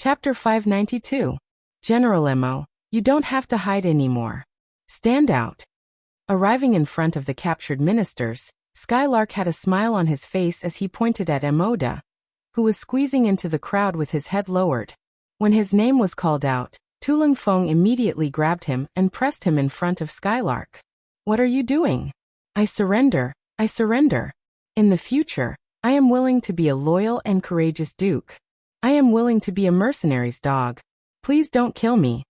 Chapter 592. General Mo, you don't have to hide anymore. Stand out. Arriving in front of the captured ministers, Skylark had a smile on his face as he pointed at Emoda, who was squeezing into the crowd with his head lowered. When his name was called out, Tulung Feng immediately grabbed him and pressed him in front of Skylark. What are you doing? I surrender. In the future, I am willing to be a loyal and courageous duke. I am willing to be a mercenary's dog. Please don't kill me.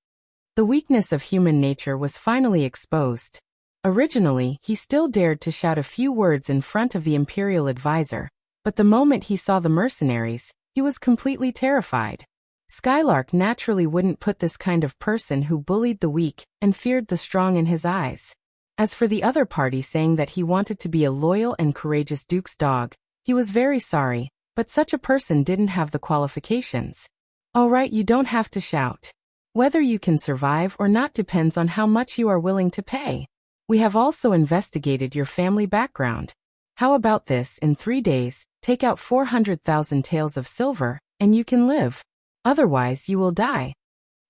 The weakness of human nature was finally exposed. Originally, he still dared to shout a few words in front of the imperial advisor, but the moment he saw the mercenaries, he was completely terrified. Skylark naturally wouldn't put this kind of person who bullied the weak and feared the strong in his eyes. As for the other party saying that he wanted to be a loyal and courageous duke's dog, he was very sorry, but such a person didn't have the qualifications. All right, you don't have to shout. Whether you can survive or not depends on how much you are willing to pay. We have also investigated your family background. How about this? In 3 days, take out 400,000 taels of silver, and you can live. Otherwise, you will die.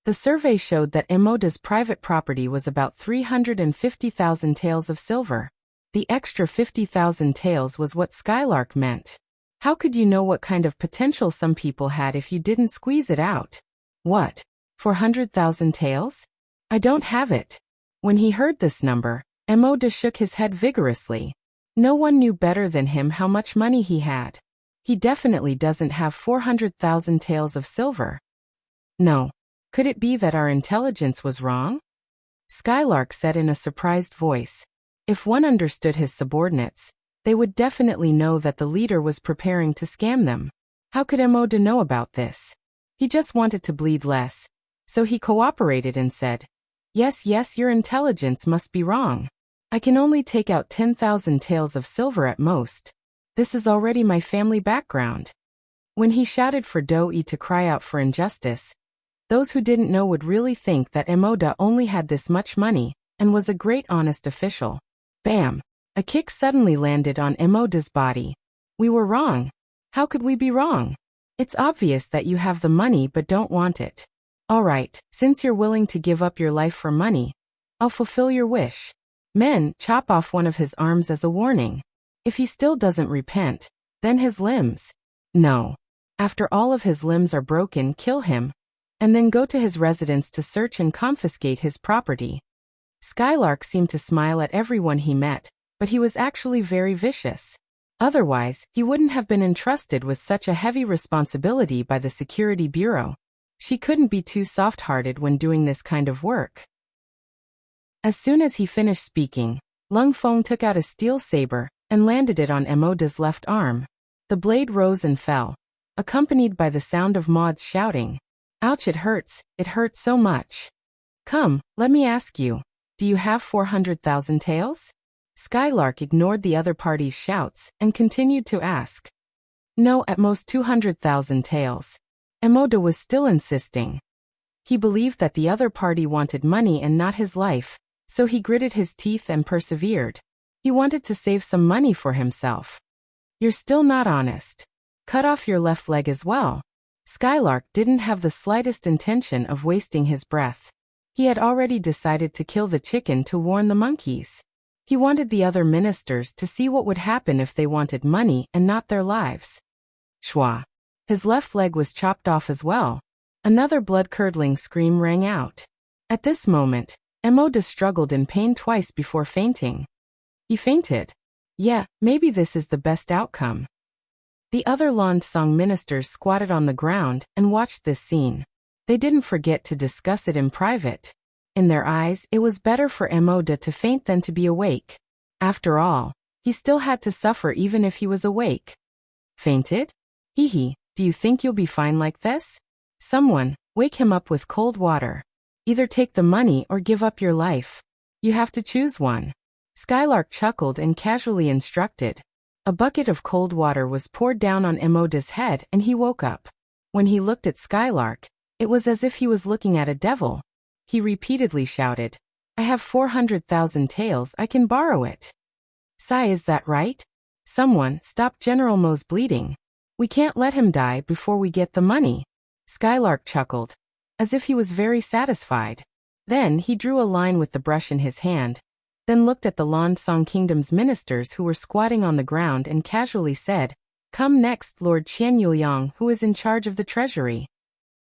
The survey showed that Emoda's private property was about 350,000 taels of silver. The extra 50,000 taels was what Skylark meant. How could you know what kind of potential some people had if you didn't squeeze it out? What? 400,000 taels? I don't have it. When he heard this number, Emoda shook his head vigorously. No one knew better than him how much money he had. He definitely doesn't have 400,000 taels of silver. No. Could it be that our intelligence was wrong? Skylark said in a surprised voice. If one understood his subordinates, they would definitely know that the leader was preparing to scam them. How could Emoda know about this? He just wanted to bleed less, so he cooperated and said, Yes, your intelligence must be wrong. I can only take out 10,000 taels of silver at most. This is already my family background. When he shouted for Doi to cry out for injustice, those who didn't know would really think that Emoda only had this much money and was a great honest official. Bam! A kick suddenly landed on Emoda's body. We were wrong. How could we be wrong? It's obvious that you have the money but don't want it. All right, since you're willing to give up your life for money, I'll fulfill your wish. Men, chop off one of his arms as a warning. If he still doesn't repent, then his limbs. No. After all of his limbs are broken, kill him, and then go to his residence to search and confiscate his property. Skylark seemed to smile at everyone he met, but he was actually very vicious. Otherwise, he wouldn't have been entrusted with such a heavy responsibility by the Security Bureau. She couldn't be too soft-hearted when doing this kind of work. As soon as he finished speaking, Lung Feng took out a steel saber and landed it on Emoda's left arm. The blade rose and fell, accompanied by the sound of Maud's shouting. Ouch, it hurts so much. Come, let me ask you, do you have 400,000 taels? Skylark ignored the other party's shouts and continued to ask. No, at most 200,000 taels. Emoda was still insisting. He believed that the other party wanted money and not his life, so he gritted his teeth and persevered. He wanted to save some money for himself. You're still not honest. Cut off your left leg as well. Skylark didn't have the slightest intention of wasting his breath. He had already decided to kill the chicken to warn the monkeys. He wanted the other ministers to see what would happen if they wanted money and not their lives. Shwa. His left leg was chopped off as well. Another blood-curdling scream rang out. At this moment, Emoda struggled in pain twice before fainting. He fainted. Yeah, maybe this is the best outcome. The other Lansong ministers squatted on the ground and watched this scene. They didn't forget to discuss it in private. In their eyes, it was better for Emoda to faint than to be awake. After all, he still had to suffer even if he was awake. Fainted? Hee, do you think you'll be fine like this? Someone, wake him up with cold water. Either take the money or give up your life. You have to choose one. Skylark chuckled and casually instructed. A bucket of cold water was poured down on Emoda's head and he woke up. When he looked at Skylark, it was as if he was looking at a devil. He repeatedly shouted, I have 400,000 taels, I can borrow it. Sigh, is that right? Someone, stop General Mo's bleeding. We can't let him die before we get the money. Skylark chuckled, as if he was very satisfied. Then he drew a line with the brush in his hand, then looked at the Lansong Kingdom's ministers who were squatting on the ground and casually said, "Come next, Lord Qian Yuliang, who is in charge of the treasury."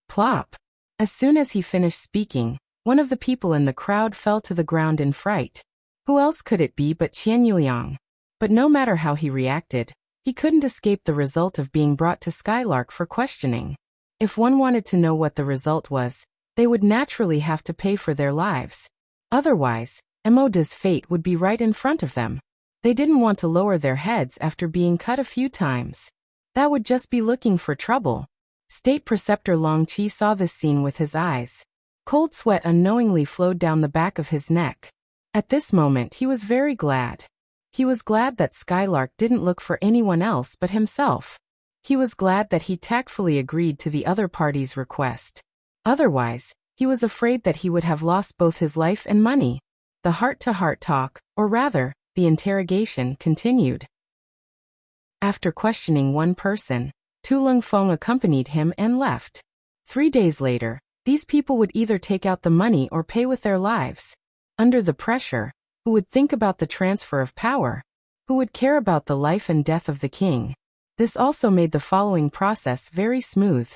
Plop! As soon as he finished speaking, one of the people in the crowd fell to the ground in fright. Who else could it be but Qian Yuliang? But no matter how he reacted, he couldn't escape the result of being brought to Skylark for questioning. If one wanted to know what the result was, they would naturally have to pay for their lives. Otherwise, Emoda's fate would be right in front of them. They didn't want to lower their heads after being cut a few times. That would just be looking for trouble. State Preceptor Long Qi saw this scene with his eyes. Cold sweat unknowingly flowed down the back of his neck. At this moment he was very glad. He was glad that Skylark didn't look for anyone else but himself. He was glad that he tactfully agreed to the other party's request. Otherwise, he was afraid that he would have lost both his life and money. The heart-to-heart talk, or rather, the interrogation, continued. After questioning one person, Tu Lingfeng accompanied him and left. 3 days later, these people would either take out the money or pay with their lives. Under the pressure, who would think about the transfer of power? Who would care about the life and death of the king? This also made the following process very smooth.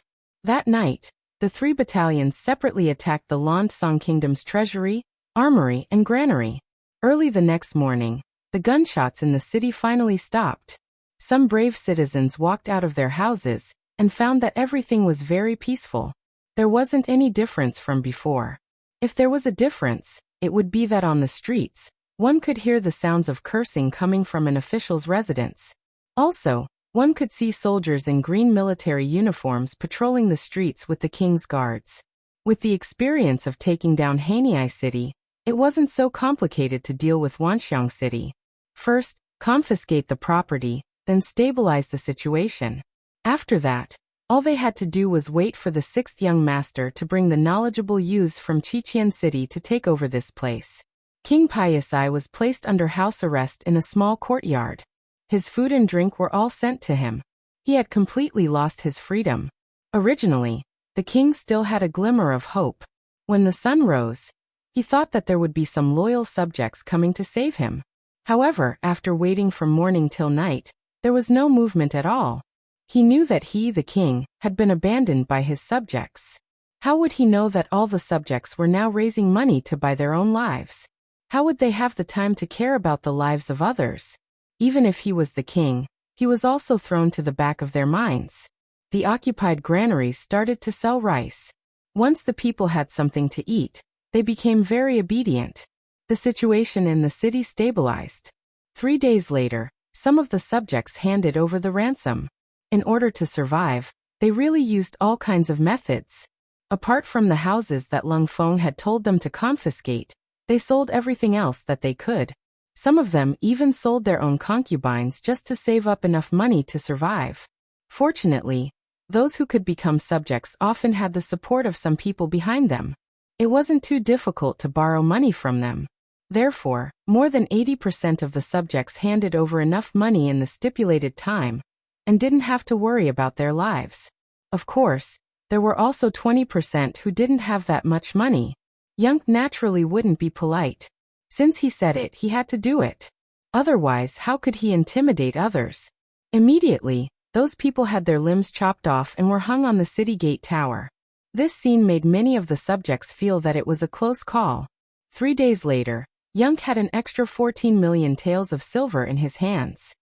That night, the 3 battalions separately attacked the Lansong Kingdom's treasury, armory, and granary. Early the next morning, the gunshots in the city finally stopped. Some brave citizens walked out of their houses and found that everything was very peaceful. There wasn't any difference from before. If there was a difference, it would be that on the streets, one could hear the sounds of cursing coming from an official's residence. Also, one could see soldiers in green military uniforms patrolling the streets with the king's guards. With the experience of taking down Haniai City, it wasn't so complicated to deal with Wanxiang City. First, confiscate the property, then stabilize the situation. After that, all they had to do was wait for the 6th young master to bring the knowledgeable youths from Qiqian City to take over this place. King Piusai was placed under house arrest in a small courtyard. His food and drink were all sent to him. He had completely lost his freedom. Originally, the king still had a glimmer of hope. When the sun rose, he thought that there would be some loyal subjects coming to save him. However, after waiting from morning till night, there was no movement at all. He knew that he, the king, had been abandoned by his subjects. How would he know that all the subjects were now raising money to buy their own lives? How would they have the time to care about the lives of others? Even if he was the king, he was also thrown to the back of their minds. The occupied granaries started to sell rice. Once the people had something to eat, they became very obedient. The situation in the city stabilized. 3 days later, some of the subjects handed over the ransom. In order to survive, they really used all kinds of methods. Apart from the houses that Lung Feng had told them to confiscate, they sold everything else that they could. Some of them even sold their own concubines just to save up enough money to survive. Fortunately, those who could become subjects often had the support of some people behind them. It wasn't too difficult to borrow money from them. Therefore, more than 80% of the subjects handed over enough money in the stipulated time and didn't have to worry about their lives. Of course, there were also 20% who didn't have that much money. Young naturally wouldn't be polite. Since he said it, he had to do it. Otherwise, how could he intimidate others? Immediately, those people had their limbs chopped off and were hung on the city gate tower. This scene made many of the subjects feel that it was a close call. 3 days later, Young had an extra 14 million taels of silver in his hands.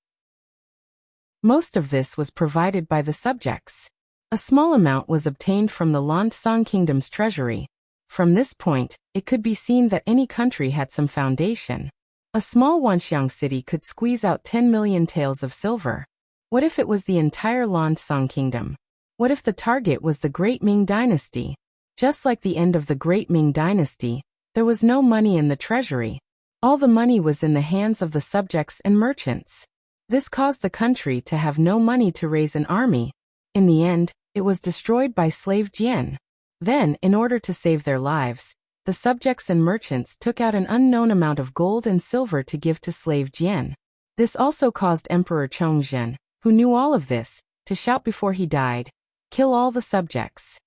Most of this was provided by the subjects. A small amount was obtained from the Lansong Kingdom's treasury. From this point, it could be seen that any country had some foundation. A small Wanxiang city could squeeze out 10 million taels of silver. What if it was the entire Lansong Kingdom? What if the target was the Great Ming Dynasty? Just like the end of the Great Ming Dynasty, there was no money in the treasury. All the money was in the hands of the subjects and merchants. This caused the country to have no money to raise an army. In the end, it was destroyed by slave Jian. Then, in order to save their lives, the subjects and merchants took out an unknown amount of gold and silver to give to slave Jian. This also caused Emperor Chongzhen, who knew all of this, to shout before he died, "Kill all the subjects."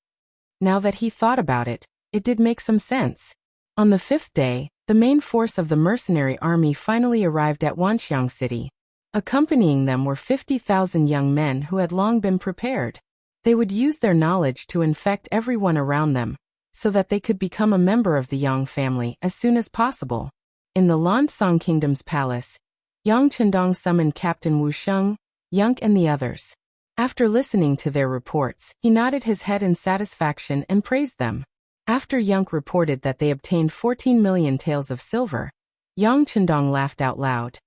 Now that he thought about it, it did make some sense. On the fifth day, the main force of the mercenary army finally arrived at Wanxiang City. Accompanying them were 50,000 young men who had long been prepared. They would use their knowledge to infect everyone around them, so that they could become a member of the Yang family as soon as possible. In the Lansong Kingdom's palace, Yang Chendong summoned Captain Wu Sheng, Yunk and the others. After listening to their reports, he nodded his head in satisfaction and praised them. After Yunk reported that they obtained 14 million taels of silver, Yang Chendong laughed out loud.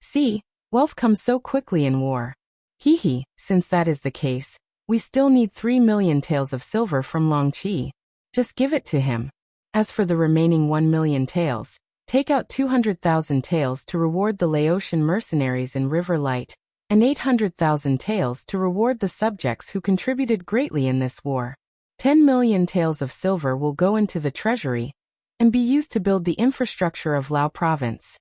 See, wealth comes so quickly in war. Hee, since that is the case, we still need 3 million taels of silver from Long Qi. Just give it to him. As for the remaining 1 million taels, take out 200,000 taels to reward the Laotian mercenaries in River Light, and 800,000 taels to reward the subjects who contributed greatly in this war. 10 million taels of silver will go into the treasury and be used to build the infrastructure of Lao province.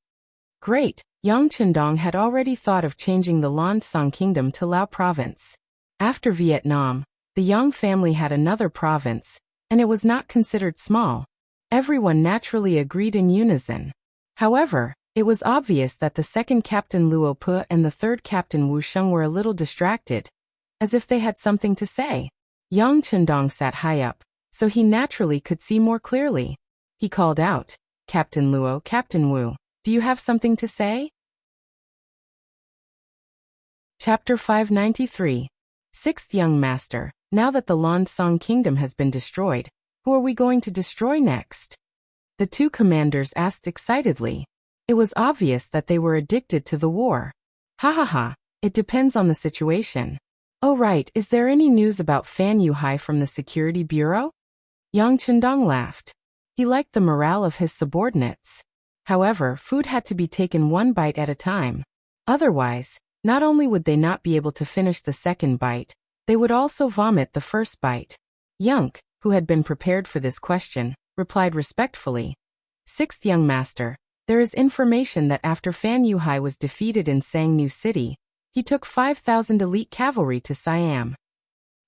Great! Yang Chendong had already thought of changing the Lansong Kingdom to Lao province. After Vietnam, the Yang family had another province, and it was not considered small. Everyone naturally agreed in unison. However, it was obvious that the second Captain Luo Pu and the third Captain Wu Sheng were a little distracted, as if they had something to say. Yang Chendong sat high up, so he naturally could see more clearly. He called out, Captain Luo, Captain Wu, do you have something to say? Chapter 593. Sixth Young Master, now that the Lansong Kingdom has been destroyed, who are we going to destroy next? The two commanders asked excitedly. It was obvious that they were addicted to the war. Ha, it depends on the situation. Oh right, is there any news about Fan Yuhai from the Security Bureau? Yang Chendong laughed. He liked the morale of his subordinates. However, food had to be taken one bite at a time. Otherwise, not only would they not be able to finish the second bite, they would also vomit the first bite. Yunk, who had been prepared for this question, replied respectfully. Sixth Young Master, there is information that after Fan Yuhai was defeated in Sangnu City, he took 5,000 elite cavalry to Siam.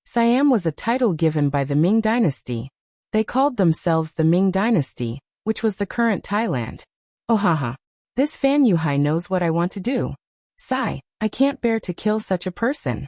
Siam was a title given by the Ming Dynasty. They called themselves the Ming Dynasty, which was the current Thailand. Oh haha. This Fan Yuhai knows what I want to do. Sigh, I can't bear to kill such a person.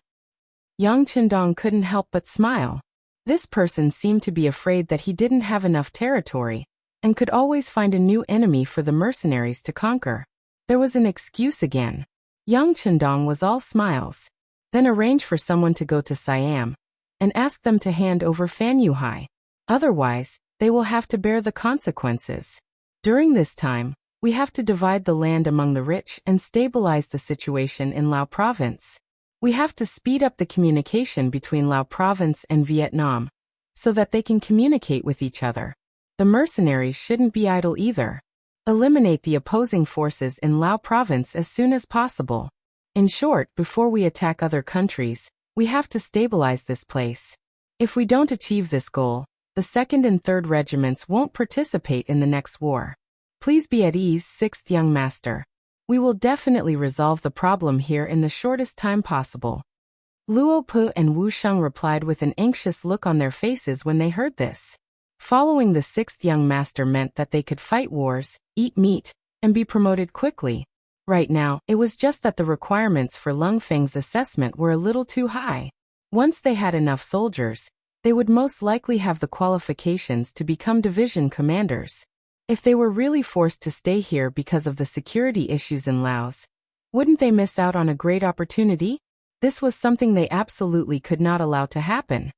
Yang Chendong couldn't help but smile. This person seemed to be afraid that he didn't have enough territory, and could always find a new enemy for the mercenaries to conquer. There was an excuse again. Yang Chendong was all smiles. Then arrange for someone to go to Siam, and ask them to hand over Fan Yuhai. Otherwise, they will have to bear the consequences. During this time, we have to divide the land among the rich and stabilize the situation in Lao province. We have to speed up the communication between Lao province and Vietnam, so that they can communicate with each other. The mercenaries shouldn't be idle either. Eliminate the opposing forces in Lao province as soon as possible. In short, before we attack other countries, we have to stabilize this place. If we don't achieve this goal, the 2nd and 3rd regiments won't participate in the next war. Please be at ease, 6th Young Master. We will definitely resolve the problem here in the shortest time possible. Luo Pu and Wu Sheng replied with an anxious look on their faces when they heard this. Following the 6th Young Master meant that they could fight wars, eat meat, and be promoted quickly. Right now, it was just that the requirements for Lung Feng's assessment were a little too high. Once they had enough soldiers, they would most likely have the qualifications to become division commanders. If they were really forced to stay here because of the security issues in Laos, wouldn't they miss out on a great opportunity? This was something they absolutely could not allow to happen.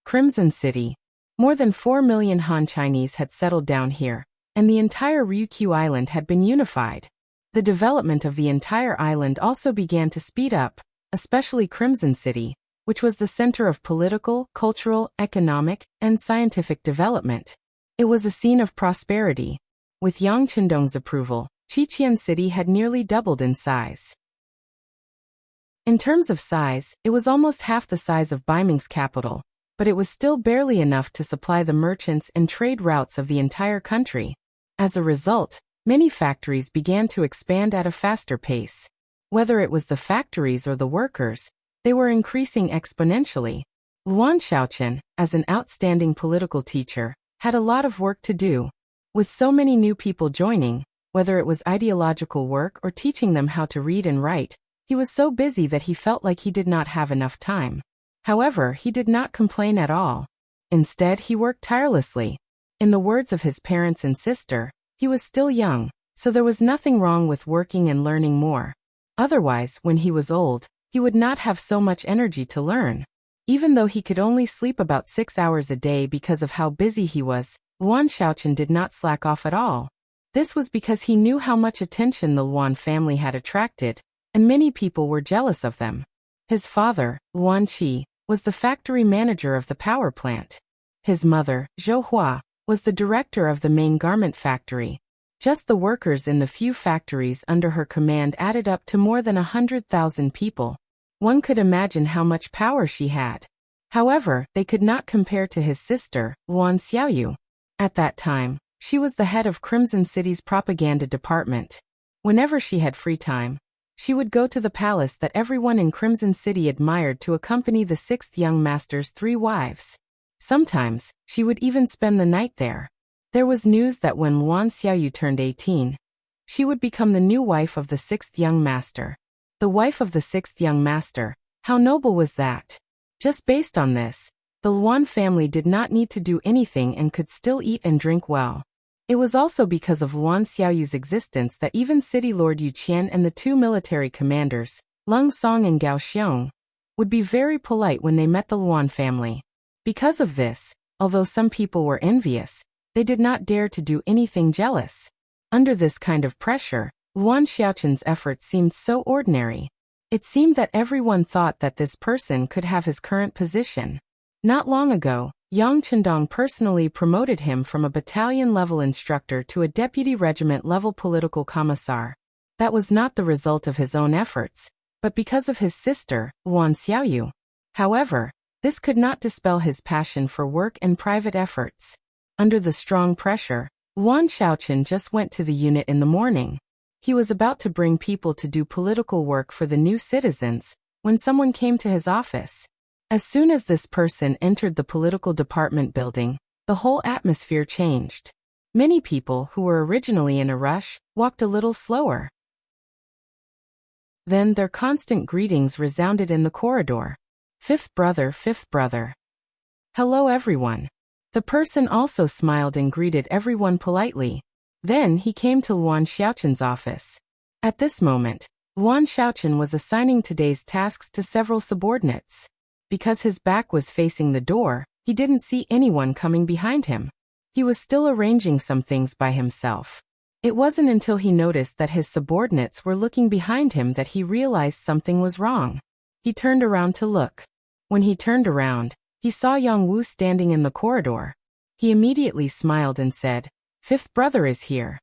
Crimson City. More than 4 million Han Chinese had settled down here, and the entire Ryukyu Island had been unified. The development of the entire island also began to speed up, especially Crimson City, which was the center of political, cultural, economic, and scientific development. It was a scene of prosperity. With Yang Chendong's approval, Chichian City had nearly doubled in size. In terms of size, it was almost half the size of Beiming's capital, but it was still barely enough to supply the merchants and trade routes of the entire country. As a result, many factories began to expand at a faster pace. Whether it was the factories or the workers, they were increasing exponentially. Luan Xiaoqian, as an outstanding political teacher, had a lot of work to do. With so many new people joining, whether it was ideological work or teaching them how to read and write, he was so busy that he felt like he did not have enough time. However, he did not complain at all. Instead, he worked tirelessly. In the words of his parents and sister, he was still young, so there was nothing wrong with working and learning more. Otherwise, when he was old, he would not have so much energy to learn. Even though he could only sleep about 6 hours a day because of how busy he was, Luan Xiaoqian did not slack off at all. This was because he knew how much attention the Luan family had attracted, and many people were jealous of them. His father, Luan Qi, was the factory manager of the power plant. His mother, Zhou Hua, was the director of the main garment factory. Just the workers in the few factories under her command added up to more than 100,000 people. One could imagine how much power she had. However, they could not compare to his sister, Luan Xiaoyu. At that time, she was the head of Crimson City's propaganda department. Whenever she had free time, she would go to the palace that everyone in Crimson City admired to accompany the sixth young master's 3 wives. Sometimes, she would even spend the night there. There was news that when Luan Xiaoyu turned 18, she would become the new wife of the sixth young master. The wife of the sixth young master, how noble was that? Just based on this, the Luan family did not need to do anything and could still eat and drink well. It was also because of Luan Xiaoyu's existence that even City Lord Yu Qian and the 2 military commanders, Leng Song and Gao Xiong, would be very polite when they met the Luan family. Because of this, although some people were envious, they did not dare to do anything jealous. Under this kind of pressure, Luan Xiaoqian's efforts seemed so ordinary. It seemed that everyone thought that this person could have his current position. Not long ago, Yang Chendong personally promoted him from a battalion-level instructor to a deputy regiment-level political commissar. That was not the result of his own efforts, but because of his sister, Luan Xiaoyu. However, this could not dispel his passion for work and private efforts. Under the strong pressure, Luan Xiaoqian just went to the unit in the morning. He was about to bring people to do political work for the new citizens, when someone came to his office. As soon as this person entered the political department building, the whole atmosphere changed. Many people who were originally in a rush walked a little slower. Then their constant greetings resounded in the corridor. Fifth brother, fifth brother. Hello everyone. The person also smiled and greeted everyone politely. Then he came to Luan Xiaoqian's office. At this moment, Luan Xiaoqian was assigning today's tasks to several subordinates. Because his back was facing the door, he didn't see anyone coming behind him. He was still arranging some things by himself. It wasn't until he noticed that his subordinates were looking behind him that he realized something was wrong. He turned around to look. When he turned around, he saw Yang Wu standing in the corridor. He immediately smiled and said, "Fifth brother is here."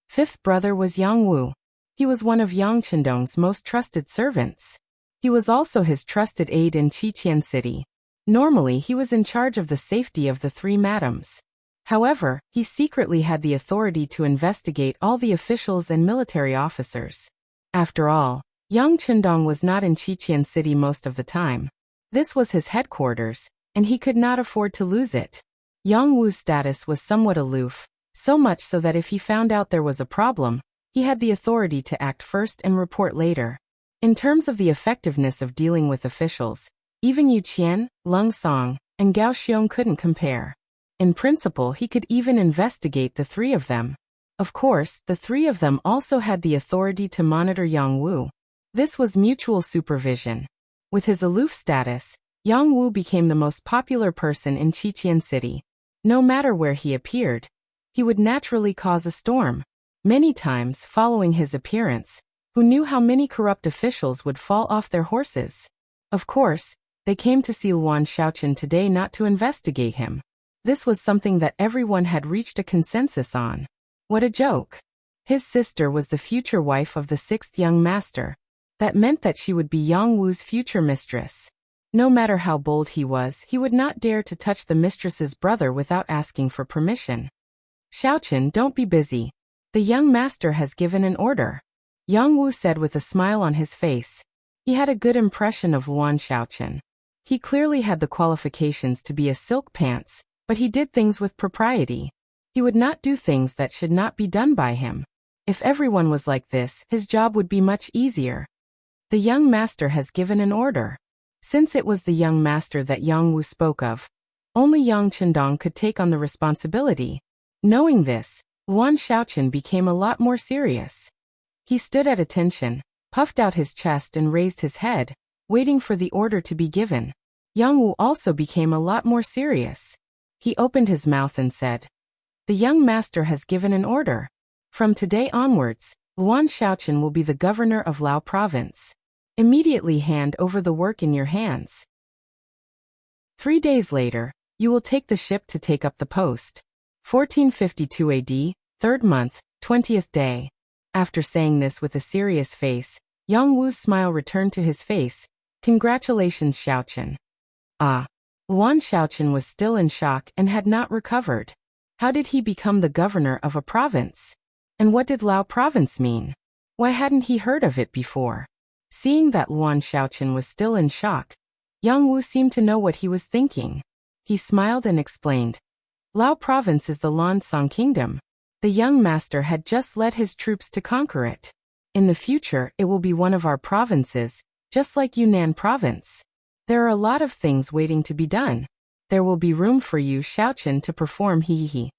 Fifth brother was Yang Wu. He was one of Yang Chendong's most trusted servants. He was also his trusted aide in Qiqian City. Normally he was in charge of the safety of the 3 madams. However, he secretly had the authority to investigate all the officials and military officers. After all, Yang Chendong was not in Qiqian City most of the time. This was his headquarters, and he could not afford to lose it. Yang Wu's status was somewhat aloof, so much so that if he found out there was a problem, he had the authority to act first and report later. In terms of the effectiveness of dealing with officials, even Yu Qian, Leng Song, and Gao Xiong couldn't compare. In principle, he could even investigate the 3 of them. Of course, the 3 of them also had the authority to monitor Yang Wu. This was mutual supervision. With his aloof status, Yang Wu became the most popular person in Qiqian City. No matter where he appeared, he would naturally cause a storm. Many times, following his appearance, who knew how many corrupt officials would fall off their horses? Of course, they came to see Luan Xiaoqian today not to investigate him. This was something that everyone had reached a consensus on. What a joke. His sister was the future wife of the 6th young master. That meant that she would be Yang Wu's future mistress. No matter how bold he was, he would not dare to touch the mistress's brother without asking for permission. "Xiaoqian, don't be busy. The young master has given an order," Yang Wu said with a smile on his face. He had a good impression of Luan Xiaoqian. He clearly had the qualifications to be a silk pants, but he did things with propriety. He would not do things that should not be done by him. If everyone was like this, his job would be much easier. The young master has given an order. Since it was the young master that Yang Wu spoke of, only Yang Chendong could take on the responsibility. Knowing this, Luan Xiaoqian became a lot more serious. He stood at attention, puffed out his chest and raised his head, waiting for the order to be given. Yang Wu also became a lot more serious. He opened his mouth and said, "The young master has given an order. From today onwards, Luan Xiaoqian will be the governor of Lao province. Immediately hand over the work in your hands. 3 days later, you will take the ship to take up the post. 1452 AD, 3rd month, 20th day." After saying this with a serious face, Yang Wu's smile returned to his face. "Congratulations, Xiaoqian." Luan Xiaoqian was still in shock and had not recovered. How did he become the governor of a province? And what did Lao province mean? Why hadn't he heard of it before? Seeing that Luan Xiaoqian was still in shock, Yang Wu seemed to know what he was thinking. He smiled and explained, "Lao province is the Lansong kingdom. The young master had just led his troops to conquer it. In the future, it will be one of our provinces, just like Yunnan province. There are a lot of things waiting to be done. There will be room for you, Xiaoqian, to perform he.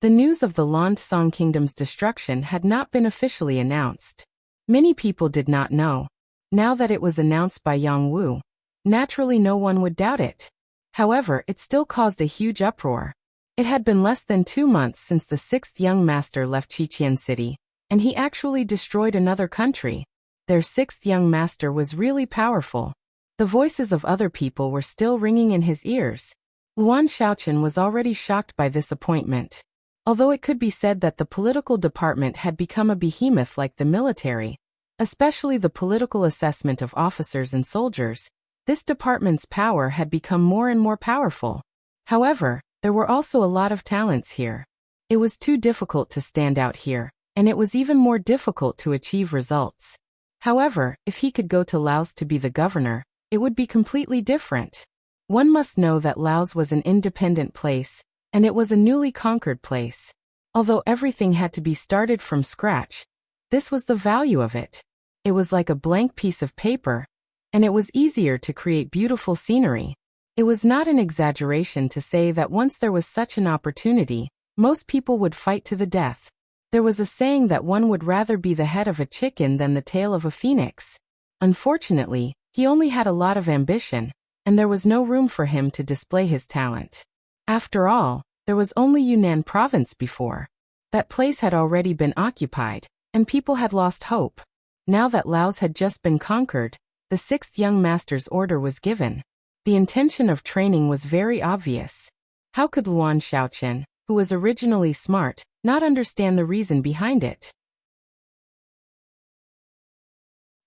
The news of the Lansong kingdom's destruction had not been officially announced. Many people did not know. Now that it was announced by Yang Wu, naturally no one would doubt it. However, it still caused a huge uproar. It had been less than 2 months since the 6th young master left Qiqian City, and he actually destroyed another country. Their 6th young master was really powerful. The voices of other people were still ringing in his ears. Luan Xiaoqian was already shocked by this appointment. Although it could be said that the political department had become a behemoth like the military, especially the political assessment of officers and soldiers, this department's power had become more and more powerful. However, there were also a lot of talents here. It was too difficult to stand out here, and it was even more difficult to achieve results. However, if he could go to Laos to be the governor, it would be completely different. One must know that Laos was an independent place, and it was a newly conquered place. Although everything had to be started from scratch, this was the value of it. It was like a blank piece of paper, and it was easier to create beautiful scenery. It was not an exaggeration to say that once there was such an opportunity, most people would fight to the death. There was a saying that one would rather be the head of a chicken than the tail of a phoenix. Unfortunately, he only had a lot of ambition, and there was no room for him to display his talent. After all, there was only Yunnan province before. That place had already been occupied, and people had lost hope. Now that Laos had just been conquered, the 6th young master's order was given. The intention of training was very obvious. How could Luan Xiaoqian, who was originally smart, not understand the reason behind it?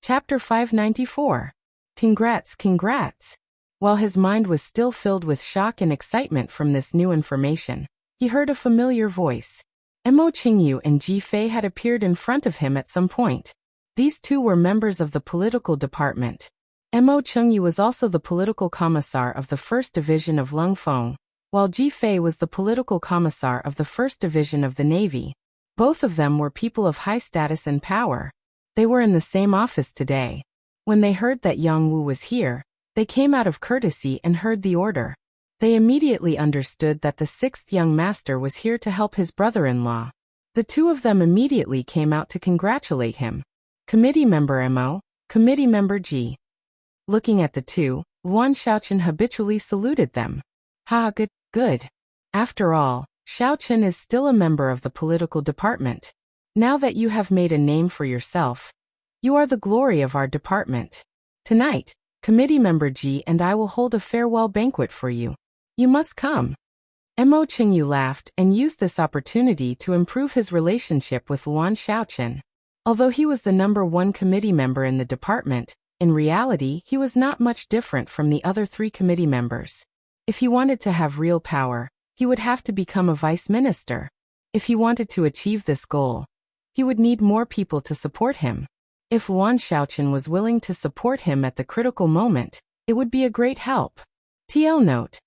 Chapter 594. Congrats, congrats. While his mind was still filled with shock and excitement from this new information, he heard a familiar voice. Mo Qingyu and Ji Fei had appeared in front of him at some point. These two were members of the political department. Mo Qingyu was also the political commissar of the 1st Division of Lungfeng, while Ji Fei was the political commissar of the 1st Division of the Navy. Both of them were people of high status and power. They were in the same office today. When they heard that Yang Wu was here, they came out of courtesy and heard the order. They immediately understood that the 6th young master was here to help his brother-in-law. The two of them immediately came out to congratulate him. Committee member Mo, committee member Ji. Looking at the two, Luan Xiaoqian habitually saluted them. Good, good. After all, Xiaoqian is still a member of the political department. Now that you have made a name for yourself, you are the glory of our department. Tonight, committee member Ji and I will hold a farewell banquet for you. You must come. Mo Qingyu laughed and used this opportunity to improve his relationship with Luan Xiaoqian. Although he was the #1 committee member in the department, in reality he was not much different from the other 3 committee members. If he wanted to have real power, he would have to become a vice minister. If he wanted to achieve this goal, he would need more people to support him. If Luan Xiaoqian was willing to support him at the critical moment, It would be a great help. TL note.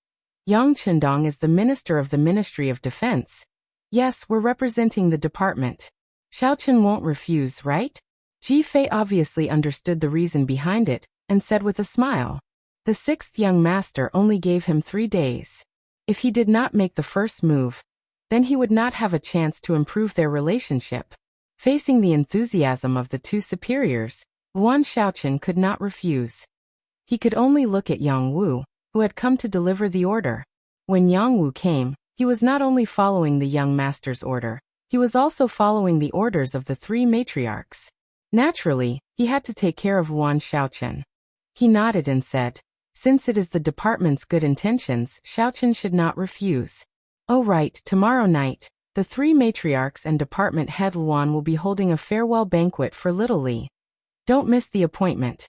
Yang Chendong is the minister of the Ministry of Defense. Yes, we're representing the department. Xiaochen won't refuse, right? Ji Fei obviously understood the reason behind it, and said with a smile. The sixth young master only gave him 3 days. If he did not make the first move, then he would not have a chance to improve their relationship. Facing the enthusiasm of the two superiors, Yuan Xiaochen could not refuse. He could only look at Yang Wu, who had come to deliver the order. When Yang Wu came, he was not only following the young master's order, he was also following the orders of the 3 matriarchs. Naturally, he had to take care of Yuan Xiaochen. He nodded and said, since it is the department's good intentions, Xiaochen should not refuse. Oh right, tomorrow night, the 3 matriarchs and department head Luan will be holding a farewell banquet for Little Li. Don't miss the appointment.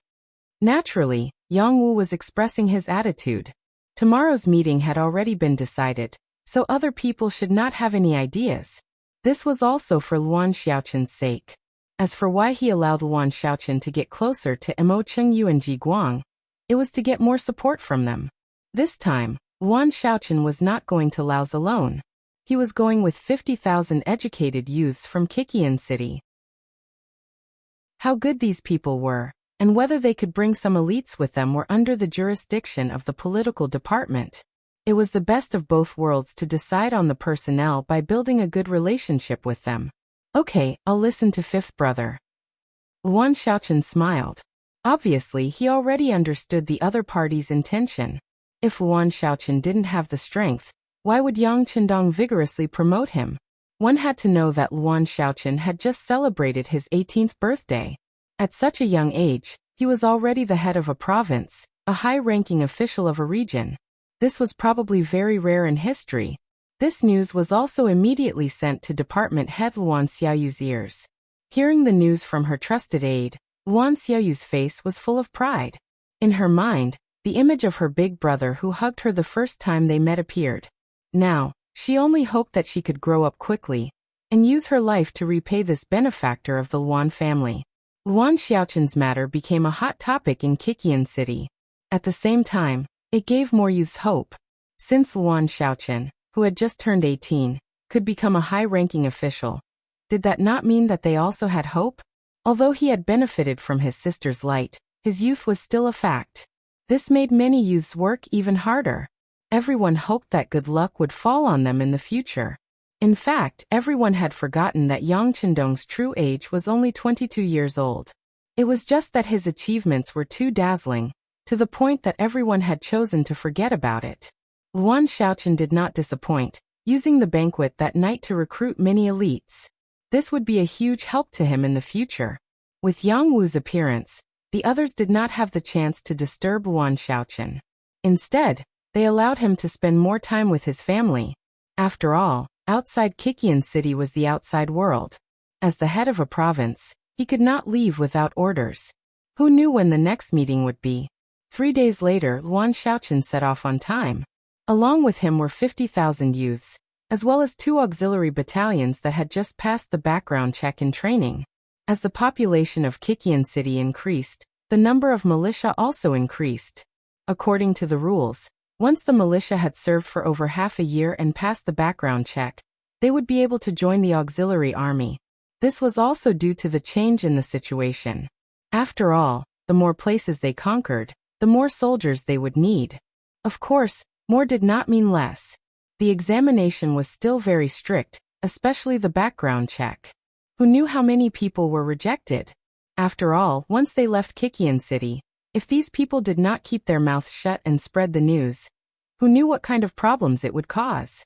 Naturally, Yang Wu was expressing his attitude. Tomorrow's meeting had already been decided, so other people should not have any ideas. This was also for Luan Xiaochen's sake. As for why he allowed Luan Xiaochen to get closer to Mo Chengyu and Ji Guang, it was to get more support from them. This time, Luan Xiaochen was not going to Laos alone. He was going with 50,000 educated youths from Kikian City. How good these people were, and whether they could bring some elites with them were under the jurisdiction of the political department. It was the best of both worlds to decide on the personnel by building a good relationship with them. Okay, I'll listen to fifth brother. Luan Xiaochen smiled. Obviously, he already understood the other party's intention. If Luan Xiaochen didn't have the strength, why would Yang Chendong vigorously promote him? One had to know that Luan Xiaochen had just celebrated his 18th birthday. At such a young age, he was already the head of a province, a high-ranking official of a region. This was probably very rare in history. This news was also immediately sent to department head Luan Xiaoyu's ears. Hearing the news from her trusted aide, Luan Xiaoyu's face was full of pride. In her mind, the image of her big brother who hugged her the first time they met appeared. Now, she only hoped that she could grow up quickly and use her life to repay this benefactor of the Luan family. Luan Xiaochen's matter became a hot topic in Kikian City. At the same time, it gave more youths hope. Since Luan Xiaochen, who had just turned 18, could become a high-ranking official, did that not mean that they also had hope? Although he had benefited from his sister's light, his youth was still a fact. This made many youths work even harder. Everyone hoped that good luck would fall on them in the future. In fact, everyone had forgotten that Yang Chendong's true age was only 22 years old. It was just that his achievements were too dazzling, to the point that everyone had chosen to forget about it. Luan Xiaochen did not disappoint, using the banquet that night to recruit many elites. This would be a huge help to him in the future. With Yang Wu's appearance, the others did not have the chance to disturb Luan Xiaochen. Instead, they allowed him to spend more time with his family. After all, outside Kikian City was the outside world. As the head of a province, he could not leave without orders. Who knew when the next meeting would be? 3 days later, Luan Xiaochen set off on time. Along with him were 50,000 youths, as well as 2 auxiliary battalions that had just passed the background check in training. As the population of Kikian City increased, the number of militia also increased. According to the rules, once the militia had served for over half a year and passed the background check, they would be able to join the auxiliary army. This was also due to the change in the situation. After all, the more places they conquered, the more soldiers they would need. Of course, more did not mean less. The examination was still very strict, especially the background check. Who knew how many people were rejected? After all, once they left Kikian City, if these people did not keep their mouths shut and spread the news, who knew what kind of problems it would cause?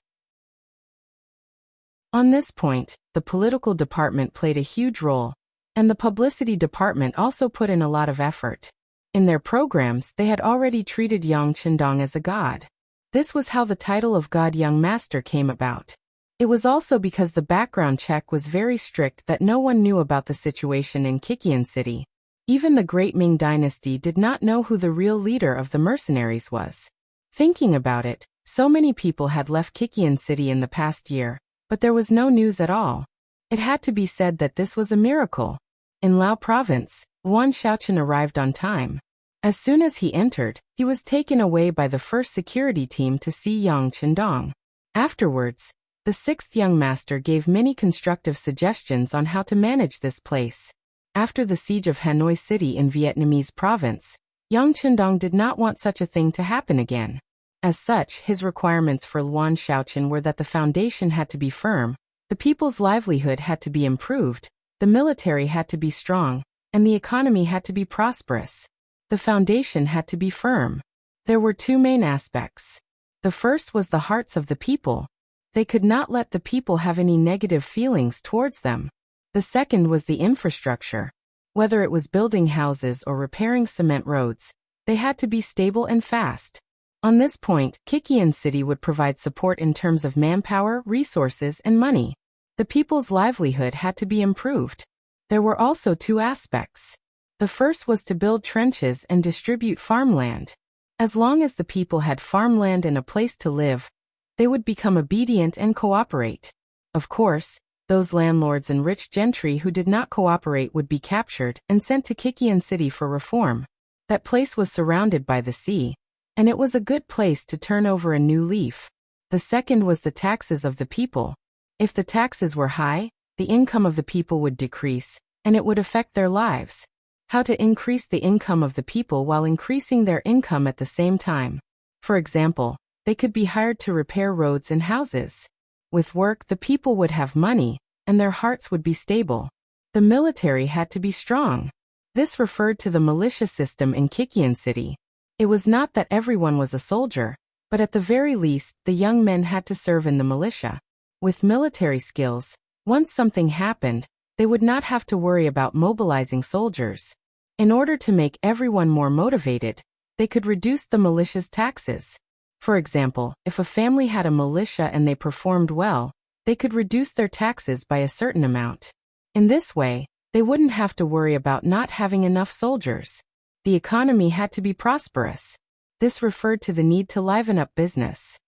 On this point, the political department played a huge role, and the publicity department also put in a lot of effort. In their programs, they had already treated Yang Chendong as a god. This was how the title of God Young Master came about. It was also because the background check was very strict that no one knew about the situation in Kikian City. Even the great Ming Dynasty did not know who the real leader of the mercenaries was. Thinking about it, so many people had left Kikian City in the past year, but there was no news at all. It had to be said that this was a miracle. In Lao Province, Luan Xiaochen arrived on time. As soon as he entered, he was taken away by the first security team to see Yang Chendong. Afterwards, the sixth young master gave many constructive suggestions on how to manage this place. After the siege of Hanoi City in Vietnamese province, Yang Chendong did not want such a thing to happen again. As such, his requirements for Luan Shaoqian were that the foundation had to be firm, the people's livelihood had to be improved, the military had to be strong, and the economy had to be prosperous. The foundation had to be firm. There were two main aspects. The first was the hearts of the people. They could not let the people have any negative feelings towards them. The second was the infrastructure. Whether it was building houses or repairing cement roads, they had to be stable and fast. On this point, Kikian City would provide support in terms of manpower, resources, and money. The people's livelihood had to be improved. There were also two aspects. The first was to build trenches and distribute farmland. As long as the people had farmland and a place to live, they would become obedient and cooperate. Of course, those landlords and rich gentry who did not cooperate would be captured and sent to Kikian City for reform. That place was surrounded by the sea, and it was a good place to turn over a new leaf. The second was the taxes of the people. If the taxes were high, the income of the people would decrease, and it would affect their lives. How to increase the income of the people while increasing their income at the same time. For example, they could be hired to repair roads and houses. With work, the people would have money, and their hearts would be stable. The military had to be strong. This referred to the militia system in Kikian City. It was not that everyone was a soldier, but at the very least, the young men had to serve in the militia. With military skills, once something happened, they would not have to worry about mobilizing soldiers. In order to make everyone more motivated, they could reduce the militia's taxes. For example, if a family had a militia and they performed well, they could reduce their taxes by a certain amount. In this way, they wouldn't have to worry about not having enough soldiers. The economy had to be prosperous. This referred to the need to liven up business.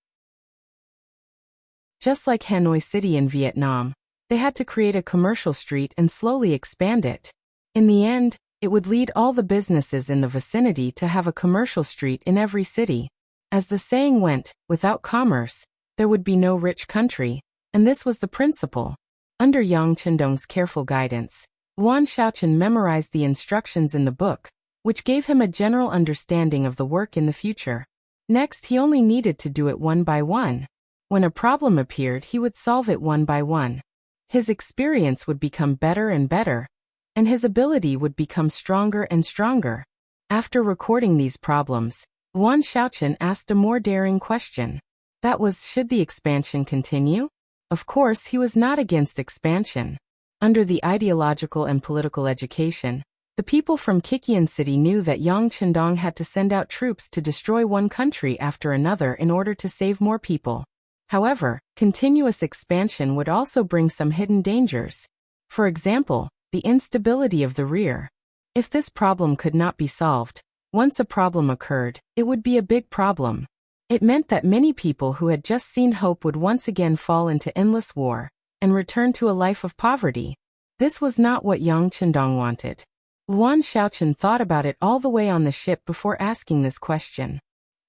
Just like Hanoi City in Vietnam, they had to create a commercial street and slowly expand it. In the end, it would lead all the businesses in the vicinity to have a commercial street in every city. As the saying went, without commerce, there would be no rich country, and this was the principle. Under Yang Chendong's careful guidance, Luan Shaoqian memorized the instructions in the book, which gave him a general understanding of the work in the future. Next, he only needed to do it one by one. When a problem appeared, he would solve it one by one. His experience would become better and better, and his ability would become stronger and stronger. After recording these problems, Luan Shaoqian asked a more daring question. That was, should the expansion continue? Of course, he was not against expansion. Under the ideological and political education, the people from Kikian City knew that Yang Chendong had to send out troops to destroy one country after another in order to save more people. However, continuous expansion would also bring some hidden dangers. For example, the instability of the rear. If this problem could not be solved, once a problem occurred, it would be a big problem. It meant that many people who had just seen hope would once again fall into endless war and return to a life of poverty. This was not what Yang Chendong wanted. Luan Shaoqian thought about it all the way on the ship before asking this question.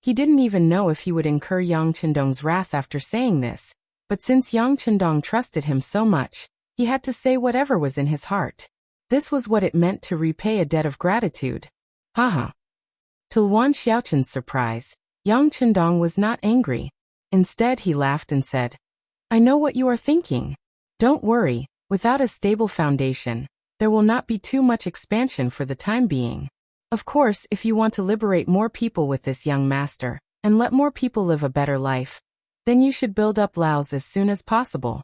He didn't even know if he would incur Yang Chendong's wrath after saying this, but since Yang Chendong trusted him so much, he had to say whatever was in his heart. This was what it meant to repay a debt of gratitude. Haha. To Luan Shaoqian's surprise, Yang Chendong was not angry. Instead, he laughed and said, "I know what you are thinking. Don't worry, without a stable foundation, there will not be too much expansion for the time being. Of course, if you want to liberate more people with this young master, and let more people live a better life, then you should build up Laos as soon as possible."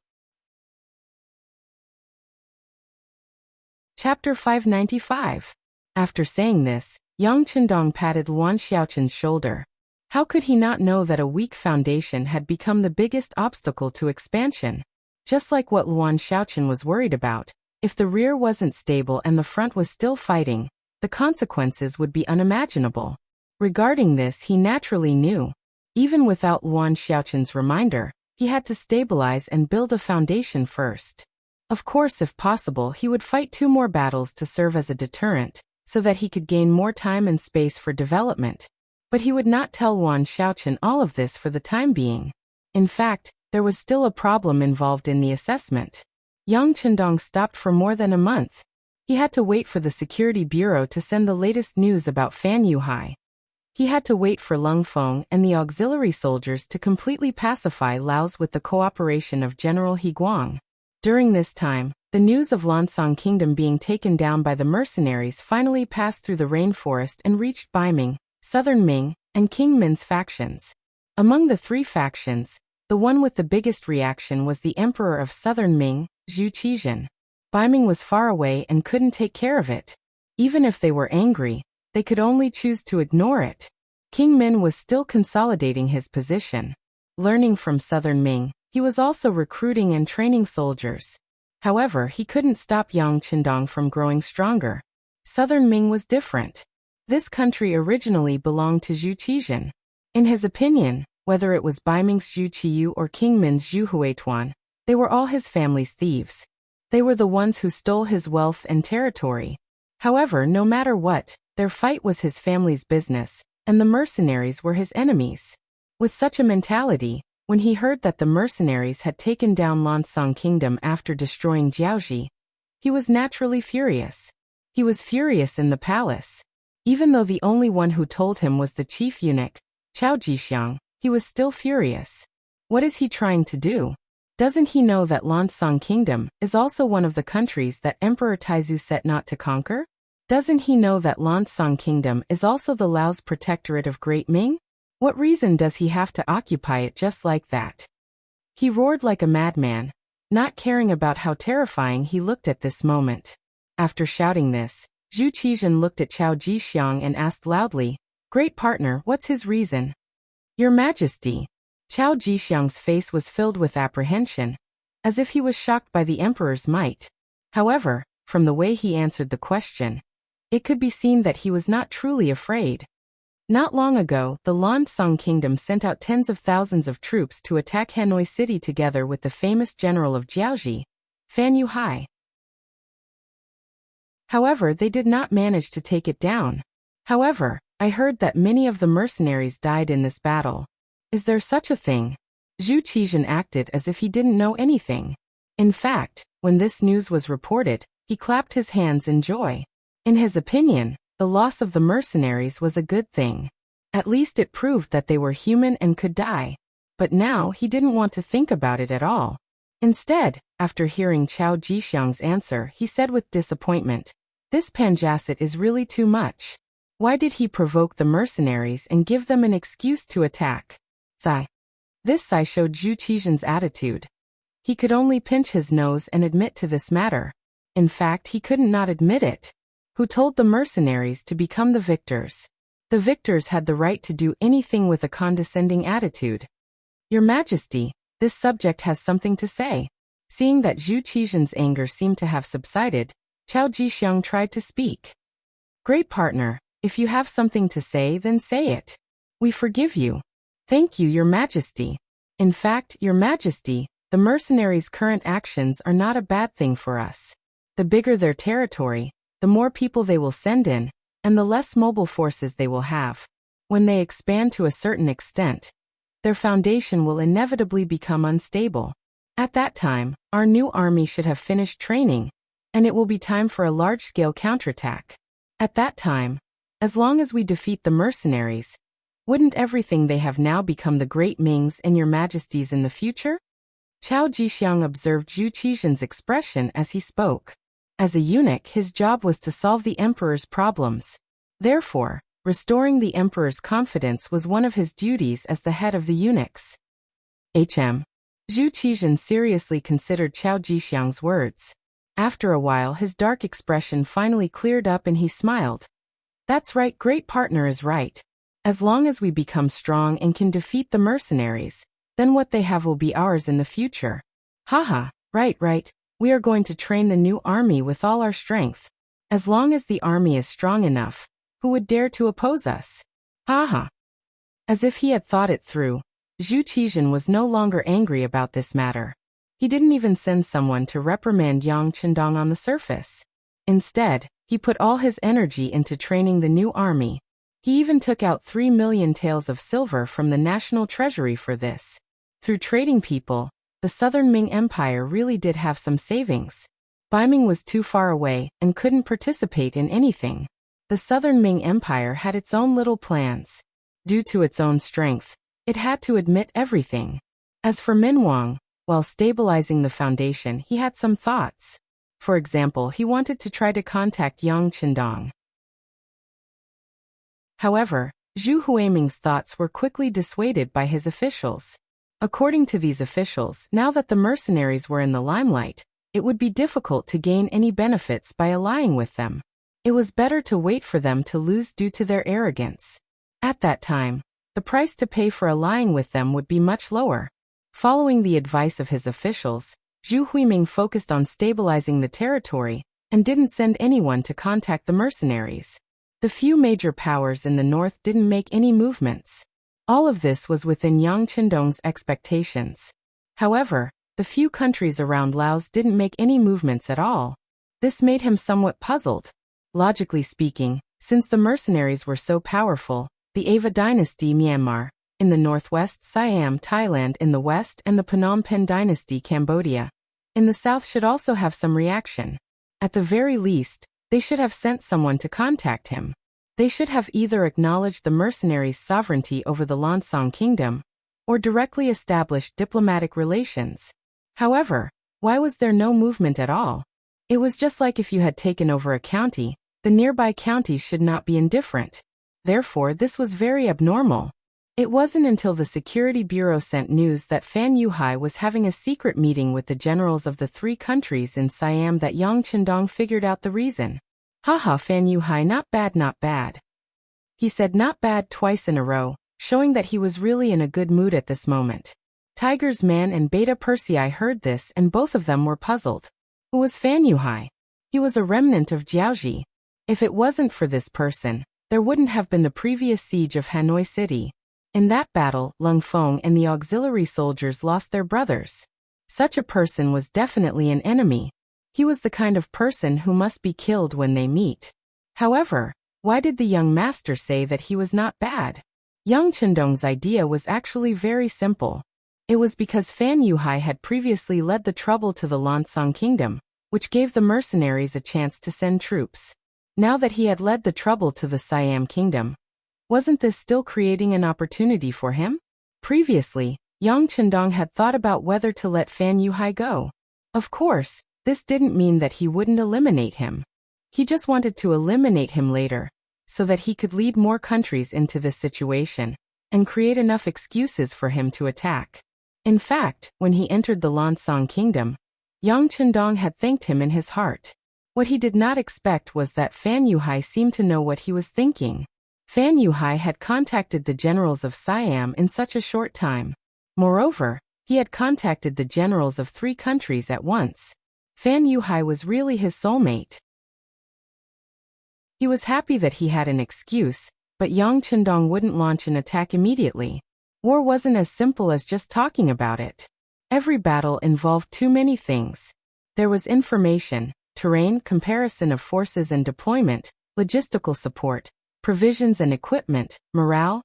Chapter 595. After saying this, Yang Chendong patted Luan Shaoqian's shoulder. How could he not know that a weak foundation had become the biggest obstacle to expansion? Just like what Luan Shaoqian was worried about, if the rear wasn't stable and the front was still fighting, the consequences would be unimaginable. Regarding this, he naturally knew. Even without Luan Shaoqian's reminder, he had to stabilize and build a foundation first. Of course, if possible, he would fight 2 more battles to serve as a deterrent, so that he could gain more time and space for development. But he would not tell Wan Xiaochen all of this for the time being. In fact, there was still a problem involved in the assessment. Yang Chendong stopped for more than a month. He had to wait for the Security Bureau to send the latest news about Fan Yuhai. He had to wait for Lung Feng and the auxiliary soldiers to completely pacify Laos with the cooperation of General He Guang. During this time, the news of Lansong Kingdom being taken down by the mercenaries finally passed through the rainforest and reached Baiming, Southern Ming, and King Min's factions. Among the three factions, the one with the biggest reaction was the Emperor of Southern Ming, Zhu Qizhen. Baiming was far away and couldn't take care of it. Even if they were angry, they could only choose to ignore it. King Min was still consolidating his position. Learning from Southern Ming, he was also recruiting and training soldiers. However, he couldn't stop Yang Chendong from growing stronger. Southern Ming was different. This country originally belonged to Zhu Qizhen. In his opinion, whether it was Baiming's Zhu Qiyu or King Min's Zhu Huituan, they were all his family's thieves. They were the ones who stole his wealth and territory. However, no matter what, their fight was his family's business, and the mercenaries were his enemies. With such a mentality, when he heard that the mercenaries had taken down Lansong Kingdom after destroying Jiaoji, he was naturally furious. He was furious in the palace. Even though the only one who told him was the chief eunuch, Chao Jixiang, he was still furious. What is he trying to do? Doesn't he know that Lansong Kingdom is also one of the countries that Emperor Taizu set not to conquer? Doesn't he know that Lansong Kingdom is also the Laos protectorate of Great Ming? What reason does he have to occupy it just like that? He roared like a madman, not caring about how terrifying he looked at this moment. After shouting this, Zhu Qizhen looked at Chao Jixiang and asked loudly, "Great partner, what's his reason?" "Your Majesty." Chao Jixiang's face was filled with apprehension, as if he was shocked by the emperor's might. However, from the way he answered the question, it could be seen that he was not truly afraid. Not long ago, the Lansong Kingdom sent out tens of thousands of troops to attack Hanoi City together with the famous general of Jiaoji, Fan Yuhai. However, they did not manage to take it down. However, I heard that many of the mercenaries died in this battle. Is there such a thing? Zhu Qizhen acted as if he didn't know anything. In fact, when this news was reported, he clapped his hands in joy. In his opinion, the loss of the mercenaries was a good thing. At least it proved that they were human and could die. But now he didn't want to think about it at all. Instead, after hearing Chao Jixiang's answer, he said with disappointment, "This Panjasit is really too much. Why did he provoke the mercenaries and give them an excuse to attack?" Sigh. This sigh showed Zhu Qizhen's attitude. He could only pinch his nose and admit to this matter. In fact, he couldn't not admit it. Who told the mercenaries to become the victors? The victors had the right to do anything with a condescending attitude. "Your Majesty, this subject has something to say." Seeing that Zhu Qizhen's anger seemed to have subsided, Chao Jixiang tried to speak. "Great partner, if you have something to say, then say it. We forgive you." "Thank you, Your Majesty. In fact, Your Majesty, the mercenaries' current actions are not a bad thing for us. The bigger their territory, the more people they will send in, and the less mobile forces they will have. When they expand to a certain extent, their foundation will inevitably become unstable. At that time, our new army should have finished training, and it will be time for a large-scale counterattack. At that time, as long as we defeat the mercenaries, wouldn't everything they have now become the Great Mings and Your Majesties in the future?" Chao Jixiang observed Zhu Qizhen's expression as he spoke. As a eunuch, his job was to solve the emperor's problems. Therefore, restoring the emperor's confidence was one of his duties as the head of the eunuchs. Zhu Qizhen seriously considered Chao Jixiang's words. After a while, his dark expression finally cleared up and he smiled. "That's right, great partner is right. As long as we become strong and can defeat the mercenaries, then what they have will be ours in the future. Haha, right. We are going to train the new army with all our strength. As long as the army is strong enough, who would dare to oppose us? Haha." As if he had thought it through, Zhu Qizhen was no longer angry about this matter. He didn't even send someone to reprimand Yang Chendong on the surface. Instead, He put all his energy into training the new army. He even took out 3 million taels of silver from the national treasury for this. Through trading people, the southern Ming Empire really did have some savings. Beiming was too far away and couldn't participate in anything. The southern Ming Empire had its own little plans. Due to its own strength, it had to admit everything. As for Minwang, while stabilizing the foundation, he had some thoughts. For example, he wanted to try to contact Yang Qindong. However, Zhu Huiming's thoughts were quickly dissuaded by his officials. According to these officials, now that the mercenaries were in the limelight, it would be difficult to gain any benefits by allying with them. It was better to wait for them to lose due to their arrogance. At that time, the price to pay for allying with them would be much lower. Following the advice of his officials, Zhu Huiming focused on stabilizing the territory and didn't send anyone to contact the mercenaries. The few major powers in the north didn't make any movements. All of this was within Yang Qindong's expectations. However, the few countries around Laos didn't make any movements at all. This made him somewhat puzzled. Logically speaking, since the mercenaries were so powerful, the Ava Dynasty Myanmar, in the northwest, Siam Thailand in the west, and the Phnom Penh Dynasty Cambodia in the south should also have some reaction. At the very least, they should have sent someone to contact him. They should have either acknowledged the mercenaries' sovereignty over the Lansang kingdom, or directly established diplomatic relations. However, why was there no movement at all? It was just like if you had taken over a county, the nearby counties should not be indifferent. Therefore, this was very abnormal. It wasn't until the Security Bureau sent news that Fan Yuhai was having a secret meeting with the generals of the 3 countries in Siam that Yang Qindong figured out the reason. Haha, Fan Yuhai, not bad, not bad. He said not bad twice in a row, showing that he was really in a good mood at this moment. Tiger's Man and Beta Persei heard this and both of them were puzzled. Who was Fan Yuhai? He was a remnant of Jiaoji. If it wasn't for this person, there wouldn't have been the previous siege of Hanoi City. In that battle, Lung Feng and the auxiliary soldiers lost their brothers. Such a person was definitely an enemy. He was the kind of person who must be killed when they meet. However, why did the young master say that he was not bad? Yang Qindong's idea was actually very simple. It was because Fan Yuhai had previously led the trouble to the Lansang kingdom, which gave the mercenaries a chance to send troops. Now that he had led the trouble to the Siam kingdom, wasn't this still creating an opportunity for him? Previously, Yang Qindong had thought about whether to let Fan Yuhai go. Of course, this didn't mean that he wouldn't eliminate him. He just wanted to eliminate him later, so that he could lead more countries into this situation, and create enough excuses for him to attack. In fact, when he entered the Lansang kingdom, Yang Qindong had thanked him in his heart. What he did not expect was that Fan Yuhai seemed to know what he was thinking. Fan Yuhai had contacted the generals of Siam in such a short time. Moreover, he had contacted the generals of 3 countries at once. Fan Yuhai was really his soulmate. He was happy that he had an excuse, but Yang Qindong wouldn't launch an attack immediately. War wasn't as simple as just talking about it. Every battle involved too many things. There was information, terrain, comparison of forces and deployment, logistical support, provisions and equipment, morale,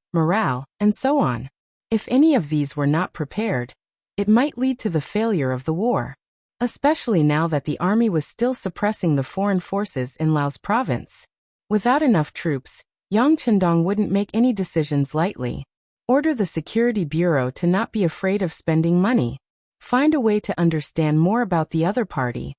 and so on. If any of these were not prepared, it might lead to the failure of the war. Especially now that the army was still suppressing the foreign forces in Laos province. Without enough troops, Yang Qindong wouldn't make any decisions lightly. Order the Security Bureau to not be afraid of spending money. Find a way to understand more about the other party.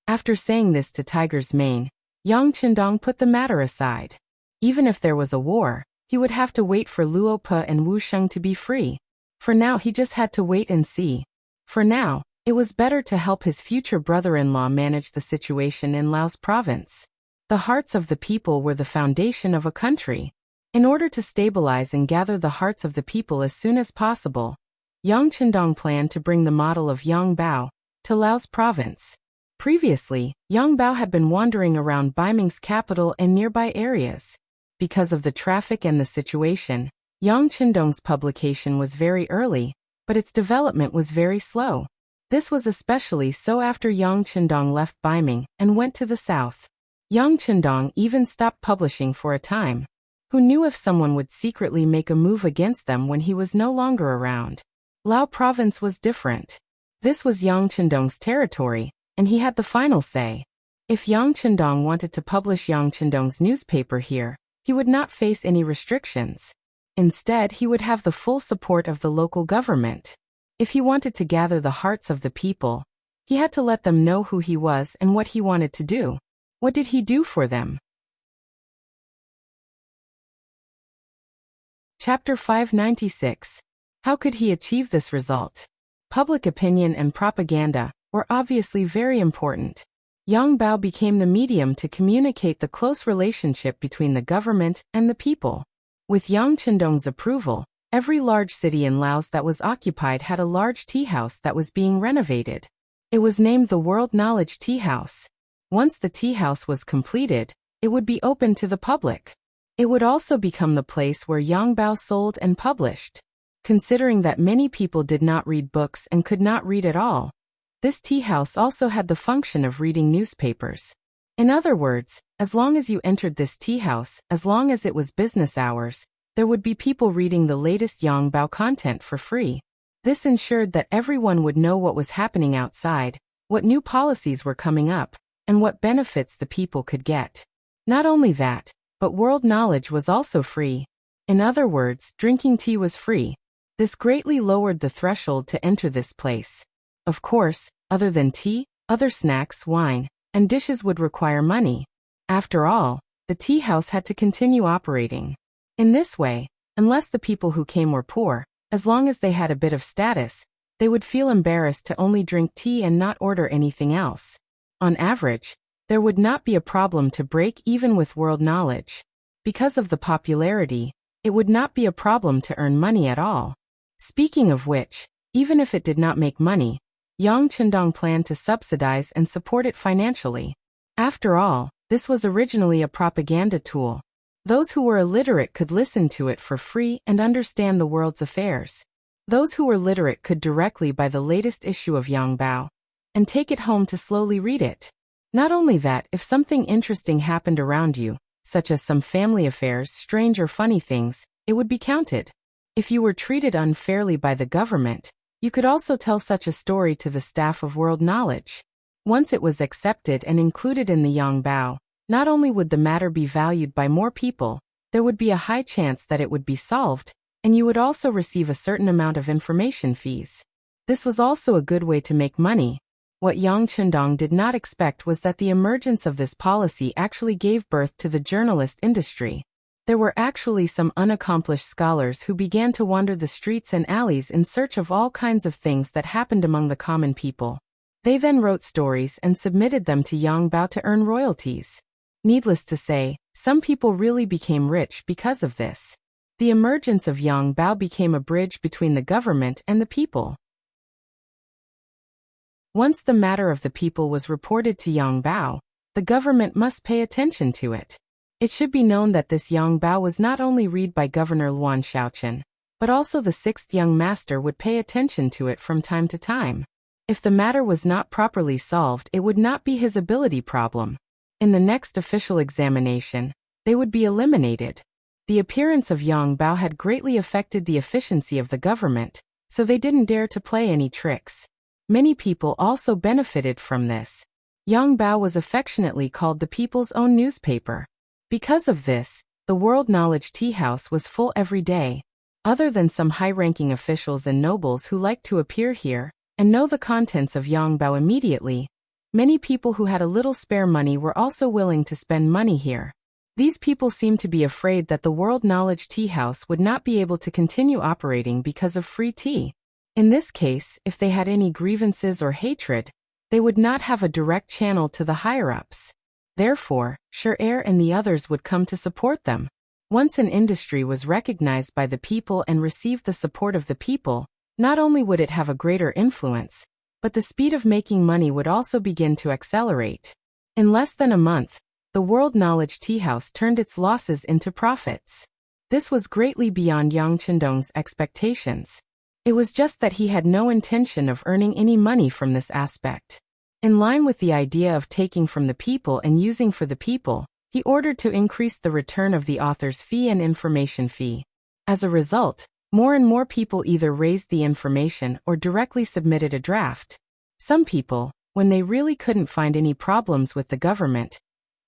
After saying this to Tiger's Mane, Yang Qindong put the matter aside. Even if there was a war, he would have to wait for Luo Pe and Wu Sheng to be free. For now, he just had to wait and see. For now, it was better to help his future brother-in-law manage the situation in Laos province. The hearts of the people were the foundation of a country. In order to stabilize and gather the hearts of the people as soon as possible, Yang Qindong planned to bring the model of Yang Bao to Laos province. Previously, Yang Bao had been wandering around Beiming's capital and nearby areas. Because of the traffic and the situation, Yang Qindong's publication was very early, but its development was very slow. This was especially so after Yang Qindong left Beiming and went to the south. Yang Chendong even stopped publishing for a time. Who knew if someone would secretly make a move against them when he was no longer around? Lao province was different. This was Yang Chendong's territory, and he had the final say. If Yang Chendong wanted to publish Yang Chendong's newspaper here, he would not face any restrictions. Instead, he would have the full support of the local government. If he wanted to gather the hearts of the people, he had to let them know who he was and what he wanted to do. What did he do for them? Chapter 596. How could he achieve this result? Public opinion and propaganda were obviously very important. Yang Bao became the medium to communicate the close relationship between the government and the people. With Yang Chendong's approval, every large city in Laos that was occupied had a large tea house that was being renovated. It was named the World Knowledge Tea House. Once the tea house was completed, it would be open to the public. It would also become the place where Yang Bao sold and published. Considering that many people did not read books and could not read at all, this tea house also had the function of reading newspapers. In other words, as long as you entered this tea house, as long as it was business hours, there would be people reading the latest Yang Bao content for free. This ensured that everyone would know what was happening outside, what new policies were coming up, and what benefits the people could get. Not only that, but world knowledge was also free. In other words, drinking tea was free. This greatly lowered the threshold to enter this place. Of course, other than tea, other snacks, wine, and dishes would require money. After all, the tea house had to continue operating. In this way, unless the people who came were poor, as long as they had a bit of status, they would feel embarrassed to only drink tea and not order anything else. On average, there would not be a problem to break even with world knowledge. Because of the popularity, it would not be a problem to earn money at all. Speaking of which, even if it did not make money, Yang Chendong planned to subsidize and support it financially. After all, this was originally a propaganda tool. Those who were illiterate could listen to it for free and understand the world's affairs. Those who were literate could directly buy the latest issue of Yang Bao and take it home to slowly read it. Not only that, if something interesting happened around you, such as some family affairs, strange or funny things, it would be counted. If you were treated unfairly by the government, you could also tell such a story to the staff of World Knowledge. Once it was accepted and included in the Yang Bao, not only would the matter be valued by more people, there would be a high chance that it would be solved, and you would also receive a certain amount of information fees. This was also a good way to make money. What Yang Chendong did not expect was that the emergence of this policy actually gave birth to the journalist industry. There were actually some unaccomplished scholars who began to wander the streets and alleys in search of all kinds of things that happened among the common people. They then wrote stories and submitted them to Yang Bao to earn royalties. Needless to say, some people really became rich because of this. The emergence of Yang Bao became a bridge between the government and the people. Once the matter of the people was reported to Yang Bao, the government must pay attention to it. It should be known that this Yang Bao was not only read by Governor Luan Shaochen, but also the sixth young master would pay attention to it from time to time. If the matter was not properly solved, it would not be his ability problem. In the next official examination, they would be eliminated. The appearance of Yang Bao had greatly affected the efficiency of the government, so they didn't dare to play any tricks. Many people also benefited from this. Yang Bao was affectionately called the people's own newspaper. Because of this, the World Knowledge Tea House was full every day. Other than some high-ranking officials and nobles who liked to appear here and know the contents of Yang Bao immediately, many people who had a little spare money were also willing to spend money here. These people seemed to be afraid that the World Knowledge Tea House would not be able to continue operating because of free tea. In this case, if they had any grievances or hatred, they would not have a direct channel to the higher-ups. Therefore, Sher and the others would come to support them. Once an industry was recognized by the people and received the support of the people, not only would it have a greater influence, but the speed of making money would also begin to accelerate. In less than a month, the World Knowledge Tea House turned its losses into profits. This was greatly beyond Yang Chendong's expectations. It was just that he had no intention of earning any money from this aspect. In line with the idea of taking from the people and using for the people, he ordered to increase the return of the author's fee and information fee. As a result, more and more people either raised the information or directly submitted a draft. Some people, when they really couldn't find any problems with the government,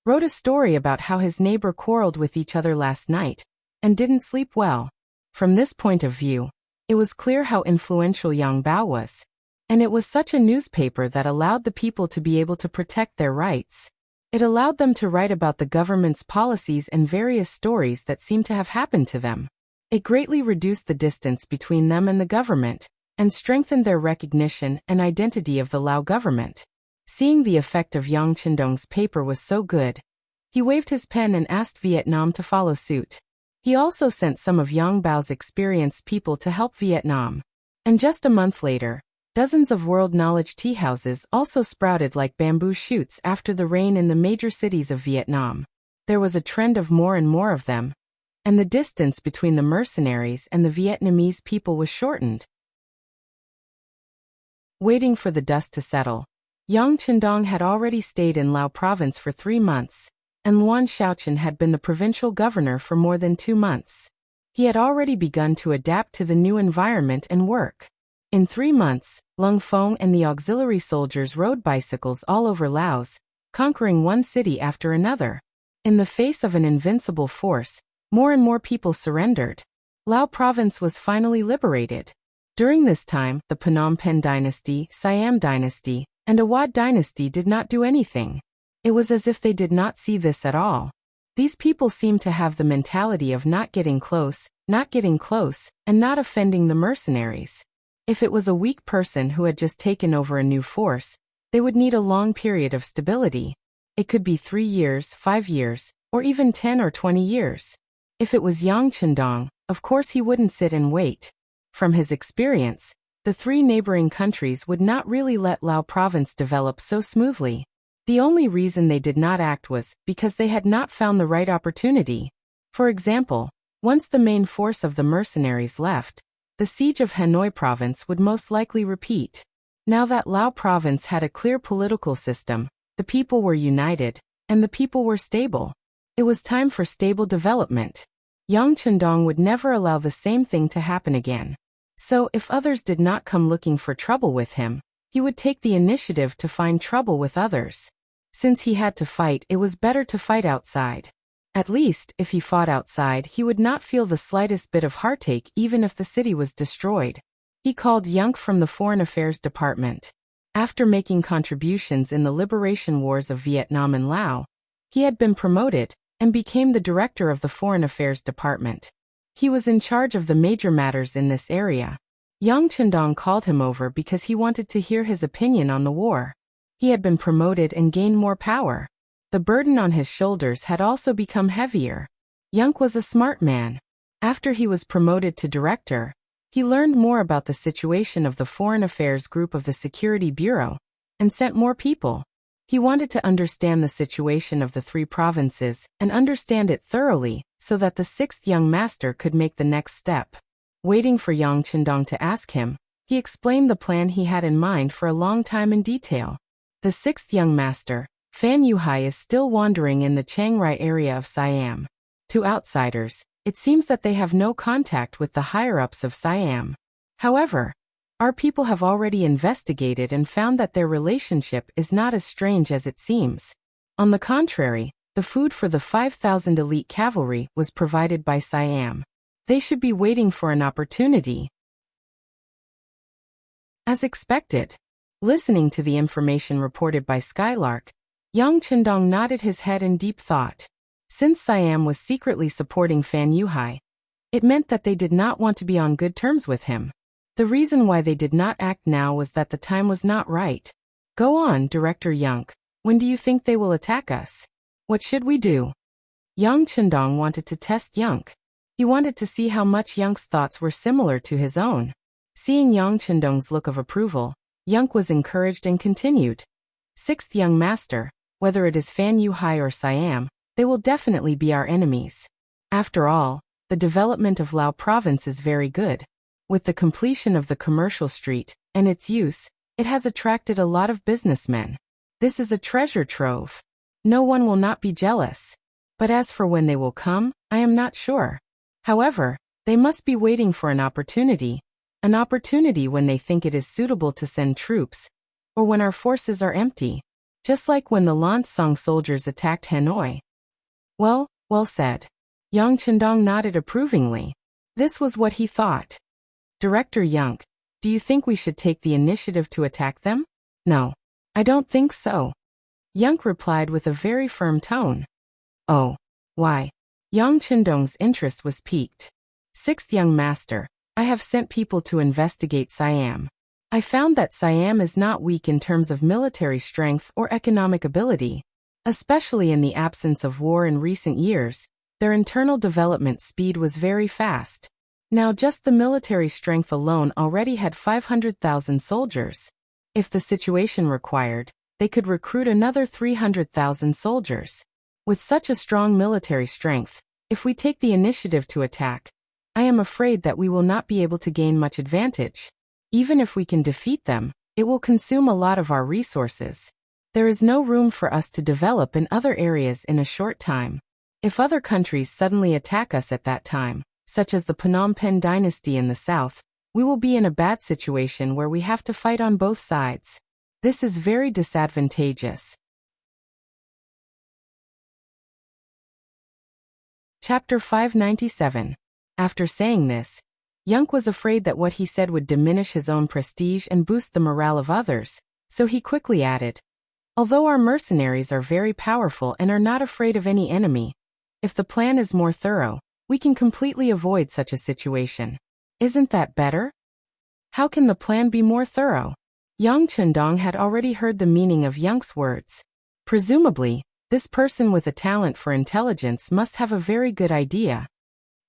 wrote a story about how his neighbor quarreled with each other last night and didn't sleep well. From this point of view, it was clear how influential Yang Bao was. And it was such a newspaper that allowed the people to be able to protect their rights. It allowed them to write about the government's policies and various stories that seemed to have happened to them. It greatly reduced the distance between them and the government, and strengthened their recognition and identity of the Lao government. Seeing the effect of Yang Qindong's paper was so good, he waved his pen and asked Vietnam to follow suit. He also sent some of Yang Bao's experienced people to help Vietnam. And just a month later, dozens of world knowledge tea houses also sprouted like bamboo shoots after the rain in the major cities of Vietnam. There was a trend of more and more of them, and the distance between the mercenaries and the Vietnamese people was shortened. Waiting for the dust to settle, Yang Qindong had already stayed in Lao province for 3 months, and Luan Xiaoqian had been the provincial governor for more than 2 months. He had already begun to adapt to the new environment and work. In 3 months, Lung Feng and the auxiliary soldiers rode bicycles all over Laos, conquering one city after another. In the face of an invincible force, more and more people surrendered. Lao province was finally liberated. During this time, the Phnom Penh Dynasty, Siam Dynasty, and Awad Dynasty did not do anything. It was as if they did not see this at all. These people seemed to have the mentality of not getting close, and not offending the mercenaries. If it was a weak person who had just taken over a new force, they would need a long period of stability. It could be 3 years, 5 years, or even 10 or 20 years. If it was Yang Qindong, of course he wouldn't sit and wait. From his experience, the 3 neighboring countries would not really let Lao province develop so smoothly. The only reason they did not act was because they had not found the right opportunity. For example, once the main force of the mercenaries left, the siege of Hanoi province would most likely repeat. Now that Lao province had a clear political system, the people were united, and the people were stable. It was time for stable development. Yang Qindong would never allow the same thing to happen again. So if others did not come looking for trouble with him, he would take the initiative to find trouble with others. Since he had to fight, it was better to fight outside. At least, if he fought outside, he would not feel the slightest bit of heartache even if the city was destroyed. He called Yang from the Foreign Affairs Department. After making contributions in the liberation wars of Vietnam and Laos, he had been promoted and became the director of the Foreign Affairs Department. He was in charge of the major matters in this area. Yang Qindong called him over because he wanted to hear his opinion on the war. He had been promoted and gained more power. The burden on his shoulders had also become heavier. Yang was a smart man. After he was promoted to director, he learned more about the situation of the Foreign Affairs Group of the Security Bureau, and sent more people. He wanted to understand the situation of the 3 provinces, and understand it thoroughly, so that the 6th young master could make the next step. Waiting for Yang Qindong to ask him, he explained the plan he had in mind for a long time in detail. The 6th young master, Fan Yuhai, is still wandering in the Chiang Rai area of Siam. To outsiders, it seems that they have no contact with the higher-ups of Siam. However, our people have already investigated and found that their relationship is not as strange as it seems. On the contrary, the food for the 5,000 elite cavalry was provided by Siam. They should be waiting for an opportunity. As expected, listening to the information reported by Skylark, Yang Qindong nodded his head in deep thought. Since Siam was secretly supporting Fan Yuhai, it meant that they did not want to be on good terms with him. The reason why they did not act now was that the time was not right. Go on, Director Yang. When do you think they will attack us? What should we do? Yang Qindong wanted to test Yang. He wanted to see how much Yang's thoughts were similar to his own. Seeing Yang Qindong's look of approval, Yang was encouraged and continued. 6th young master, whether it is Fan Yuhai or Siam, they will definitely be our enemies. After all, the development of Lao province is very good. With the completion of the commercial street, and its use, It has attracted a lot of businessmen. This is a treasure trove. No one will not be jealous. But as for when they will come, I am not sure. However, they must be waiting for an opportunity when they think it is suitable to send troops, or when our forces are empty, just like when the Lansong soldiers attacked Hanoi. Well said. Yang Chendong nodded approvingly. This was what he thought. Director Yang, do you think we should take the initiative to attack them? No. I don't think so. Yang replied with a very firm tone. Oh. Why? Yang Chendong's interest was piqued. Sixth young master, I have sent people to investigate Siam. I found that Siam is not weak in terms of military strength or economic ability. Especially in the absence of war in recent years, their internal development speed was very fast. Now just the military strength alone already had 500,000 soldiers. If the situation required, they could recruit another 300,000 soldiers. With such a strong military strength, if we take the initiative to attack, I am afraid that we will not be able to gain much advantage. Even if we can defeat them, it will consume a lot of our resources. There is no room for us to develop in other areas in a short time. If other countries suddenly attack us at that time, such as the Phnom Penh Dynasty in the south, we will be in a bad situation where we have to fight on both sides. This is very disadvantageous. Chapter 597. After saying this, Yang was afraid that what he said would diminish his own prestige and boost the morale of others, so he quickly added, although our mercenaries are very powerful and are not afraid of any enemy, if the plan is more thorough, we can completely avoid such a situation. Isn't that better? How can the plan be more thorough? Yang Chendong had already heard the meaning of Yang's words. Presumably, this person with a talent for intelligence must have a very good idea.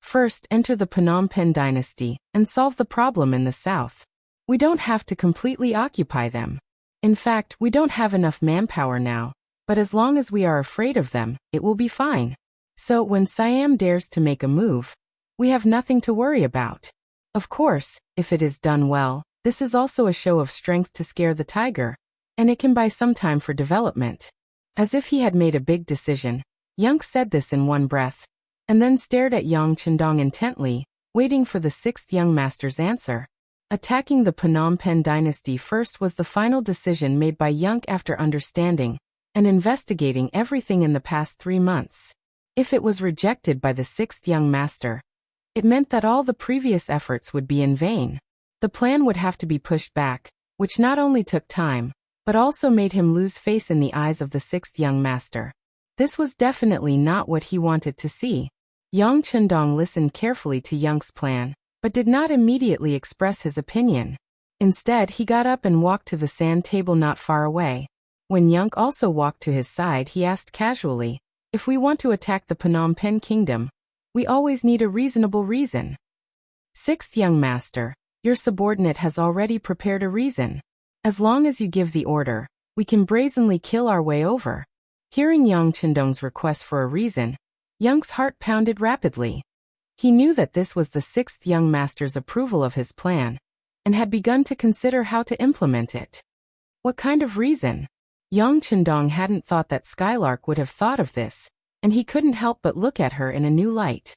First, enter the Phnom Penh Dynasty and solve the problem in the south. We don't have to completely occupy them. In fact, we don't have enough manpower now, but as long as we are afraid of them, it will be fine. So when Siam dares to make a move, we have nothing to worry about. Of course, if it is done well, this is also a show of strength to scare the tiger, and it can buy some time for development. As if he had made a big decision, Yang said this in one breath, and then stared at Yang Chendong intently, waiting for the sixth young master's answer. Attacking the Phnom Penh Dynasty first was the final decision made by Yang after understanding and investigating everything in the past 3 months. If it was rejected by the sixth young master, it meant that all the previous efforts would be in vain. The plan would have to be pushed back, which not only took time, but also made him lose face in the eyes of the sixth young master. This was definitely not what he wanted to see. Yang Chendong listened carefully to Yang's plan, but did not immediately express his opinion. Instead, he got up and walked to the sand table not far away. When Yang also walked to his side, he asked casually, if we want to attack the Phnom Penh kingdom, we always need a reasonable reason. Sixth young master, your subordinate has already prepared a reason. As long as you give the order, we can brazenly kill our way over. Hearing Yang Chendong's request for a reason, Yang's heart pounded rapidly. He knew that this was the sixth young master's approval of his plan, and had begun to consider how to implement it. What kind of reason? Yang Chendong hadn't thought that Skylark would have thought of this, and he couldn't help but look at her in a new light.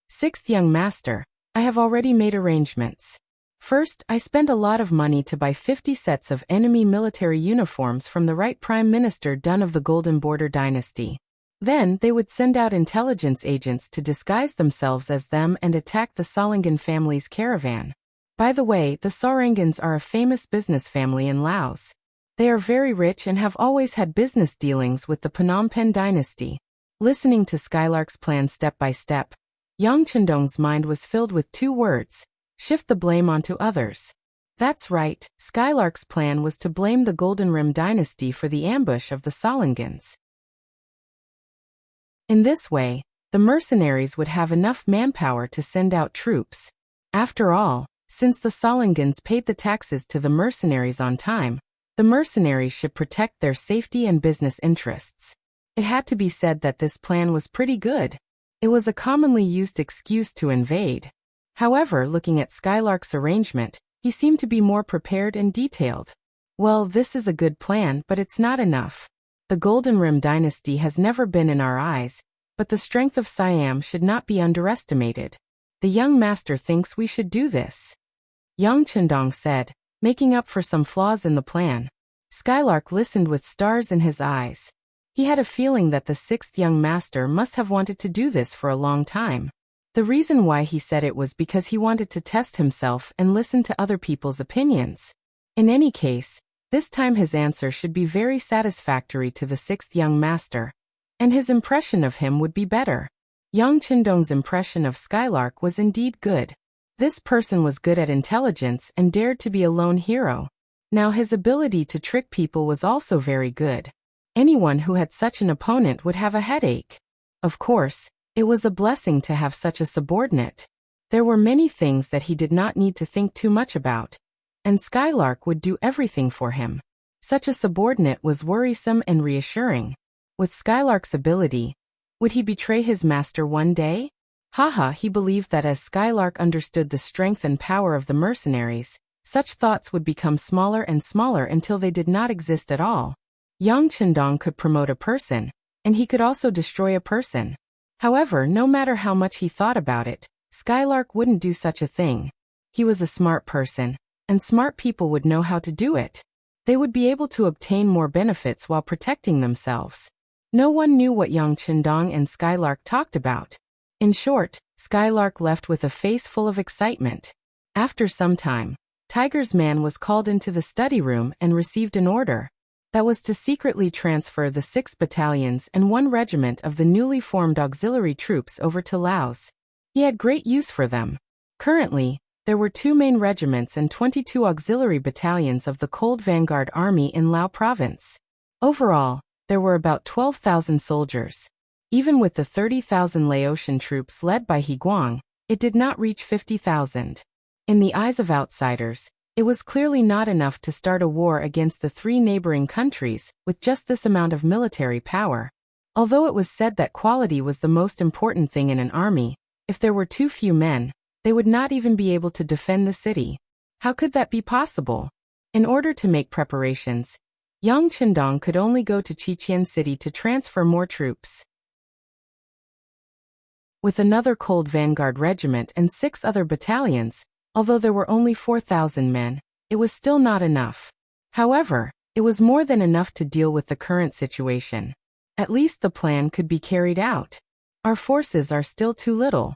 Sixth young master, I have already made arrangements. First, I spent a lot of money to buy 50 sets of enemy military uniforms from the right Prime Minister Dun of the Golden Border Dynasty. Then, they would send out intelligence agents to disguise themselves as them and attack the Salangan family's caravan. By the way, the Sarangans are a famous business family in Laos. They are very rich and have always had business dealings with the Phnom Penh Dynasty. Listening to Skylark's plan step by step, Yang Chendong's mind was filled with 2 words: shift the blame onto others. That's right, Skylark's plan was to blame the Golden Rim Dynasty for the ambush of the Salangans. In this way, the mercenaries would have enough manpower to send out troops. After all, since the Salangans paid the taxes to the mercenaries on time, the mercenaries should protect their safety and business interests. It had to be said that this plan was pretty good. It was a commonly used excuse to invade. However, looking at Skylark's arrangement, he seemed to be more prepared and detailed. Well, this is a good plan, but it's not enough. The Golden Rim Dynasty has never been in our eyes, but the strength of Siam should not be underestimated. The young master thinks we should do this. Yang Chendong said, making up for some flaws in the plan. Skylark listened with stars in his eyes. He had a feeling that the sixth young master must have wanted to do this for a long time. The reason why he said it was because he wanted to test himself and listen to other people's opinions. In any case, this time his answer should be very satisfactory to the sixth young master, and his impression of him would be better. Yang Chendong's impression of Skylark was indeed good. This person was good at intelligence and dared to be a lone hero. Now his ability to trick people was also very good. Anyone who had such an opponent would have a headache. Of course, it was a blessing to have such a subordinate. There were many things that he did not need to think too much about, and Skylark would do everything for him. Such a subordinate was worrisome and reassuring. With Skylark's ability, would he betray his master one day? Haha, he believed that as Skylark understood the strength and power of the mercenaries, such thoughts would become smaller and smaller until they did not exist at all. Yang Chendong could promote a person, and he could also destroy a person. However, no matter how much he thought about it, Skylark wouldn't do such a thing. He was a smart person, and smart people would know how to do it. They would be able to obtain more benefits while protecting themselves. No one knew what Yang Chendong and Skylark talked about. In short, Skylark left with a face full of excitement. After some time, Tiger's man was called into the study room and received an order. That was to secretly transfer the 6 battalions and 1 regiment of the newly formed auxiliary troops over to Laos. He had great use for them. Currently, there were 2 main regiments and 22 auxiliary battalions of the Cold Vanguard Army in Lao Province. Overall, there were about 12,000 soldiers. Even with the 30,000 Laotian troops led by He Guang, it did not reach 50,000. In the eyes of outsiders, it was clearly not enough to start a war against the 3 neighboring countries with just this amount of military power. Although it was said that quality was the most important thing in an army, if there were too few men, they would not even be able to defend the city. How could that be possible? In order to make preparations, Yang Chendong could only go to Chichen City to transfer more troops. With another Cold Vanguard regiment and 6 other battalions, although there were only 4,000 men, it was still not enough. However, it was more than enough to deal with the current situation. At least the plan could be carried out. Our forces are still too little.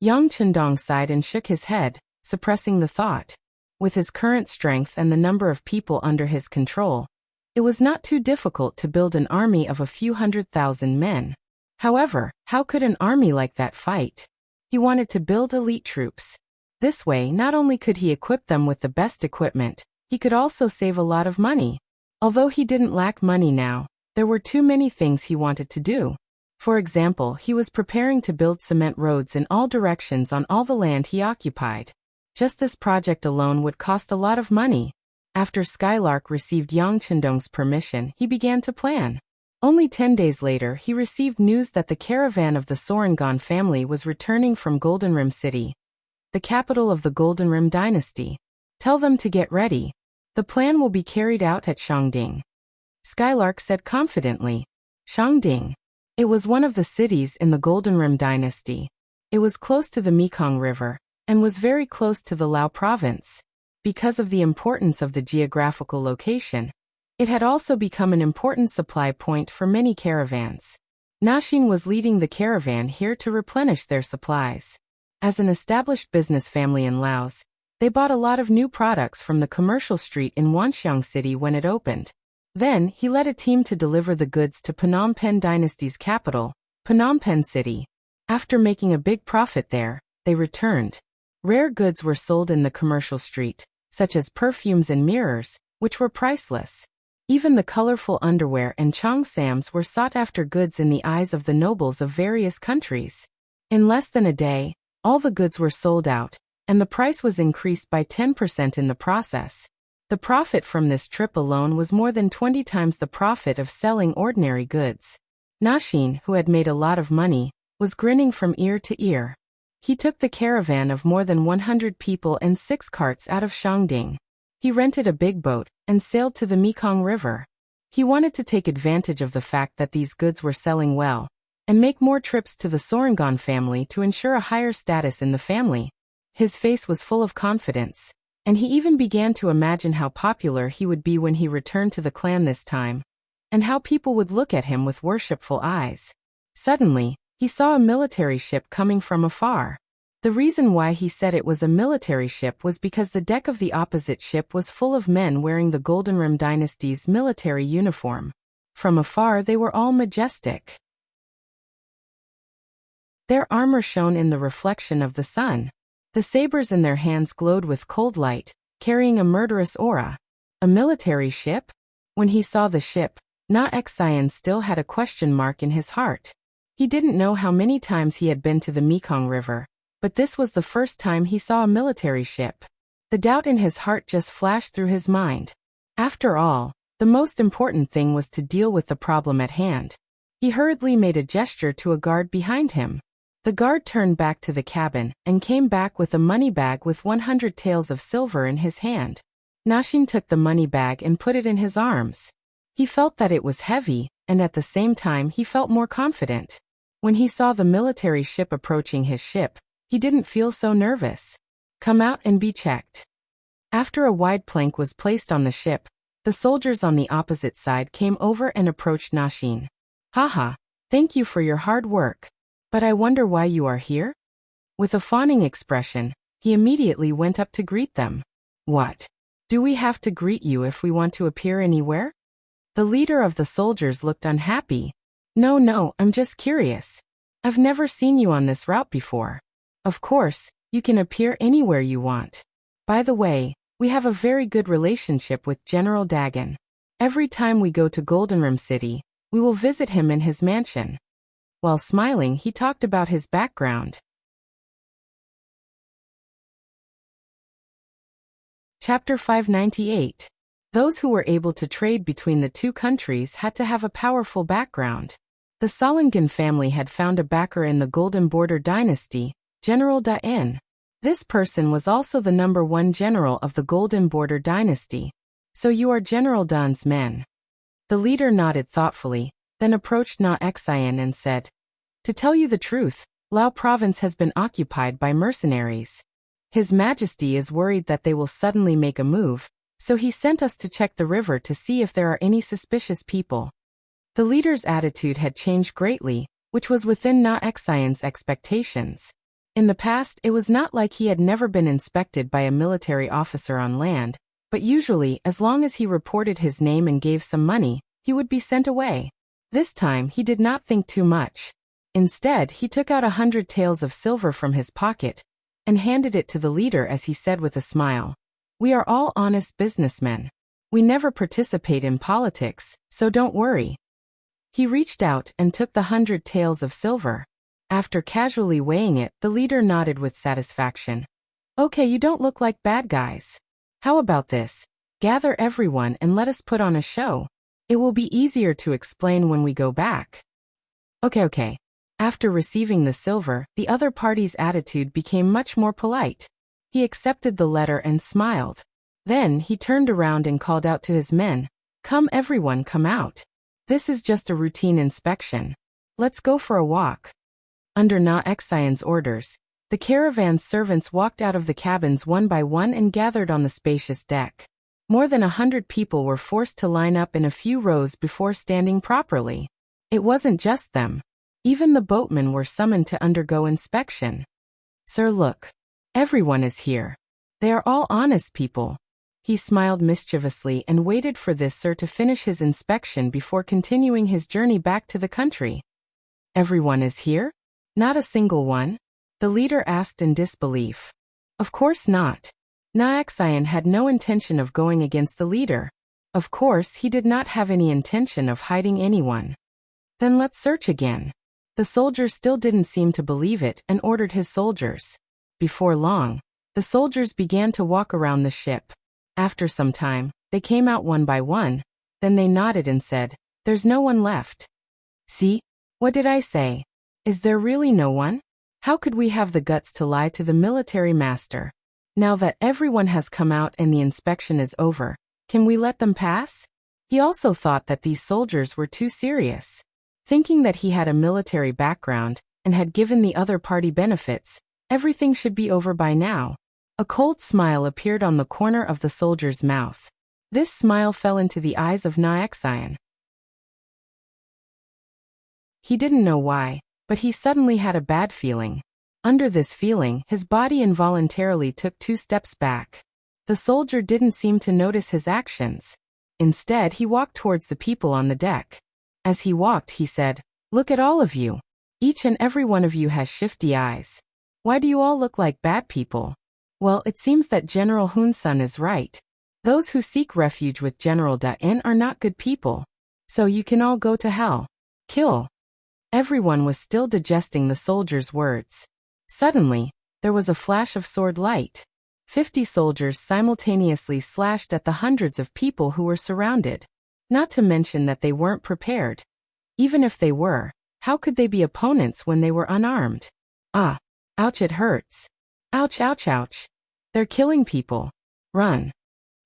Yang Chendong sighed and shook his head, suppressing the thought. With his current strength and the number of people under his control, it was not too difficult to build an army of a few 100,000 men. However, how could an army like that fight? He wanted to build elite troops. This way, not only could he equip them with the best equipment, he could also save a lot of money. Although he didn't lack money now, there were too many things he wanted to do. For example, he was preparing to build cement roads in all directions on all the land he occupied. Just this project alone would cost a lot of money. After Skylark received Yang Chendong's permission, he began to plan. Only 10 days later, he received news that the caravan of the Sorangan family was returning from Golden Rim City, the capital of the Golden Rim Dynasty. Tell them to get ready. The plan will be carried out at Shangding. Skylark said confidently. Shangding. It was one of the cities in the Golden Rim Dynasty. It was close to the Mekong River, and was very close to the Lao province. Because of the importance of the geographical location, it had also become an important supply point for many caravans. Nashin was leading the caravan here to replenish their supplies. As an established business family in Laos, they bought a lot of new products from the commercial street in Wanxiang City when it opened. Then, he led a team to deliver the goods to Phnom Penh Dynasty's capital, Phnom Penh City. After making a big profit there, they returned. Rare goods were sold in the commercial street, such as perfumes and mirrors, which were priceless. Even the colorful underwear and cheongsams were sought-after goods in the eyes of the nobles of various countries. In less than a day, all the goods were sold out, and the price was increased by 10% in the process. The profit from this trip alone was more than 20 times the profit of selling ordinary goods. Nashin, who had made a lot of money, was grinning from ear to ear. He took the caravan of more than 100 people and 6 carts out of Shangding. He rented a big boat and sailed to the Mekong River. He wanted to take advantage of the fact that these goods were selling well and make more trips to the Sorangan family to ensure a higher status in the family. His face was full of confidence, and he even began to imagine how popular he would be when he returned to the clan this time, and how people would look at him with worshipful eyes. Suddenly, he saw a military ship coming from afar. The reason why he said it was a military ship was because the deck of the opposite ship was full of men wearing the Golden Rim Dynasty's military uniform. From afar they were all majestic. Their armor shone in the reflection of the sun. The sabers in their hands glowed with cold light, carrying a murderous aura. A military ship? When he saw the ship, Na Xian still had a question mark in his heart. He didn't know how many times he had been to the Mekong River, but this was the first time he saw a military ship. The doubt in his heart just flashed through his mind. After all, the most important thing was to deal with the problem at hand. He hurriedly made a gesture to a guard behind him. The guard turned back to the cabin and came back with a money bag with 100 taels of silver in his hand. Nashin took the money bag and put it in his arms. He felt that it was heavy, and at the same time he felt more confident. When he saw the military ship approaching his ship, he didn't feel so nervous. Come out and be checked. After a wide plank was placed on the ship, the soldiers on the opposite side came over and approached Nashin. Haha, thank you for your hard work. But I wonder why you are here? With a fawning expression, he immediately went up to greet them. What? Do we have to greet you if we want to appear anywhere? The leader of the soldiers looked unhappy. No, I'm just curious. I've never seen you on this route before. Of course, you can appear anywhere you want. By the way, we have a very good relationship with General Dagon. Every time we go to Golden Rim City, we will visit him in his mansion. While smiling, he talked about his background. Chapter 598. Those who were able to trade between the two countries had to have a powerful background. The Solangan family had found a backer in the Golden Border Dynasty, General Dain. This person was also the #1 general of the Golden Border Dynasty. So you are General Dan's men. The leader nodded thoughtfully, then approached Na Xian and said, To tell you the truth, Lao province has been occupied by mercenaries. His Majesty is worried that they will suddenly make a move, so he sent us to check the river to see if there are any suspicious people. The leader's attitude had changed greatly, which was within Na Xian's expectations. In the past, it was not like he had never been inspected by a military officer on land, but usually, as long as he reported his name and gave some money, he would be sent away. This time, he did not think too much. Instead, he took out 100 taels of silver from his pocket and handed it to the leader as he said with a smile, We are all honest businessmen. We never participate in politics, so don't worry. He reached out and took the 100 taels of silver. After casually weighing it, the leader nodded with satisfaction. Okay, you don't look like bad guys. How about this? Gather everyone and let us put on a show. It will be easier to explain when we go back. Okay. After receiving the silver, the other party's attitude became much more polite. He accepted the letter and smiled. Then he turned around and called out to his men, Come everyone, come out. This is just a routine inspection. Let's go for a walk. Under Na Xian's orders, the caravan's servants walked out of the cabins one by one and gathered on the spacious deck. More than 100 people were forced to line up in a few rows before standing properly. It wasn't just them. Even the boatmen were summoned to undergo inspection. Sir, look. Everyone is here. They are all honest people. He smiled mischievously and waited for this sir to finish his inspection before continuing his journey back to the country. Everyone is here? Not a single one? The leader asked in disbelief. Of course not. Na Xian had no intention of going against the leader. Of course, he did not have any intention of hiding anyone. Then let's search again. The soldier still didn't seem to believe it and ordered his soldiers. Before long, the soldiers began to walk around the ship. After some time, they came out one by one. Then they nodded and said, There's no one left. See? What did I say? Is there really no one? How could we have the guts to lie to the military master? Now that everyone has come out and the inspection is over, can we let them pass? He also thought that these soldiers were too serious. Thinking that he had a military background and had given the other party benefits, everything should be over by now. A cold smile appeared on the corner of the soldier's mouth. This smile fell into the eyes of Naexion. He didn't know why, but he suddenly had a bad feeling. Under this feeling, his body involuntarily took 2 steps back. The soldier didn't seem to notice his actions. Instead, he walked towards the people on the deck. As he walked, he said, "Look at all of you. Each and every one of you has shifty eyes. Why do you all look like bad people?" Well, it seems that General Hun-sun is right. Those who seek refuge with General Da-in are not good people. So you can all go to hell. Kill. Everyone was still digesting the soldier's words. Suddenly, there was a flash of sword light. 50 soldiers simultaneously slashed at the hundreds of people who were surrounded. Not to mention that they weren't prepared. Even if they were, how could they be opponents when they were unarmed? Ah! Ouch, it hurts. Ouch, ouch, ouch. They're killing people. Run.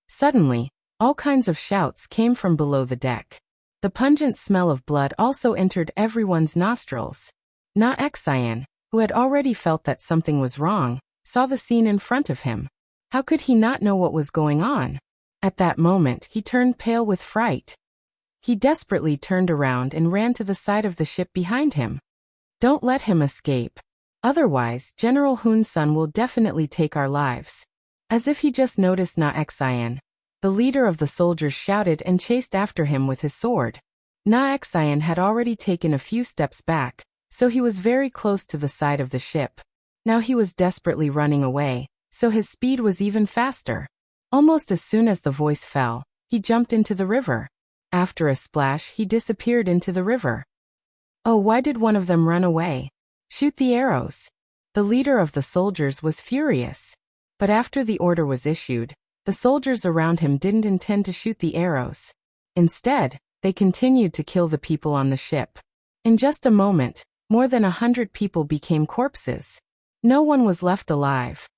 Suddenly, all kinds of shouts came from below the deck. The pungent smell of blood also entered everyone's nostrils. Naexion, who had already felt that something was wrong, saw the scene in front of him. How could he not know what was going on? At that moment, he turned pale with fright. He desperately turned around and ran to the side of the ship behind him. Don't let him escape. Otherwise, General Hun-sun will definitely take our lives. As if he just noticed Naexion, the leader of the soldiers shouted and chased after him with his sword. Naexion had already taken a few steps back, so he was very close to the side of the ship. Now he was desperately running away, so his speed was even faster. Almost as soon as the voice fell, he jumped into the river. After a splash, he disappeared into the river. Oh, why did one of them run away? Shoot the arrows. The leader of the soldiers was furious. But after the order was issued, the soldiers around him didn't intend to shoot the arrows. Instead, they continued to kill the people on the ship. In just a moment, more than 100 people became corpses. No one was left alive.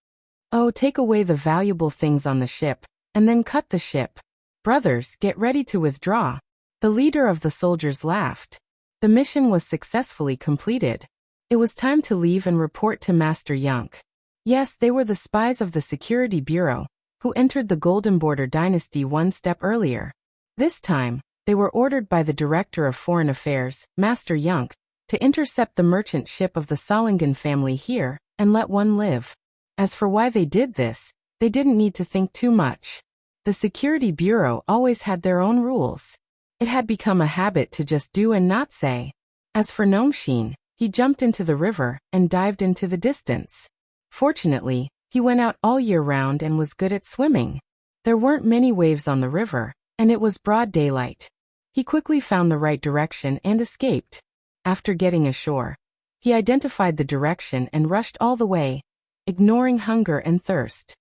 Oh, take away the valuable things on the ship, and then cut the ship. Brothers, get ready to withdraw. The leader of the soldiers laughed. The mission was successfully completed. It was time to leave and report to Master Yunk. Yes, they were the spies of the Security Bureau, who entered the Golden Border Dynasty one step earlier. This time, they were ordered by the Director of Foreign Affairs, Master Yunk, to intercept the merchant ship of the Solingen family here, and let one live. As for why they did this, they didn't need to think too much. The Security Bureau always had their own rules. It had become a habit to just do and not say. As for Nongxin, he jumped into the river and dived into the distance. Fortunately, he went out all year round and was good at swimming. There weren't many waves on the river, and it was broad daylight. He quickly found the right direction and escaped. After getting ashore, he identified the direction and rushed all the way, ignoring hunger and thirst.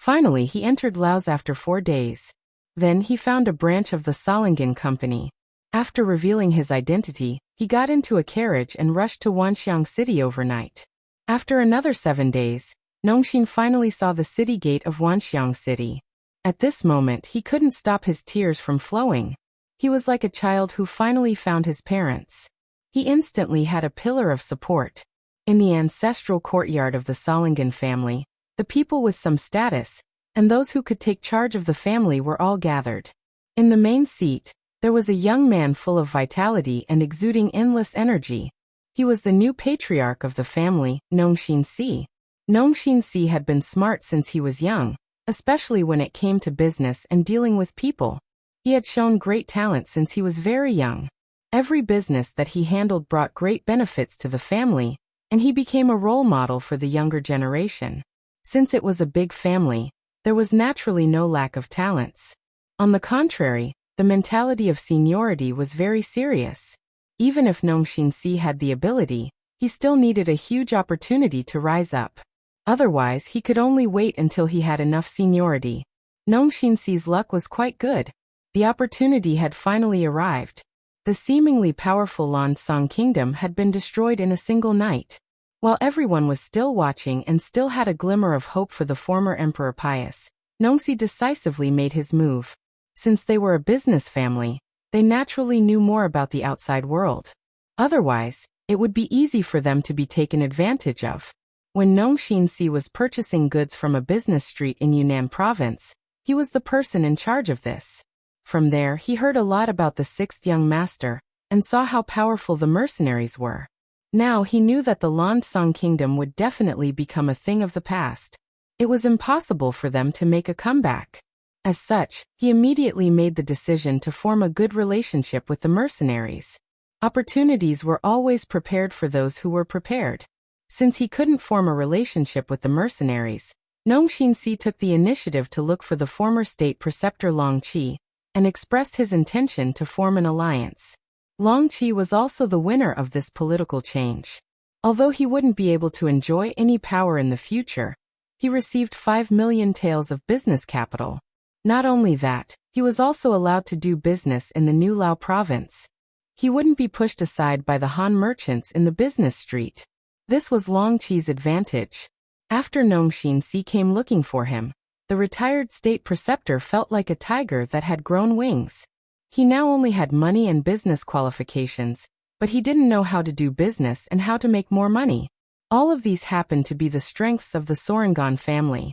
Finally, he entered Laos after 4 days. Then he found a branch of the Solingen Company. After revealing his identity, he got into a carriage and rushed to Wanxiang City overnight. After another 7 days, Nongxin finally saw the city gate of Wanxiang City. At this moment, he couldn't stop his tears from flowing. He was like a child who finally found his parents. He instantly had a pillar of support. In the ancestral courtyard of the Solingen family, the people with some status, and those who could take charge of the family were all gathered. In the main seat, there was a young man full of vitality and exuding endless energy. He was the new patriarch of the family, Nongxin Si. Nongxin Si had been smart since he was young, especially when it came to business and dealing with people. He had shown great talent since he was very young. Every business that he handled brought great benefits to the family, and he became a role model for the younger generation. Since it was a big family, there was naturally no lack of talents. On the contrary, the mentality of seniority was very serious. Even if Nongxin Si had the ability, he still needed a huge opportunity to rise up. Otherwise, he could only wait until he had enough seniority. Nongxin Si's luck was quite good. The opportunity had finally arrived. The seemingly powerful Lan Song Kingdom had been destroyed in a single night. While everyone was still watching and still had a glimmer of hope for the former Emperor Pius, Nongxi decisively made his move. Since they were a business family, they naturally knew more about the outside world. Otherwise, it would be easy for them to be taken advantage of. When Nongxi was purchasing goods from a business street in Yunnan province, he was the person in charge of this. From there, he heard a lot about the sixth young master, and saw how powerful the mercenaries were. Now he knew that the Lansong kingdom would definitely become a thing of the past. It was impossible for them to make a comeback. As such, he immediately made the decision to form a good relationship with the mercenaries. Opportunities were always prepared for those who were prepared. Since he couldn't form a relationship with the mercenaries, Nongxi took the initiative to look for the former state preceptor Long Qi, and expressed his intention to form an alliance. Long Qi was also the winner of this political change. Although he wouldn't be able to enjoy any power in the future, he received 5 million taels of business capital. Not only that, he was also allowed to do business in the New Lao province. He wouldn't be pushed aside by the Han merchants in the business street. This was Long Qi's advantage. After Nongxi came looking for him, the retired state preceptor felt like a tiger that had grown wings. He now only had money and business qualifications, but he didn't know how to do business and how to make more money. All of these happened to be the strengths of the Sorangan family.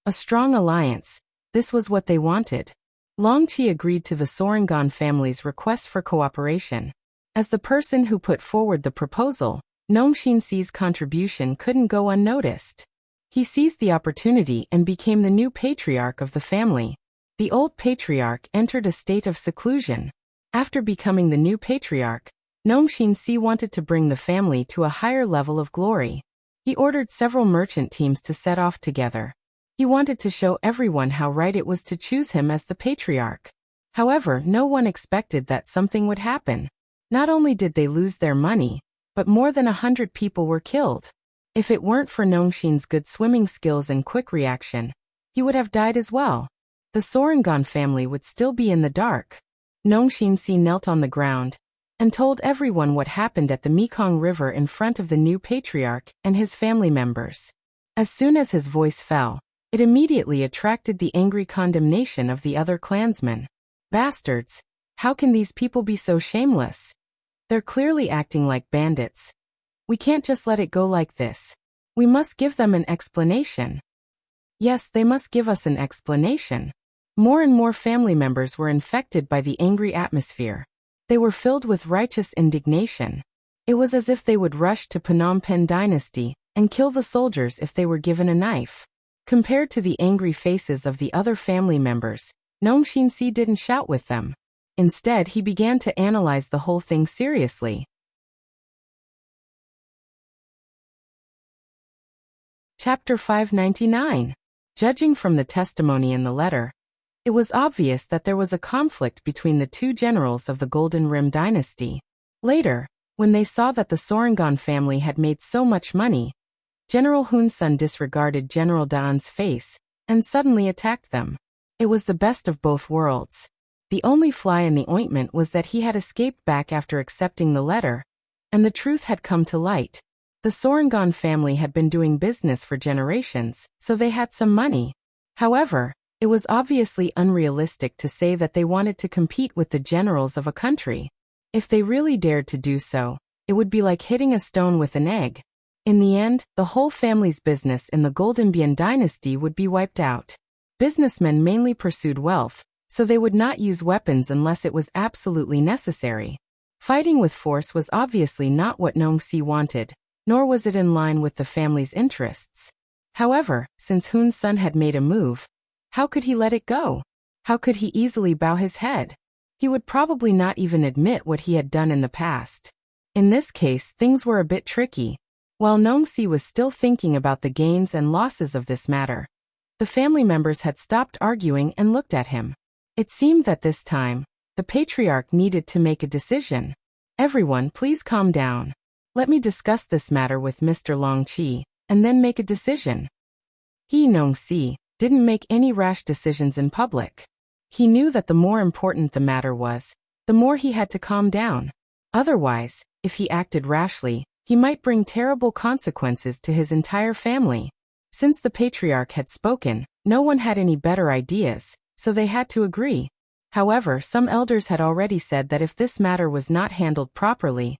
A strong alliance. This was what they wanted. Long Qi agreed to the Sorangan family's request for cooperation. As the person who put forward the proposal, Nongxi's contribution couldn't go unnoticed. He seized the opportunity and became the new patriarch of the family. The old patriarch entered a state of seclusion. After becoming the new patriarch, Nongxi wanted to bring the family to a higher level of glory. He ordered several merchant teams to set off together. He wanted to show everyone how right it was to choose him as the patriarch. However, no one expected that something would happen. Not only did they lose their money, but more than 100 people were killed. If it weren't for Nongxi's good swimming skills and quick reaction, he would have died as well. The Sorangan family would still be in the dark. Nongxi knelt on the ground and told everyone what happened at the Mekong River in front of the new patriarch and his family members. As soon as his voice fell, it immediately attracted the angry condemnation of the other clansmen. Bastards! How can these people be so shameless? They're clearly acting like bandits. We can't just let it go like this. We must give them an explanation. Yes, they must give us an explanation. More and more family members were infected by the angry atmosphere. They were filled with righteous indignation. It was as if they would rush to Phnom Penh Dynasty and kill the soldiers if they were given a knife. Compared to the angry faces of the other family members, Nongxi didn't shout with them. Instead, he began to analyze the whole thing seriously. Chapter 599. Judging from the testimony in the letter, it was obvious that there was a conflict between the two generals of the Golden Rim dynasty. Later, when they saw that the Sorangan family had made so much money, General Hun Sen disregarded General Dan's face and suddenly attacked them. It was the best of both worlds. The only fly in the ointment was that he had escaped back after accepting the letter, and the truth had come to light. The Sorangan family had been doing business for generations, so they had some money. However, it was obviously unrealistic to say that they wanted to compete with the generals of a country. If they really dared to do so, it would be like hitting a stone with an egg. In the end, the whole family's business in the Golden Bien dynasty would be wiped out. Businessmen mainly pursued wealth, so they would not use weapons unless it was absolutely necessary. Fighting with force was obviously not what Nongxi wanted, nor was it in line with the family's interests. However, since Hun Sen had made a move, how could he let it go? How could he easily bow his head? He would probably not even admit what he had done in the past. In this case, things were a bit tricky. While Nongxi was still thinking about the gains and losses of this matter, the family members had stopped arguing and looked at him. It seemed that this time, the patriarch needed to make a decision. Everyone, please calm down. Let me discuss this matter with Mr. Long Qi, and then make a decision. He, Nongxi, didn't make any rash decisions in public. He knew that the more important the matter was, the more he had to calm down. Otherwise, if he acted rashly, he might bring terrible consequences to his entire family. Since the patriarch had spoken, no one had any better ideas, so they had to agree. However, some elders had already said that if this matter was not handled properly,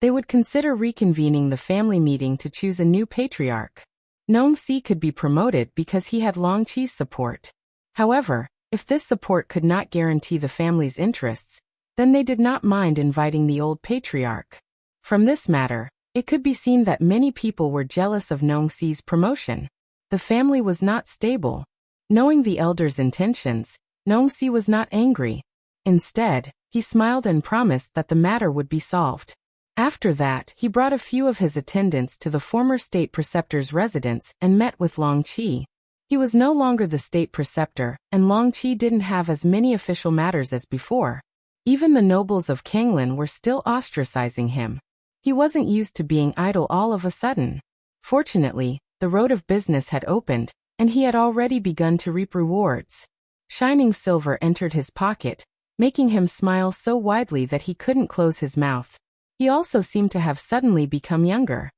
they would consider reconvening the family meeting to choose a new patriarch. Nongsi could be promoted because he had Longqi's support. However, if this support could not guarantee the family's interests, then they did not mind inviting the old patriarch. From this matter, it could be seen that many people were jealous of Nongsi's promotion. The family was not stable. Knowing the elders' intentions, Nongsi was not angry. Instead, he smiled and promised that the matter would be solved. After that, he brought a few of his attendants to the former state preceptor's residence and met with Longqi. He was no longer the state preceptor, and Longqi didn't have as many official matters as before. Even the nobles of Kanglin were still ostracizing him. He wasn't used to being idle all of a sudden. Fortunately, the road of business had opened, and he had already begun to reap rewards. Shining silver entered his pocket, making him smile so widely that he couldn't close his mouth. He also seemed to have suddenly become younger.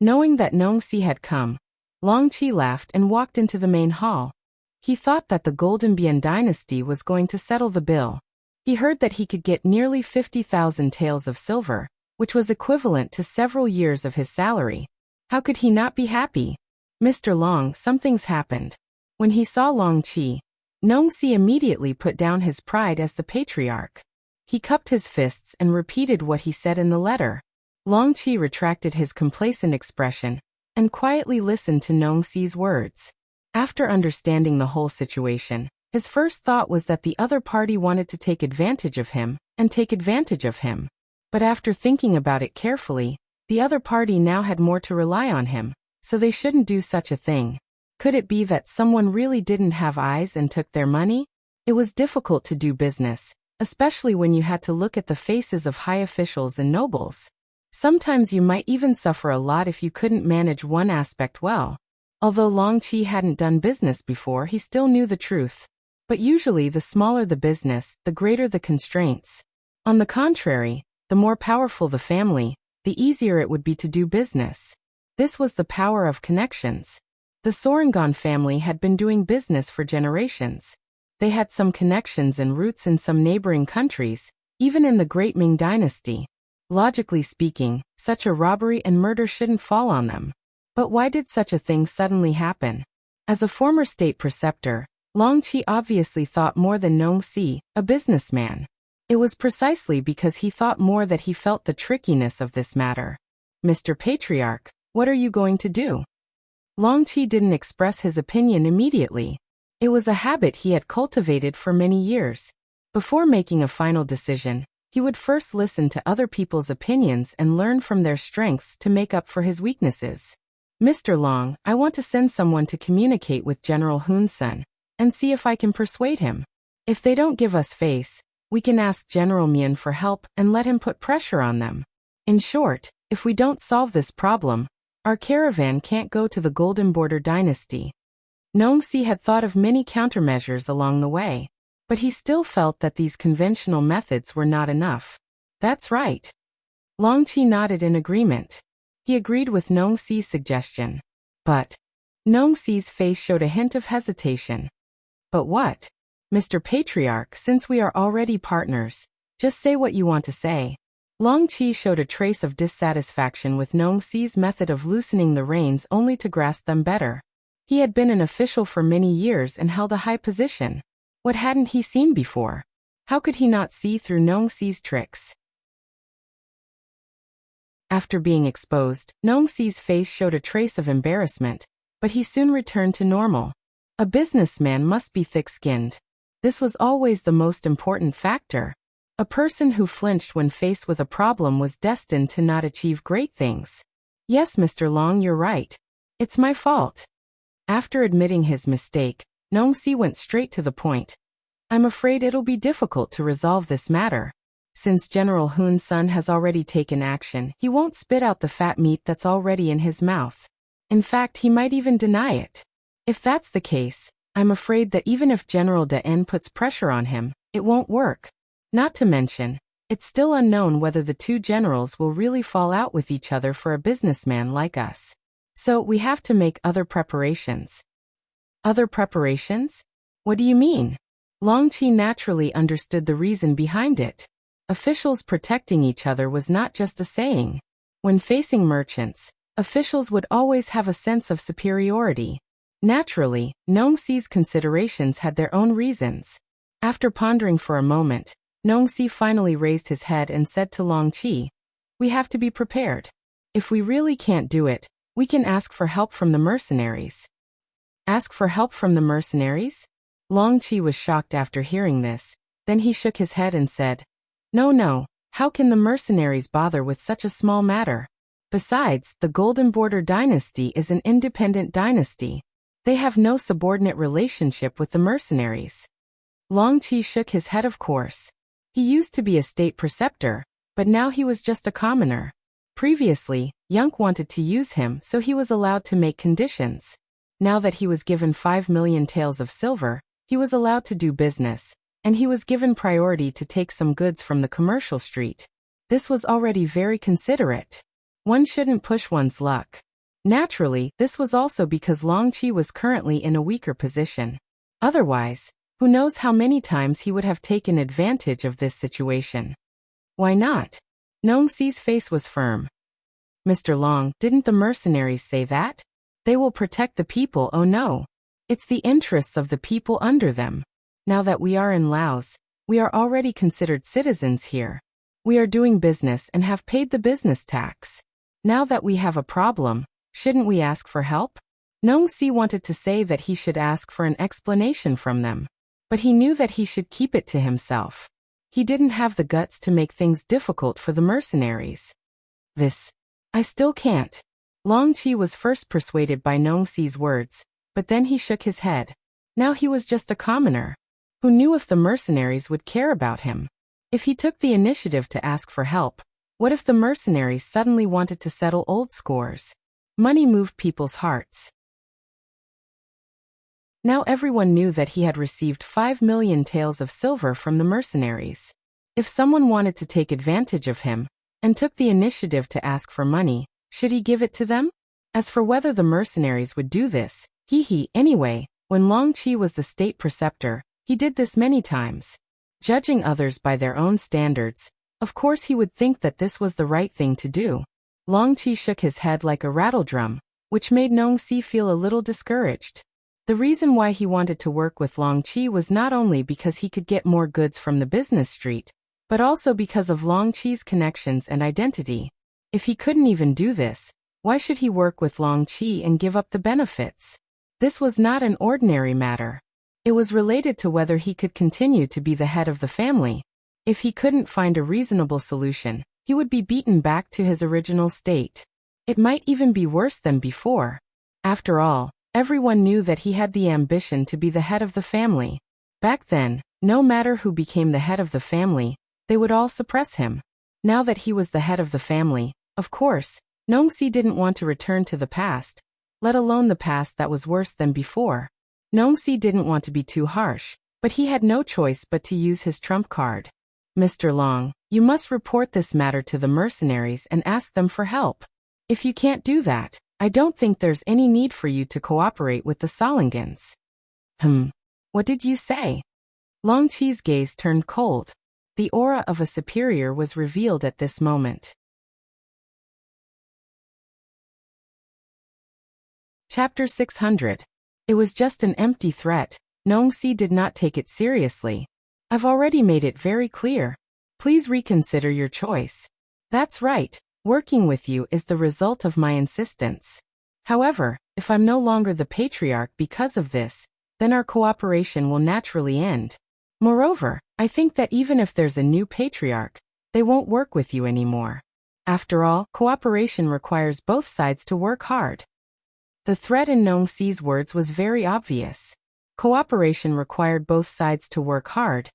Knowing that Nongsi had come, Longqi laughed and walked into the main hall. He thought that the Golden Dynasty was going to settle the bill. He heard that he could get nearly 50,000 taels of silver, which was equivalent to several years of his salary. How could he not be happy? Mr. Long, something's happened. When he saw Longqi, Nongsi immediately put down his pride as the patriarch. He cupped his fists and repeated what he said in the letter. Longqi retracted his complacent expression and quietly listened to Nongsi's words. After understanding the whole situation, his first thought was that the other party wanted to take advantage of him. But after thinking about it carefully, the other party now had more to rely on him, so they shouldn't do such a thing. Could it be that someone really didn't have eyes and took their money? It was difficult to do business, especially when you had to look at the faces of high officials and nobles. Sometimes you might even suffer a lot if you couldn't manage one aspect well. Although Longqi hadn't done business before, he still knew the truth. But usually the smaller the business, the greater the constraints. On the contrary, the more powerful the family, the easier it would be to do business. This was the power of connections. The Sorangan family had been doing business for generations. They had some connections and roots in some neighboring countries, even in the Great Ming Dynasty. Logically speaking, such a robbery and murder shouldn't fall on them. But why did such a thing suddenly happen? As a former state preceptor, Longqi obviously thought more than Nongsi, a businessman. It was precisely because he thought more that he felt the trickiness of this matter. Mr. Patriarch, what are you going to do? Longqi didn't express his opinion immediately. It was a habit he had cultivated for many years. Before making a final decision, he would first listen to other people's opinions and learn from their strengths to make up for his weaknesses. Mr. Long, I want to send someone to communicate with General Hun Sen and see if I can persuade him. If they don't give us face, we can ask General Mian for help and let him put pressure on them. In short, if we don't solve this problem, our caravan can't go to the Golden Dynasty. Nongsi had thought of many countermeasures along the way, but he still felt that these conventional methods were not enough. That's right. Longqi nodded in agreement. He agreed with Nongsi's suggestion. But Nongsi's face showed a hint of hesitation. But what? Mr. Patriarch, since we are already partners, just say what you want to say. Longqi showed a trace of dissatisfaction with Nongsi's method of loosening the reins only to grasp them better. He had been an official for many years and held a high position. What hadn't he seen before? How could he not see through Nongsi's tricks? After being exposed, Nongsi's face showed a trace of embarrassment, but he soon returned to normal. A businessman must be thick-skinned. This was always the most important factor. A person who flinched when faced with a problem was destined to not achieve great things. Yes, Mr. Long, you're right. It's my fault. After admitting his mistake, Nongsi went straight to the point. I'm afraid it'll be difficult to resolve this matter. Since General Hun Sen has already taken action, he won't spit out the fat meat that's already in his mouth. In fact, he might even deny it. If that's the case, I'm afraid that even if General De En puts pressure on him, it won't work. Not to mention, It's still unknown whether the two generals will really fall out with each other for a businessman like us. So we have to make other preparations. Other preparations? What do you mean? Long Qi naturally understood the reason behind it. Officials protecting each other was not just a saying. When facing merchants, officials would always have a sense of superiority. Naturally, Nongxi's considerations had their own reasons. After pondering for a moment, Nongxi finally raised his head and said to Long Qi, "We have to be prepared. If we really can't do it, we can ask for help from the mercenaries." Ask for help from the mercenaries? Long Qi was shocked after hearing this. Then he shook his head and said, No, how can the mercenaries bother with such a small matter? Besides, the Golden Border Dynasty is an independent dynasty. They have no subordinate relationship with the mercenaries. Long Qi shook his head. Of course. He used to be a state preceptor, but now he was just a commoner. Previously, Yunk wanted to use him, so he was allowed to make conditions. Now that he was given 5 million taels of silver, he was allowed to do business, and he was given priority to take some goods from the commercial street. This was already very considerate. One shouldn't push one's luck. Naturally, this was also because Long Qi was currently in a weaker position. Otherwise, who knows how many times he would have taken advantage of this situation. Why not? Nongxi's face was firm. Mr. Long, didn't the mercenaries say that? They will protect the people. Oh no. It's the interests of the people under them. Now that we are in Laos, we are already considered citizens here. We are doing business and have paid the business tax. Now that we have a problem, shouldn't we ask for help? Nongxi wanted to say that he should ask for an explanation from them. But he knew that he should keep it to himself. He didn't have the guts to make things difficult for the mercenaries. I still can't. Long Qi was first persuaded by Nongxi's words, but then he shook his head. Now he was just a commoner. Who knew if the mercenaries would care about him? If he took the initiative to ask for help, what if the mercenaries suddenly wanted to settle old scores? Money moved people's hearts. Now everyone knew that he had received 5 million taels of silver from the mercenaries. If someone wanted to take advantage of him, and took the initiative to ask for money, should he give it to them? As for whether the mercenaries would do this, anyway, when Long Qi was the state preceptor, he did this many times. Judging others by their own standards, of course he would think that this was the right thing to do. Long Qi shook his head like a rattledrum, which made Nongxi feel a little discouraged. The reason why he wanted to work with Long Qi was not only because he could get more goods from the business street, but also because of Long Qi's connections and identity. If he couldn't even do this, why should he work with Long Qi and give up the benefits? This was not an ordinary matter. It was related to whether he could continue to be the head of the family. If he couldn't find a reasonable solution, he would be beaten back to his original state. It might even be worse than before. After all, everyone knew that he had the ambition to be the head of the family. Back then, no matter who became the head of the family, they would all suppress him. Now that he was the head of the family, of course, Nongxi didn't want to return to the past, let alone the past that was worse than before. Nongxi didn't want to be too harsh, but he had no choice but to use his trump card. Mr. Long, you must report this matter to the mercenaries and ask them for help. If you can't do that, I don't think there's any need for you to cooperate with the Solingans. What did you say? Long Qi's gaze turned cold. The aura of a superior was revealed at this moment. Chapter 600. It was just an empty threat. Nongxi did not take it seriously. I've already made it very clear. Please reconsider your choice. That's right. Working with you is the result of my insistence. However, if I'm no longer the patriarch because of this, then our cooperation will naturally end. Moreover, I think that even if there's a new patriarch, they won't work with you anymore. After all, cooperation requires both sides to work hard. The threat in Nongxi's words was very obvious. Cooperation required both sides to work hard,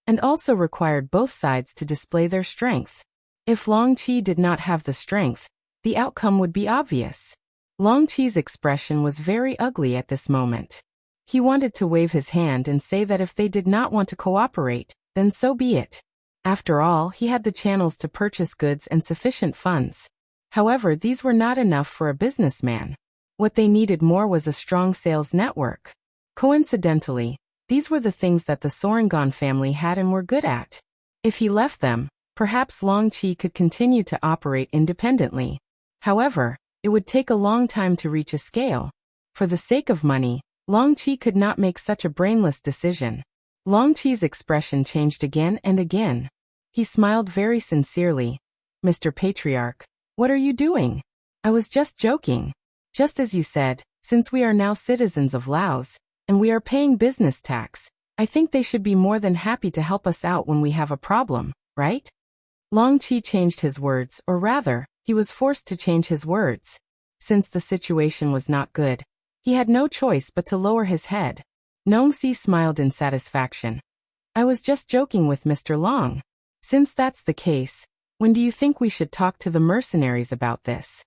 and also required both sides to display their strength. If Long Qi did not have the strength, the outcome would be obvious. Long Qi's expression was very ugly at this moment. He wanted to wave his hand and say that if they did not want to cooperate, then so be it. After all, he had the channels to purchase goods and sufficient funds. However, these were not enough for a businessman. What they needed more was a strong sales network. Coincidentally, these were the things that the Sorangan family had and were good at. If he left them, perhaps Long Qi could continue to operate independently. However, it would take a long time to reach a scale. For the sake of money, Long Qi could not make such a brainless decision. Long Qi's expression changed again and again. He smiled very sincerely. "Mr. Patriarch, what are you doing? I was just joking. Just as you said, since we are now citizens of Laos, and we are paying business tax, I think they should be more than happy to help us out when we have a problem, right?" Long Qi changed his words, or rather, he was forced to change his words. Since the situation was not good, he had no choice but to lower his head. Nong Si smiled in satisfaction. "I was just joking with Mr. Long. Since that's the case, when do you think we should talk to the mercenaries about this?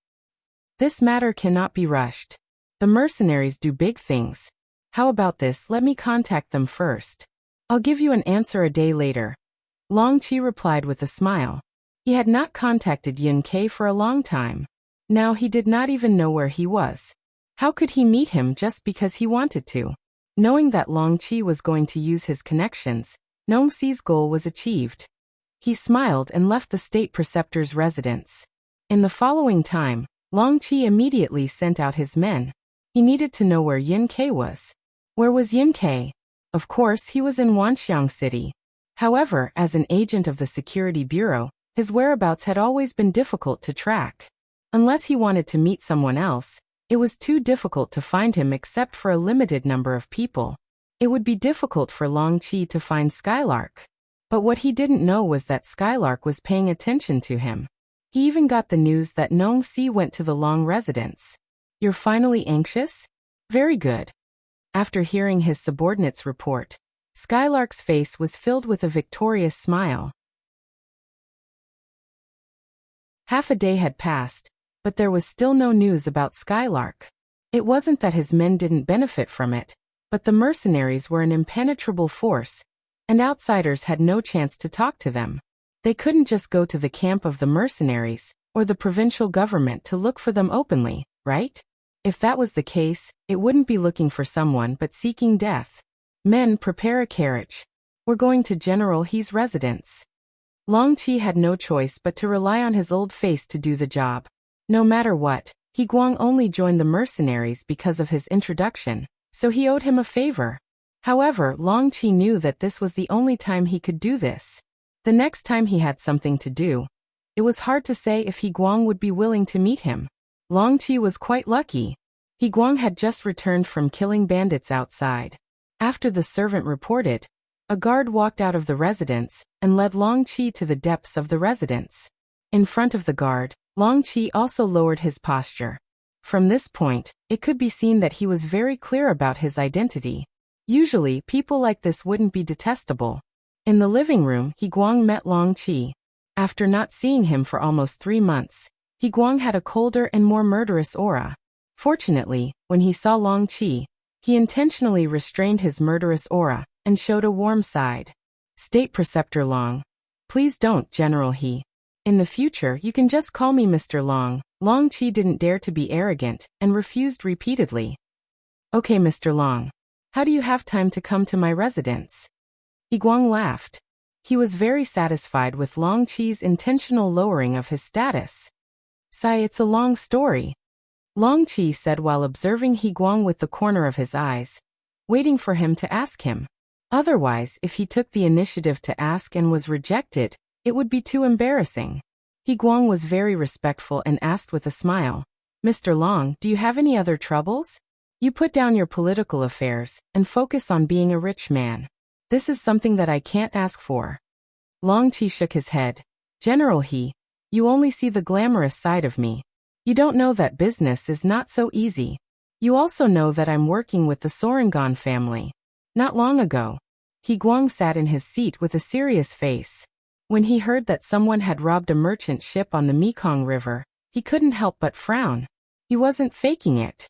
This matter cannot be rushed. The mercenaries do big things. How about this? Let me contact them first. I'll give you an answer a day later." Long Qi replied with a smile. He had not contacted Yun Ke for a long time. Now he did not even know where he was. How could he meet him just because he wanted to? Knowing that Long Qi was going to use his connections, Nong Si's goal was achieved. He smiled and left the state preceptor's residence. In the following time, Long Qi immediately sent out his men. He needed to know where Yun Ke was. Where was Yun Ke? Of course, he was in Wanxiang City. However, as an agent of the Security Bureau, his whereabouts had always been difficult to track. Unless he wanted to meet someone else, it was too difficult to find him except for a limited number of people. It would be difficult for Long Qi to find Skylark. But what he didn't know was that Skylark was paying attention to him. He even got the news that Nong Si went to the Long residence. "You're finally anxious? Very good." After hearing his subordinate's report, Skylark's face was filled with a victorious smile. Half a day had passed, but there was still no news about Skylark. It wasn't that his men didn't benefit from it, but the mercenaries were an impenetrable force, and outsiders had no chance to talk to them. They couldn't just go to the camp of the mercenaries, or the provincial government to look for them openly, right? If that was the case, it wouldn't be looking for someone but seeking death. "Men, prepare a carriage. We're going to General He's residence." Long Qi had no choice but to rely on his old face to do the job. No matter what, He Guang only joined the mercenaries because of his introduction, so he owed him a favor. However, Long Qi knew that this was the only time he could do this. The next time he had something to do, it was hard to say if He Guang would be willing to meet him. Long Qi was quite lucky. He Guang had just returned from killing bandits outside. After the servant reported, a guard walked out of the residence and led Long Qi to the depths of the residence. In front of the guard, Long Qi also lowered his posture. From this point, it could be seen that he was very clear about his identity. Usually, people like this wouldn't be detestable. In the living room, He Guang met Long Qi. After not seeing him for almost 3 months, He Guang had a colder and more murderous aura. Fortunately, when he saw Long Qi, he intentionally restrained his murderous aura and showed a warm side. "State Preceptor Long." "Please don't, General He. In the future, you can just call me Mr. Long." Long Qi didn't dare to be arrogant and refused repeatedly. "Okay, Mr. Long. How do you have time to come to my residence?" He Guang laughed. He was very satisfied with Long Qi's intentional lowering of his status. "Sai, it's a long story," Long Qi said while observing He Guang with the corner of his eyes, waiting for him to ask him. Otherwise, if he took the initiative to ask and was rejected, it would be too embarrassing. He Guang was very respectful and asked with a smile, "Mr. Long, do you have any other troubles? You put down your political affairs and focus on being a rich man. This is something that I can't ask for." Long Qi shook his head. "General He, you only see the glamorous side of me. You don't know that business is not so easy. You also know that I'm working with the Sorangan family. Not long ago." He Guang sat in his seat with a serious face. When he heard that someone had robbed a merchant ship on the Mekong River, he couldn't help but frown. He wasn't faking it.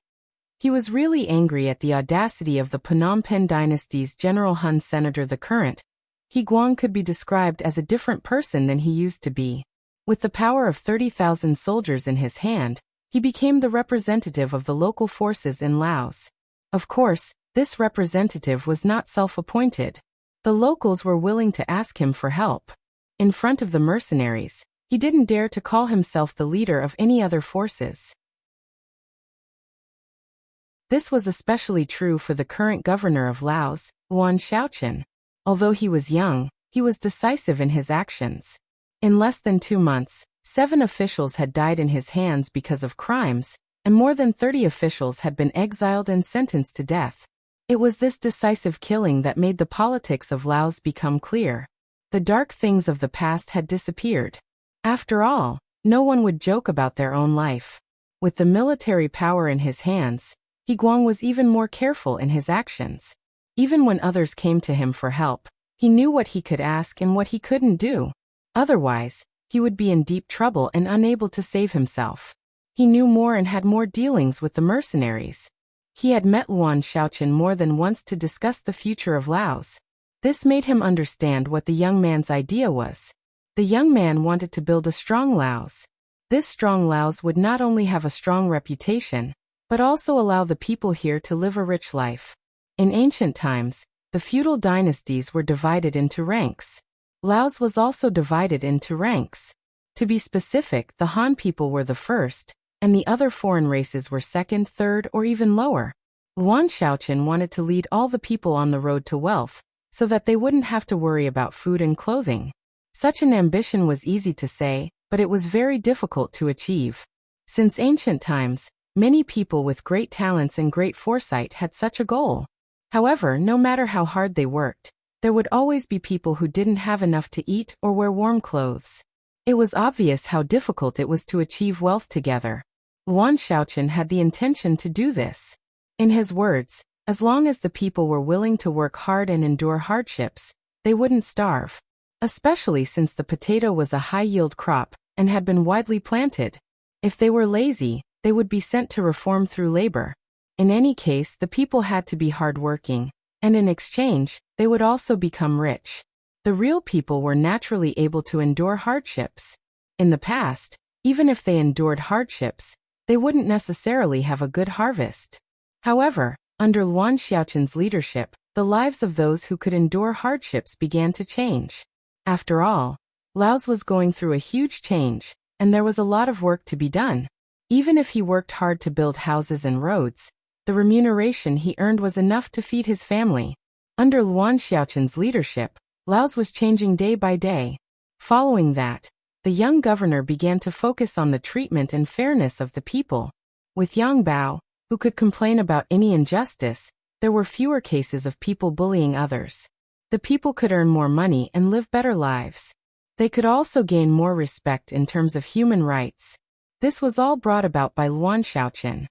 He was really angry at the audacity of the Phnom Penh Dynasty's General Hun Senator, the current He Guang could be described as a different person than he used to be. With the power of 30,000 soldiers in his hand, he became the representative of the local forces in Laos. Of course, this representative was not self-appointed. The locals were willing to ask him for help. In front of the mercenaries, he didn't dare to call himself the leader of any other forces. This was especially true for the current governor of Laos, Yuan Shaoqian. Although he was young, he was decisive in his actions. In less than 2 months, 7 officials had died in his hands because of crimes, and more than 30 officials had been exiled and sentenced to death. It was this decisive killing that made the politics of Laos become clear. The dark things of the past had disappeared. After all, no one would joke about their own life. With the military power in his hands, He Guang was even more careful in his actions. Even when others came to him for help, he knew what he could ask and what he couldn't do. Otherwise, he would be in deep trouble and unable to save himself. He knew more and had more dealings with the mercenaries. He had met Yuan Shaoqian more than once to discuss the future of Laos. This made him understand what the young man's idea was. The young man wanted to build a strong Laos. This strong Laos would not only have a strong reputation, but also allow the people here to live a rich life. In ancient times, the feudal dynasties were divided into ranks. Laos was also divided into ranks. To be specific, the Han people were the first, and the other foreign races were second, third, or even lower. Yuan Shaoqian wanted to lead all the people on the road to wealth, so that they wouldn't have to worry about food and clothing. Such an ambition was easy to say, but it was very difficult to achieve. Since ancient times, many people with great talents and great foresight had such a goal. However, no matter how hard they worked, there would always be people who didn't have enough to eat or wear warm clothes. It was obvious how difficult it was to achieve wealth together. Yuan Shaoqian had the intention to do this. In his words, as long as the people were willing to work hard and endure hardships, they wouldn't starve. Especially since the potato was a high-yield crop and had been widely planted. If they were lazy, they would be sent to reform through labor. In any case, the people had to be hardworking, and in exchange, they would also become rich. The real people were naturally able to endure hardships. In the past, even if they endured hardships, they wouldn't necessarily have a good harvest. However, under Yuan Shaoqian's leadership, the lives of those who could endure hardships began to change. After all, Laos was going through a huge change, and there was a lot of work to be done. Even if he worked hard to build houses and roads, the remuneration he earned was enough to feed his family. Under Yuan Shaoqian's leadership, Laos was changing day by day. Following that, the young governor began to focus on the treatment and fairness of the people. With Yang Bao, who could complain about any injustice, there were fewer cases of people bullying others. The people could earn more money and live better lives. They could also gain more respect in terms of human rights. This was all brought about by Yuan Shaoqian.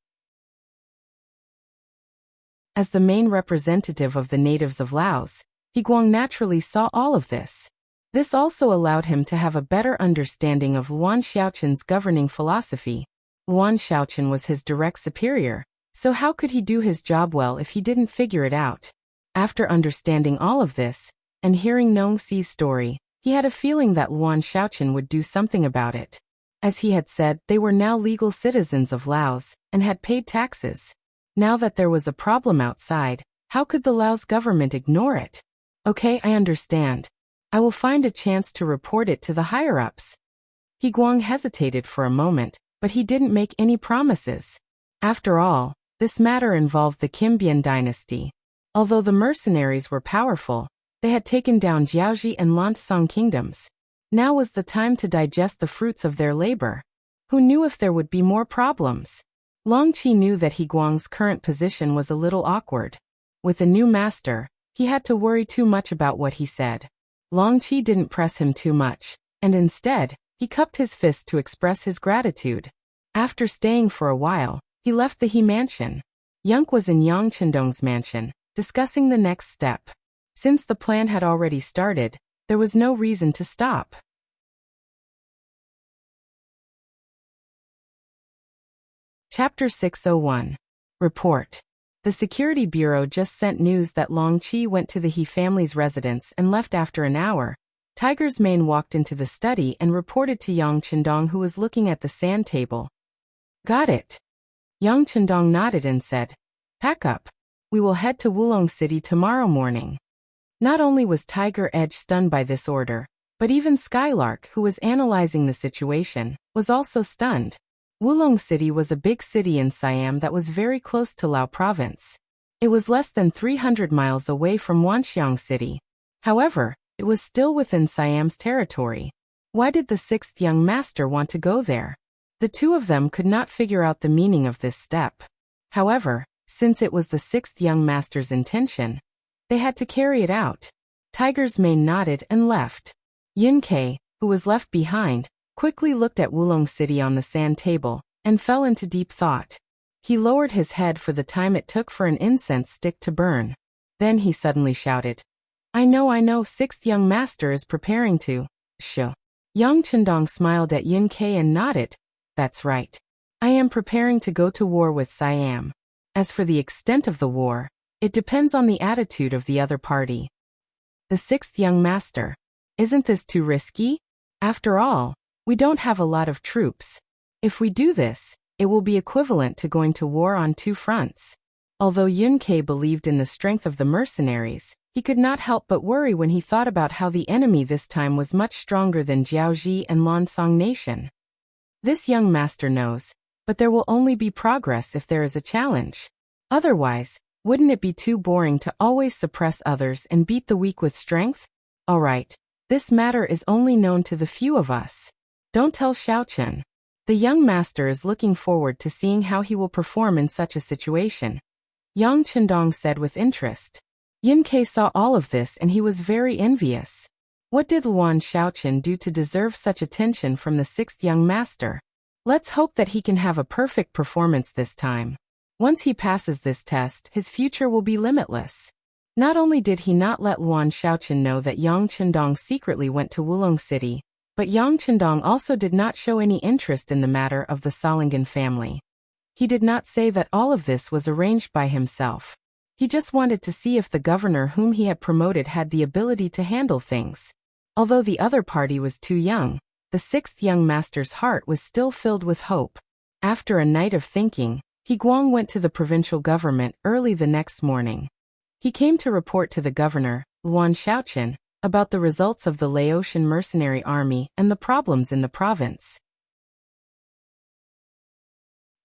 As the main representative of the natives of Laos, He Guang naturally saw all of this. This also allowed him to have a better understanding of Yuan Shaoqian's governing philosophy. Yuan Shaoqian was his direct superior, so how could he do his job well if he didn't figure it out? After understanding all of this, and hearing Nong Si's story, he had a feeling that Yuan Shaoqian would do something about it. As he had said, they were now legal citizens of Laos, and had paid taxes. Now that there was a problem outside, how could the Laos government ignore it? Okay, I understand. I will find a chance to report it to the higher-ups. He Guang hesitated for a moment, but he didn't make any promises. After all, this matter involved the Kimbian dynasty. Although the mercenaries were powerful, they had taken down Jiaoji and Lantsong kingdoms. Now was the time to digest the fruits of their labor. Who knew if there would be more problems? Long Qi knew that He Guang's current position was a little awkward. With a new master, he had to worry too much about what he said. Long Qi didn't press him too much, and instead, he cupped his fist to express his gratitude. After staying for a while, he left the He mansion. Yunk was in Yang Chendong's mansion, discussing the next step. Since the plan had already started, there was no reason to stop. Chapter 601. Report. The security bureau just sent news that Long Qi went to the He family's residence and left after an hour. Tiger's mane walked into the study and reported to Yang Chendong, who was looking at the sand table. Got it. Yang Chendong nodded and said, pack up. We will head to Wulong City tomorrow morning. Not only was Tiger Edge stunned by this order, but even Skylark, who was analyzing the situation, was also stunned. Wulong City was a big city in Siam that was very close to Lao Province. It was less than 300 miles away from Wanxiang City. However, it was still within Siam's territory. Why did the sixth young master want to go there? The two of them could not figure out the meaning of this step. However, since it was the sixth young master's intention, they had to carry it out. Tiger's mane nodded and left. Yun Kei, who was left behind, quickly looked at Wulong City on the sand table and fell into deep thought. He lowered his head for the time it took for an incense stick to burn. Then he suddenly shouted, I know, sixth young master is preparing to, Sho. Yang Chendong smiled at Yun Kei and nodded, that's right. I am preparing to go to war with Siam. As for the extent of the war, it depends on the attitude of the other party. The sixth young master. Isn't this too risky? After all, we don't have a lot of troops. If we do this, it will be equivalent to going to war on two fronts. Although Yun Kei believed in the strength of the mercenaries, he could not help but worry when he thought about how the enemy this time was much stronger than Jiaoji and Lansong Nation. This young master knows, but there will only be progress if there is a challenge. Otherwise, wouldn't it be too boring to always suppress others and beat the weak with strength? All right, this matter is only known to the few of us. Don't tell Xiaochen. The young master is looking forward to seeing how he will perform in such a situation. Yang Chendong said with interest. Yun Kei saw all of this and he was very envious. What did Luan Xiaochen do to deserve such attention from the sixth young master? Let's hope that he can have a perfect performance this time. Once he passes this test, his future will be limitless. Not only did he not let Luan Xiaochen know that Yang Chendong secretly went to Wulong City, but Yang Chendong also did not show any interest in the matter of the Salangan family. He did not say that all of this was arranged by himself. He just wanted to see if the governor whom he had promoted had the ability to handle things. Although the other party was too young, the sixth young master's heart was still filled with hope. After a night of thinking, He Guang went to the provincial government early the next morning. He came to report to the governor, Luan Xiaochen, about the results of the Laotian mercenary army and the problems in the province.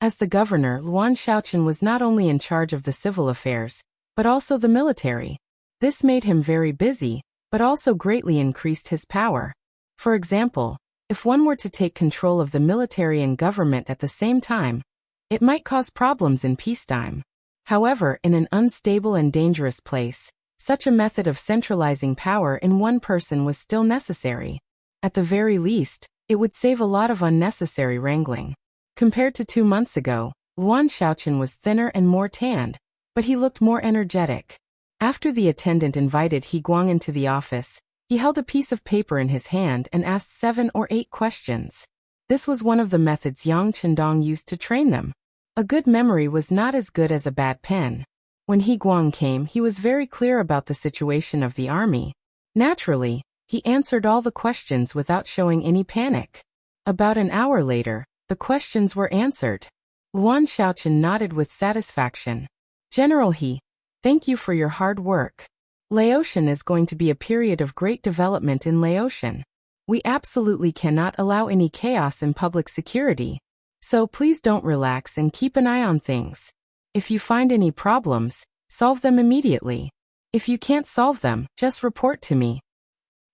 As the governor, Luan Xiaochen was not only in charge of the civil affairs, but also the military. This made him very busy, but also greatly increased his power. For example, if one were to take control of the military and government at the same time, it might cause problems in peacetime. However, in an unstable and dangerous place, such a method of centralizing power in one person was still necessary. At the very least, it would save a lot of unnecessary wrangling. Compared to 2 months ago, Luan Xiaochen was thinner and more tanned, but he looked more energetic. After the attendant invited He Guang into the office, he held a piece of paper in his hand and asked 7 or 8 questions. This was one of the methods Yang Chendong used to train them. A good memory was not as good as a bad pen. When He Guang came, he was very clear about the situation of the army. Naturally, he answered all the questions without showing any panic. About an hour later, the questions were answered. Luan Xiaochen nodded with satisfaction. General He, thank you for your hard work. Laotian is going to be a period of great development in Laotian. We absolutely cannot allow any chaos in public security. So please don't relax and keep an eye on things. If you find any problems, solve them immediately. If you can't solve them, just report to me.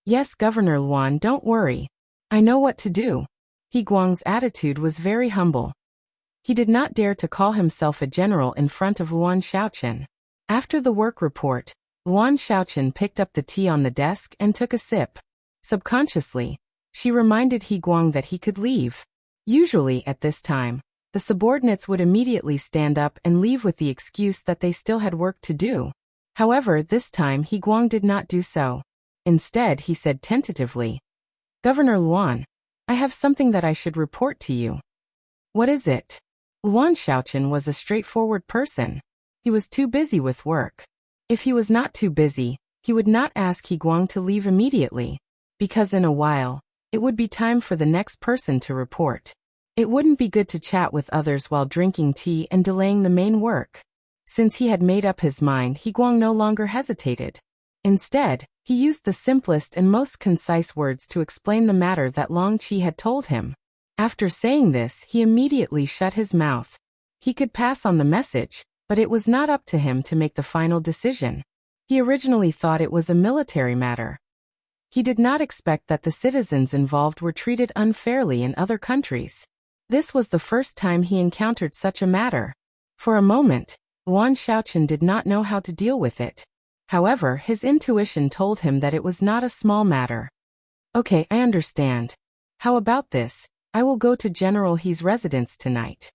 Yes, Governor Luan, don't worry. I know what to do. He Guang's attitude was very humble. He did not dare to call himself a general in front of Luan Xiaochen. After the work report, Luan Xiaochen picked up the tea on the desk and took a sip. Subconsciously, she reminded He Guang that he could leave. Usually at this time, the subordinates would immediately stand up and leave with the excuse that they still had work to do. However, this time He Guang did not do so. Instead, he said tentatively, Governor Luan, I have something that I should report to you. What is it? Luan Xiaochen was a straightforward person. He was too busy with work. If he was not too busy, he would not ask He Guang to leave immediately, because in a while, it would be time for the next person to report. It wouldn't be good to chat with others while drinking tea and delaying the main work. Since he had made up his mind, He Guang no longer hesitated. Instead, he used the simplest and most concise words to explain the matter that Long Qi had told him. After saying this, he immediately shut his mouth. He could pass on the message, but it was not up to him to make the final decision. He originally thought it was a military matter. He did not expect that the citizens involved were treated unfairly in other countries. This was the first time he encountered such a matter. For a moment, Yuan Xiaochen did not know how to deal with it. However, his intuition told him that it was not a small matter. Okay, I understand. How about this? I will go to General He's residence tonight.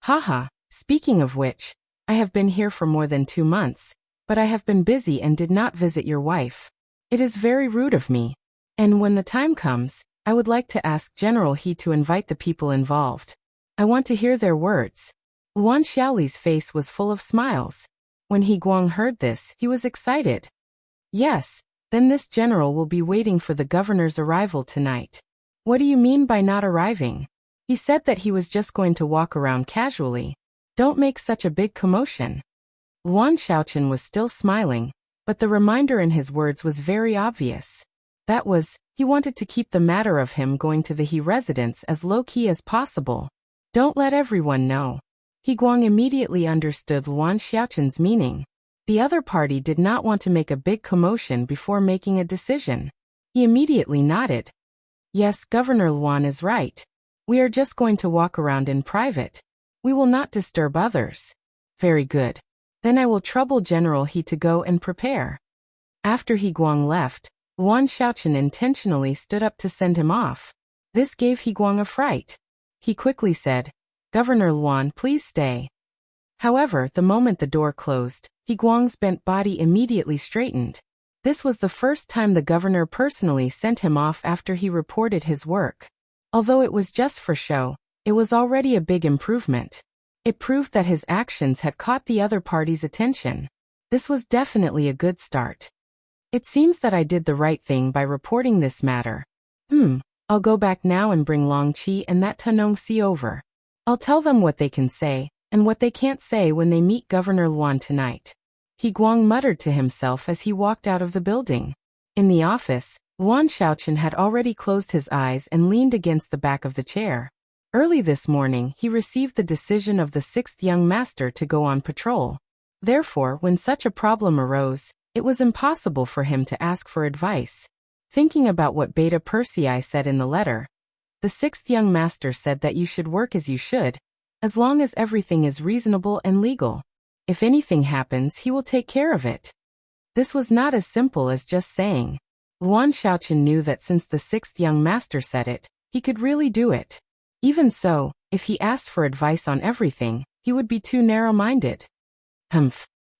Haha, speaking of which, I have been here for more than 2 months, but I have been busy and did not visit your wife. It is very rude of me. And when the time comes, I would like to ask General He to invite the people involved. I want to hear their words. Yuan Xiaoli's face was full of smiles. When He Guang heard this, he was excited. Yes, then this general will be waiting for the governor's arrival tonight. What do you mean by not arriving? He said that he was just going to walk around casually. Don't make such a big commotion. Yuan Xiaochen was still smiling, but the reminder in his words was very obvious. That was, he wanted to keep the matter of him going to the He residence as low-key as possible. Don't let everyone know. He Guang immediately understood Yuan Xiaochen's meaning. The other party did not want to make a big commotion before making a decision. He immediately nodded. Yes, Governor Yuan is right. We are just going to walk around in private. We will not disturb others. Very good. Then I will trouble General He to go and prepare. After He Guang left, Yuan Xiaochen intentionally stood up to send him off. This gave He Guang a fright. He quickly said, Governor Yuan, please stay. However, the moment the door closed, He Guang's bent body immediately straightened. This was the first time the governor personally sent him off after he reported his work. Although it was just for show, it was already a big improvement. It proved that his actions had caught the other party's attention. This was definitely a good start. It seems that I did the right thing by reporting this matter. I'll go back now and bring Long Qi and that Tanong Si over. I'll tell them what they can say, and what they can't say when they meet Governor Yuan tonight. He Guang muttered to himself as he walked out of the building. In the office, Yuan Xiaochen had already closed his eyes and leaned against the back of the chair. Early this morning, he received the decision of the 6th young master to go on patrol. Therefore, when such a problem arose, it was impossible for him to ask for advice. Thinking about what Beta Persei said in the letter, the 6th young master said that you should work as you should, as long as everything is reasonable and legal. If anything happens, he will take care of it. This was not as simple as just saying. Yuan Xiaochen knew that since the 6th young master said it, he could really do it. Even so, if he asked for advice on everything, he would be too narrow-minded.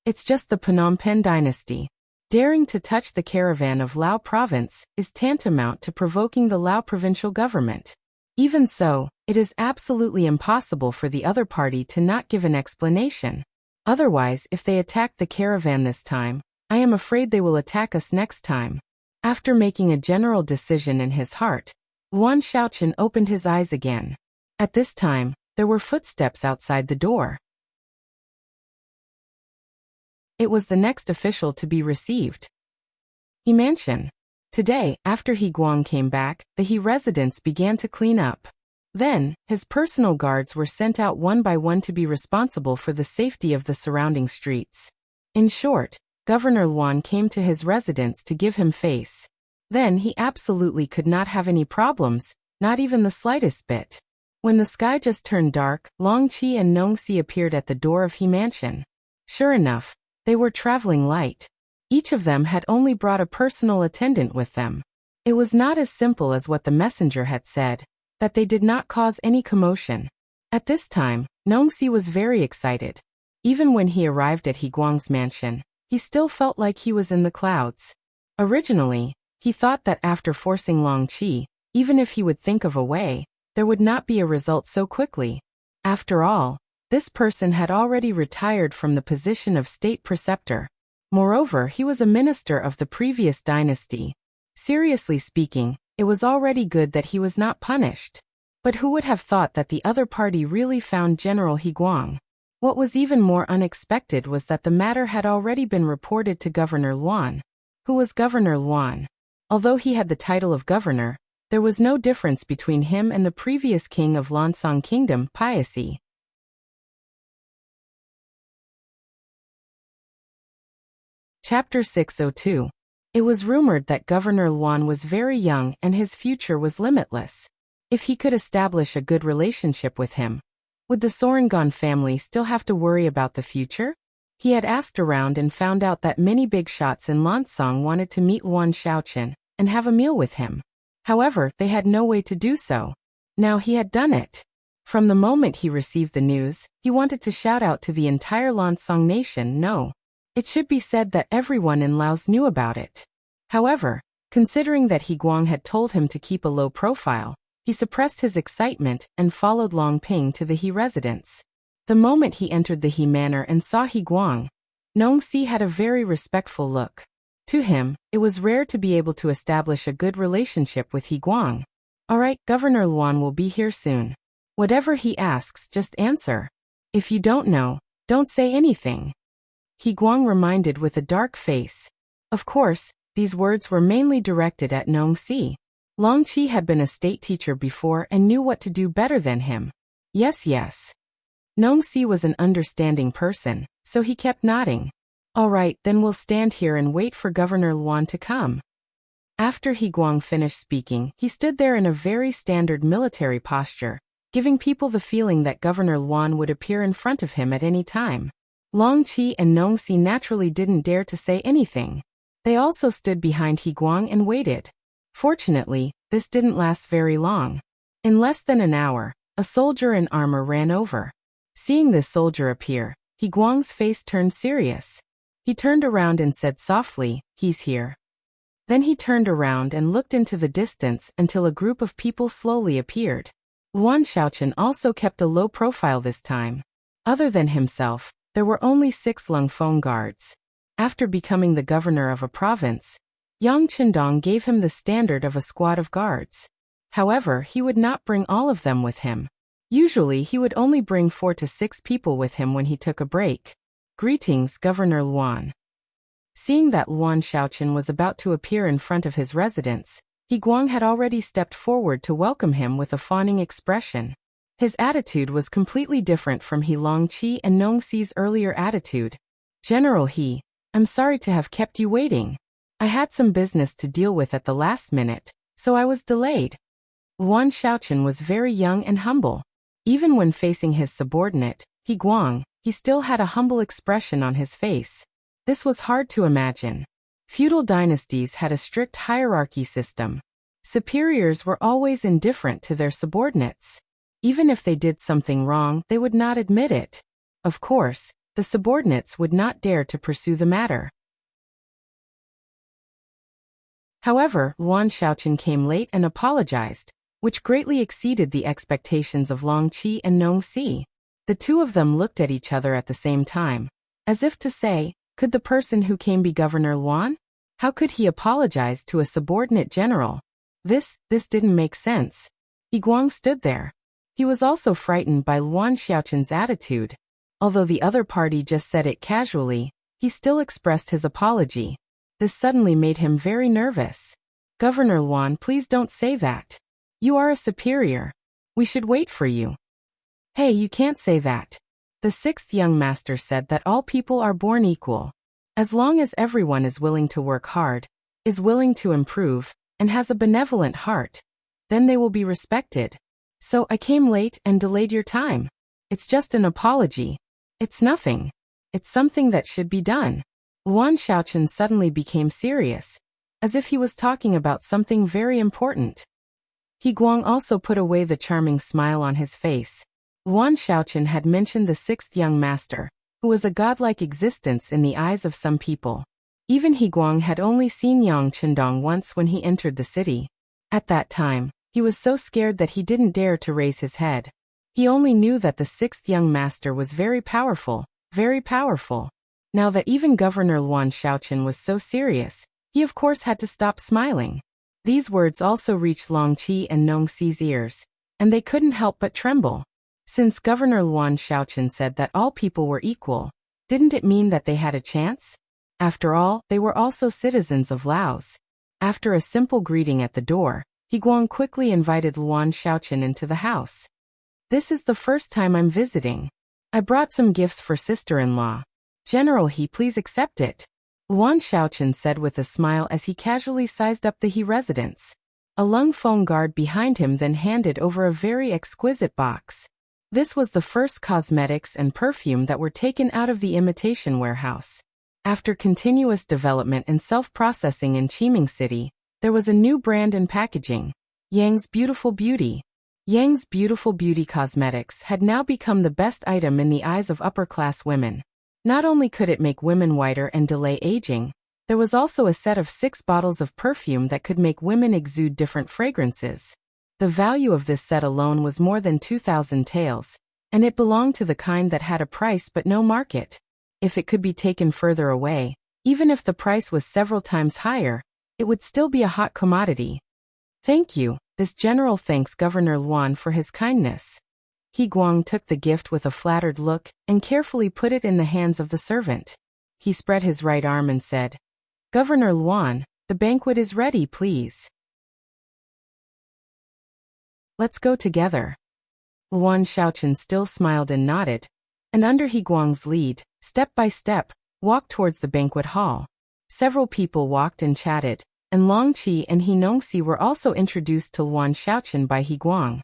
It's just the Phnom Penh dynasty. Daring to touch the caravan of Lao province is tantamount to provoking the Lao provincial government. Even so, it is absolutely impossible for the other party to not give an explanation. Otherwise, if they attack the caravan this time, I am afraid they will attack us next time. After making a general decision in his heart, Yuan Xiaochen opened his eyes again. At this time, there were footsteps outside the door. It was the next official to be received. He mansion. Today, after He Guang came back, the He residents began to clean up. Then, his personal guards were sent out one by one to be responsible for the safety of the surrounding streets. In short, Governor Yuan came to his residence to give him face. Then he absolutely could not have any problems, not even the slightest bit. When the sky just turned dark, Long Qi and Nong Si appeared at the door of He mansion. Sure enough, they were traveling light. Each of them had only brought a personal attendant with them. It was not as simple as what the messenger had said, that they did not cause any commotion. At this time, Nong Si was very excited. Even when he arrived at He Guang's mansion, he still felt like he was in the clouds. Originally, he thought that after forcing Long Qi, even if he would think of a way, there would not be a result so quickly. After all, This person had already retired from the position of state preceptor. Moreover, he was a minister of the previous dynasty. Seriously speaking, it was already good that he was not punished. But who would have thought that the other party really found General He Guang? What was even more unexpected was that the matter had already been reported to Governor Luan. Who was Governor Luan? Although he had the title of governor, there was no difference between him and the previous king of Lansong Kingdom, Piaci. Chapter 602. It was rumored that Governor Luan was very young and his future was limitless. If he could establish a good relationship with him, would the Sorangon family still have to worry about the future? He had asked around and found out that many big shots in Lansong wanted to meet Luan Xiaochen and have a meal with him. However, they had no way to do so. Now he had done it. From the moment he received the news, he wanted to shout out to the entire Lansong nation, no. It should be said that everyone in Laos knew about it. However, considering that He Guang had told him to keep a low profile, he suppressed his excitement and followed Long Ping to the He residence. The moment he entered the He manor and saw He Guang, Nong Si had a very respectful look. To him, it was rare to be able to establish a good relationship with He Guang. Alright, Governor Luan will be here soon. Whatever he asks, just answer. If you don't know, don't say anything. He Guang reminded with a dark face. Of course, these words were mainly directed at Nong Si. Long Qi had been a state teacher before and knew what to do better than him. Yes. Nong Si was an understanding person, so he kept nodding. All right, then we'll stand here and wait for Governor Luan to come. After He Guang finished speaking, he stood there in a very standard military posture, giving people the feeling that Governor Luan would appear in front of him at any time. Long Qi and Nong Si naturally didn't dare to say anything. They also stood behind He Guang and waited. Fortunately, this didn't last very long. In less than an hour, a soldier in armor ran over. Seeing this soldier appear, He Guang's face turned serious. He turned around and said softly, "He's here." Then he turned around and looked into the distance until a group of people slowly appeared. Luan Xiaochen also kept a low profile this time. Other than himself, there were only 6 Lungfeng guards. After becoming the governor of a province, Yang Qindong gave him the standard of a squad of guards. However, he would not bring all of them with him. Usually he would only bring 4 to 6 people with him when he took a break. Greetings, Governor Luan. Seeing that Luan Xiaochen was about to appear in front of his residence, He Guang had already stepped forward to welcome him with a fawning expression. His attitude was completely different from He Longqi and Nong Si's earlier attitude. General He, I'm sorry to have kept you waiting. I had some business to deal with at the last minute, so I was delayed. Luan Xiaochen was very young and humble. Even when facing his subordinate, He Guang, he still had a humble expression on his face. This was hard to imagine. Feudal dynasties had a strict hierarchy system. Superiors were always indifferent to their subordinates. Even if they did something wrong, they would not admit it. Of course, the subordinates would not dare to pursue the matter. However, Luan Xiaochen came late and apologized, which greatly exceeded the expectations of Long Qi and Nong Si. The two of them looked at each other at the same time, as if to say, could the person who came be Governor Luan? How could he apologize to a subordinate general? This didn't make sense. He Guang stood there. He was also frightened by Luan Xiaochen's attitude. Although the other party just said it casually, he still expressed his apology. This suddenly made him very nervous. Governor Luan, please don't say that. You are a superior. We should wait for you. Hey, you can't say that. The 6th young master said that all people are born equal. As long as everyone is willing to work hard, is willing to improve, and has a benevolent heart, then they will be respected. So I came late and delayed your time. It's just an apology. It's nothing. It's something that should be done. Luan Xiaochen suddenly became serious, as if he was talking about something very important. He Guang also put away the charming smile on his face. Luan Xiaochen had mentioned the 6th young master, who was a godlike existence in the eyes of some people. Even He Guang had only seen Yang Qindong once when he entered the city. At that time, he was so scared that he didn't dare to raise his head. He only knew that the sixth young master was very powerful, very powerful. Now that even Governor Luan Xiaochen was so serious, he of course had to stop smiling. These words also reached Long Qi and Nong Xi's ears, and they couldn't help but tremble. Since Governor Luan Xiaochen said that all people were equal, didn't it mean that they had a chance? After all, they were also citizens of Laos. After a simple greeting at the door, He Guang quickly invited Luan Xiaochen into the house. "This is the first time I'm visiting. I brought some gifts for sister-in-law. General He, please accept it," Luan Xiaochen said with a smile as he casually sized up the He residence. A Lung Feng guard behind him then handed over a very exquisite box. This was the first cosmetics and perfume that were taken out of the imitation warehouse. After continuous development and self-processing in Qiming City, there was a new brand and packaging, Yang's Beautiful Beauty. Yang's Beautiful Beauty cosmetics had now become the best item in the eyes of upper-class women. Not only could it make women whiter and delay aging, there was also a set of 6 bottles of perfume that could make women exude different fragrances. The value of this set alone was more than 2,000 taels, and it belonged to the kind that had a price but no market. If it could be taken further away, even if the price was several times higher, it would still be a hot commodity. "Thank you. This general thanks Governor Luan for his kindness." He Guang took the gift with a flattered look and carefully put it in the hands of the servant. He spread his right arm and said, "Governor Luan, the banquet is ready, please. Let's go together." Luan Xiaochen still smiled and nodded, and under He Guang's lead, step by step, walked towards the banquet hall. Several people walked and chatted, and Long Qi and He Nongxi were also introduced to Luan Xiaochen by He Guang.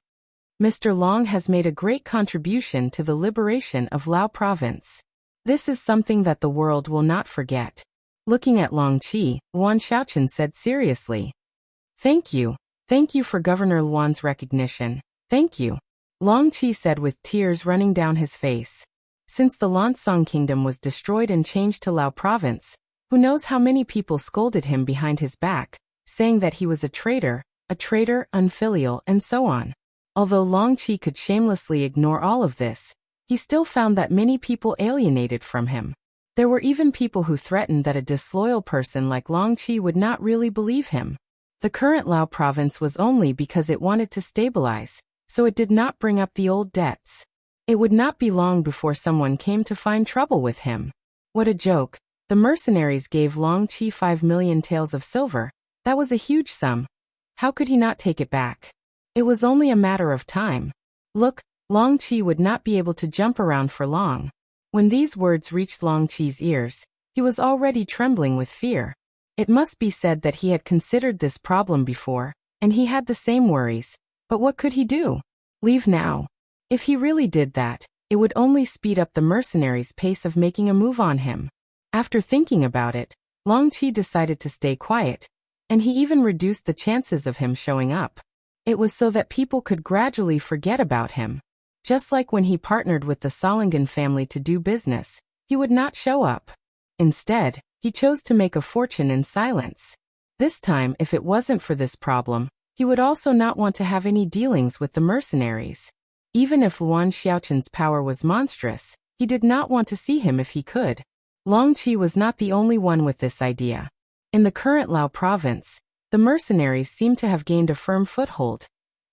"Mr. Long has made a great contribution to the liberation of Lao province. This is something that the world will not forget." Looking at Long Qi, Luan Xiaochen said seriously, "Thank you. Thank you for Governor Luan's recognition. Thank you," Long Qi said with tears running down his face. Since the Lansong kingdom was destroyed and changed to Lao province, who knows how many people scolded him behind his back, saying that he was a traitor, unfilial, and so on. Although Long Qi could shamelessly ignore all of this, he still found that many people alienated from him. There were even people who threatened that a disloyal person like Long Qi would not really believe him. The current Lao province was only because it wanted to stabilize, so it did not bring up the old debts. It would not be long before someone came to find trouble with him. What a joke. The mercenaries gave Long Qi 5 million taels of silver. That was a huge sum. How could he not take it back? It was only a matter of time. Look, Long Qi would not be able to jump around for long. When these words reached Long Qi's ears, he was already trembling with fear. It must be said that he had considered this problem before, and he had the same worries. But what could he do? Leave now. If he really did that, it would only speed up the mercenaries' pace of making a move on him. After thinking about it, Long Qi decided to stay quiet, and he even reduced the chances of him showing up. It was so that people could gradually forget about him. Just like when he partnered with the Solingen family to do business, he would not show up. Instead, he chose to make a fortune in silence. This time, if it wasn't for this problem, he would also not want to have any dealings with the mercenaries. Even if Luan Xiaochen's power was monstrous, he did not want to see him if he could. Long Qi was not the only one with this idea. In the current Lao province, the mercenaries seemed to have gained a firm foothold,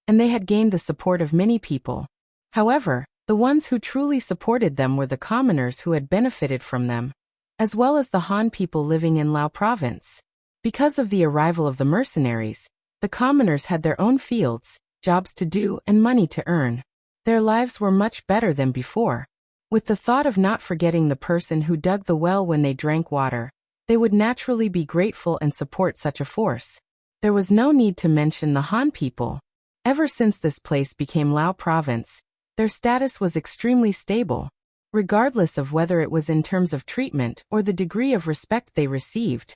and they had gained the support of many people. However, the ones who truly supported them were the commoners who had benefited from them, as well as the Han people living in Lao province. Because of the arrival of the mercenaries, the commoners had their own fields, jobs to do, and money to earn. Their lives were much better than before. With the thought of not forgetting the person who dug the well when they drank water, they would naturally be grateful and support such a force. There was no need to mention the Han people. Ever since this place became Lao province, their status was extremely stable, regardless of whether it was in terms of treatment or the degree of respect they received.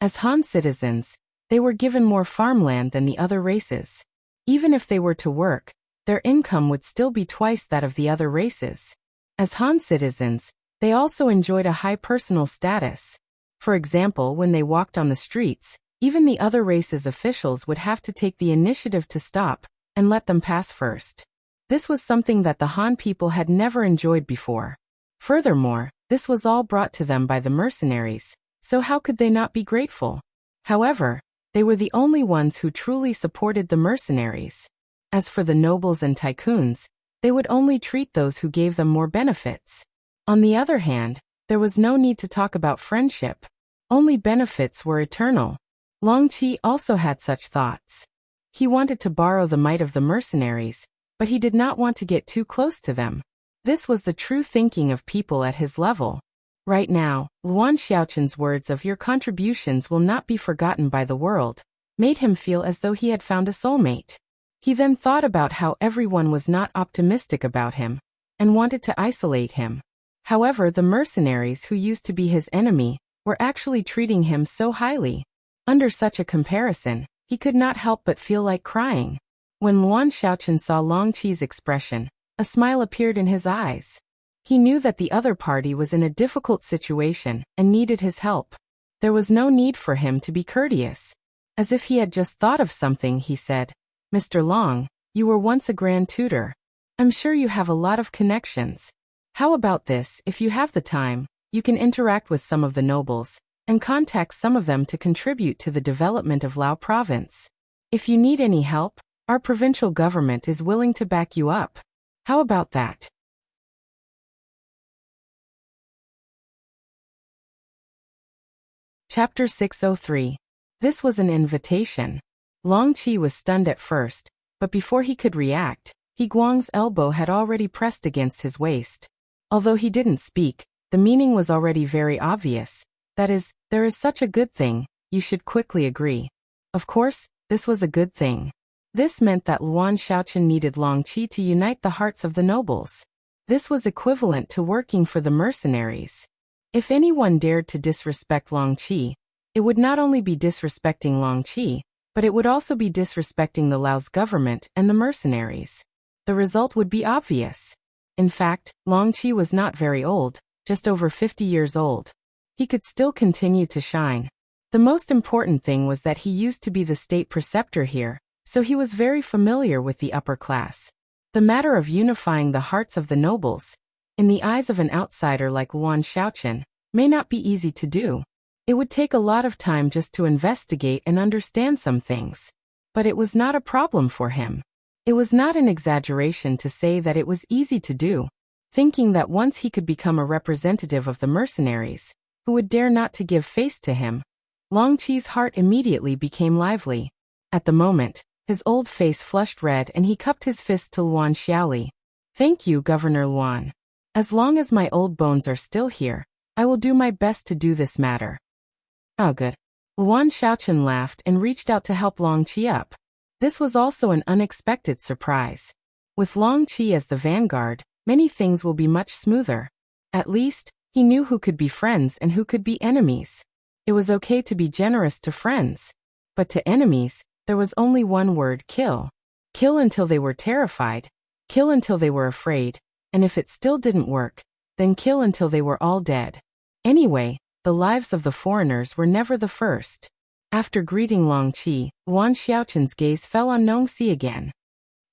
As Han citizens, they were given more farmland than the other races. Even if they were to work, their income would still be twice that of the other races. As Han citizens, they also enjoyed a high personal status. For example, when they walked on the streets, even the other races' officials would have to take the initiative to stop, and let them pass first. This was something that the Han people had never enjoyed before. Furthermore, this was all brought to them by the mercenaries, so how could they not be grateful? However, they were the only ones who truly supported the mercenaries. As for the nobles and tycoons, they would only treat those who gave them more benefits. On the other hand, there was no need to talk about friendship. Only benefits were eternal. Long Qi also had such thoughts. He wanted to borrow the might of the mercenaries, but he did not want to get too close to them. This was the true thinking of people at his level. Right now, Luan Xiaoqin's words of "your contributions will not be forgotten by the world" made him feel as though he had found a soulmate. He then thought about how everyone was not optimistic about him, and wanted to isolate him. However, the mercenaries who used to be his enemy were actually treating him so highly. Under such a comparison, he could not help but feel like crying. When Luan Xiaoqin saw Long Qi's expression, a smile appeared in his eyes. He knew that the other party was in a difficult situation and needed his help. There was no need for him to be courteous. As if he had just thought of something, he said, "Mr. Long, you were once a grand tutor. I'm sure you have a lot of connections. How about this? If you have the time, you can interact with some of the nobles and contact some of them to contribute to the development of Lao province. If you need any help, our provincial government is willing to back you up. How about that?" Chapter 603. This was an invitation. Long Qi was stunned at first, but before he could react, He Guang's elbow had already pressed against his waist. Although he didn't speak, the meaning was already very obvious. That is, there is such a good thing, you should quickly agree. Of course, this was a good thing. This meant that Luan Xiaoqin needed Long Qi to unite the hearts of the nobles. This was equivalent to working for the mercenaries. If anyone dared to disrespect Long Qi, it would not only be disrespecting Long Qi, but it would also be disrespecting the Lao's government and the mercenaries. The result would be obvious. In fact, Long Qi was not very old, just over 50 years old. He could still continue to shine. The most important thing was that he used to be the state preceptor here, so he was very familiar with the upper class. The matter of unifying the hearts of the nobles, in the eyes of an outsider like Luan Xiaoqin, may not be easy to do. It would take a lot of time just to investigate and understand some things. But it was not a problem for him. It was not an exaggeration to say that it was easy to do. Thinking that once he could become a representative of the mercenaries, who would dare not to give face to him, Long Qi's heart immediately became lively. At the moment, his old face flushed red and he cupped his fist to Luan Xiaoli. "Thank you, Governor Luan. As long as my old bones are still here, I will do my best to do this matter." "Oh, good." Luan Xiaoqin laughed and reached out to help Long Qi up. This was also an unexpected surprise. With Long Qi as the vanguard, many things will be much smoother. At least, he knew who could be friends and who could be enemies. It was okay to be generous to friends. But to enemies, there was only one word: kill. Kill until they were terrified. Kill until they were afraid. And if it still didn't work, then kill until they were all dead. Anyway, the lives of the foreigners were never the first. After greeting Long Qi, Luan Xiaoqin's gaze fell on Nongxi again.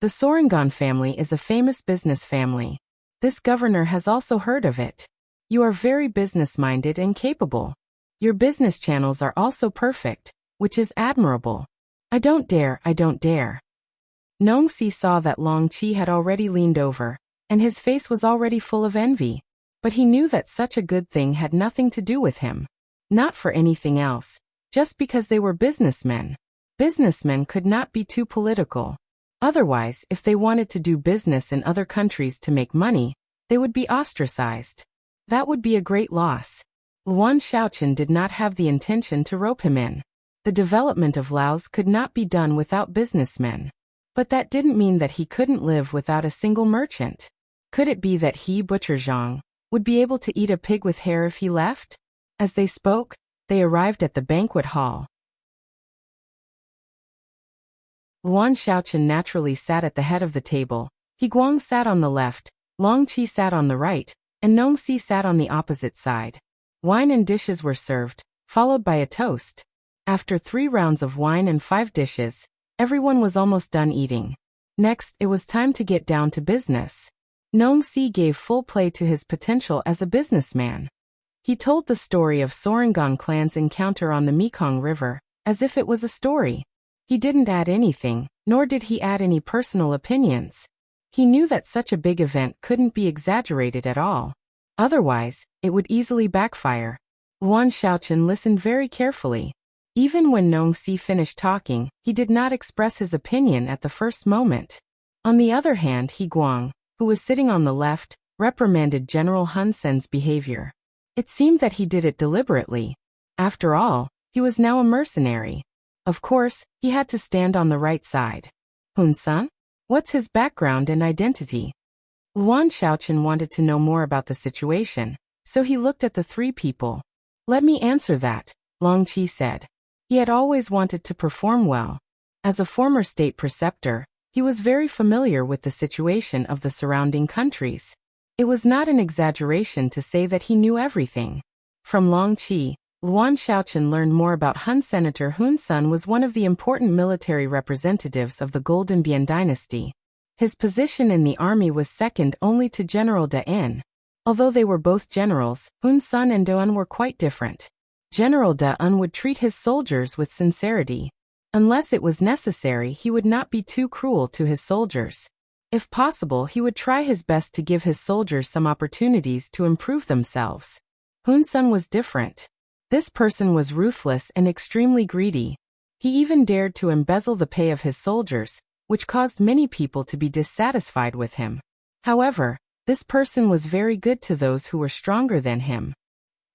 The Sorangan family is a famous business family. This governor has also heard of it. You are very business-minded and capable. Your business channels are also perfect, which is admirable. I don't dare. Nongxi saw that Long Qi had already leaned over, and his face was already full of envy. But he knew that such a good thing had nothing to do with him. Not for anything else. Just because they were businessmen. Businessmen could not be too political. Otherwise, if they wanted to do business in other countries to make money, they would be ostracized. That would be a great loss. Luan Xiaoqin did not have the intention to rope him in. The development of Laos could not be done without businessmen. But that didn't mean that he couldn't live without a single merchant. Could it be that he, Butcher Zhang, would be able to eat a pig with hair if he left? As they spoke, they arrived at the banquet hall. Luan Xiaoqin naturally sat at the head of the table. He Guang sat on the left, Long Qi sat on the right, and Nongxi sat on the opposite side. Wine and dishes were served, followed by a toast. After 3 rounds of wine and 5 dishes, everyone was almost done eating. Next, it was time to get down to business. Nong Si gave full play to his potential as a businessman. He told the story of Sorangan clan's encounter on the Mekong River, as if it was a story. He didn't add anything, nor did he add any personal opinions. He knew that such a big event couldn't be exaggerated at all. Otherwise, it would easily backfire. Luan Xiaochen listened very carefully. Even when Nong Si finished talking, he did not express his opinion at the first moment. On the other hand, He Guang, who was sitting on the left, reprimanded General Hun Sen's behavior. It seemed that he did it deliberately. After all, he was now a mercenary. Of course, he had to stand on the right side. Hun Sen? What's his background and identity? Luan Xiaochen wanted to know more about the situation, so he looked at the three people. Let me answer that, Long Qi said. He had always wanted to perform well. As a former state preceptor, he was very familiar with the situation of the surrounding countries. It was not an exaggeration to say that he knew everything. From Long Qi, Luan Xiaochen learned more about Hun. Senator Hun Sen was one of the important military representatives of the Golden Bian Dynasty. His position in the army was second only to General De. Although they were both generals, Hun Sen and De were quite different. General De would treat his soldiers with sincerity. Unless it was necessary, he would not be too cruel to his soldiers. If possible, he would try his best to give his soldiers some opportunities to improve themselves. Hun Sen was different. This person was ruthless and extremely greedy. He even dared to embezzle the pay of his soldiers, which caused many people to be dissatisfied with him. However, this person was very good to those who were stronger than him.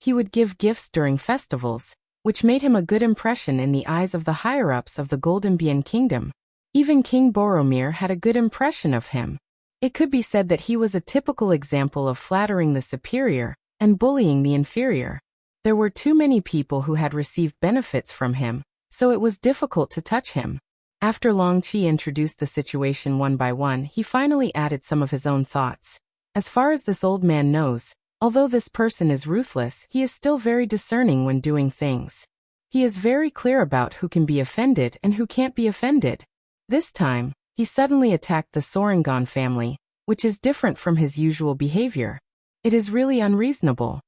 He would give gifts during festivals, which made him a good impression in the eyes of the higher-ups of the Golden Bian Kingdom. Even King Boromir had a good impression of him. It could be said that he was a typical example of flattering the superior and bullying the inferior. There were too many people who had received benefits from him, so it was difficult to touch him. After Long Qi introduced the situation one by one, he finally added some of his own thoughts. As far as this old man knows, although this person is ruthless, he is still very discerning when doing things. He is very clear about who can be offended and who can't be offended. This time, he suddenly attacked the Sorangan family, which is different from his usual behavior. It is really unreasonable.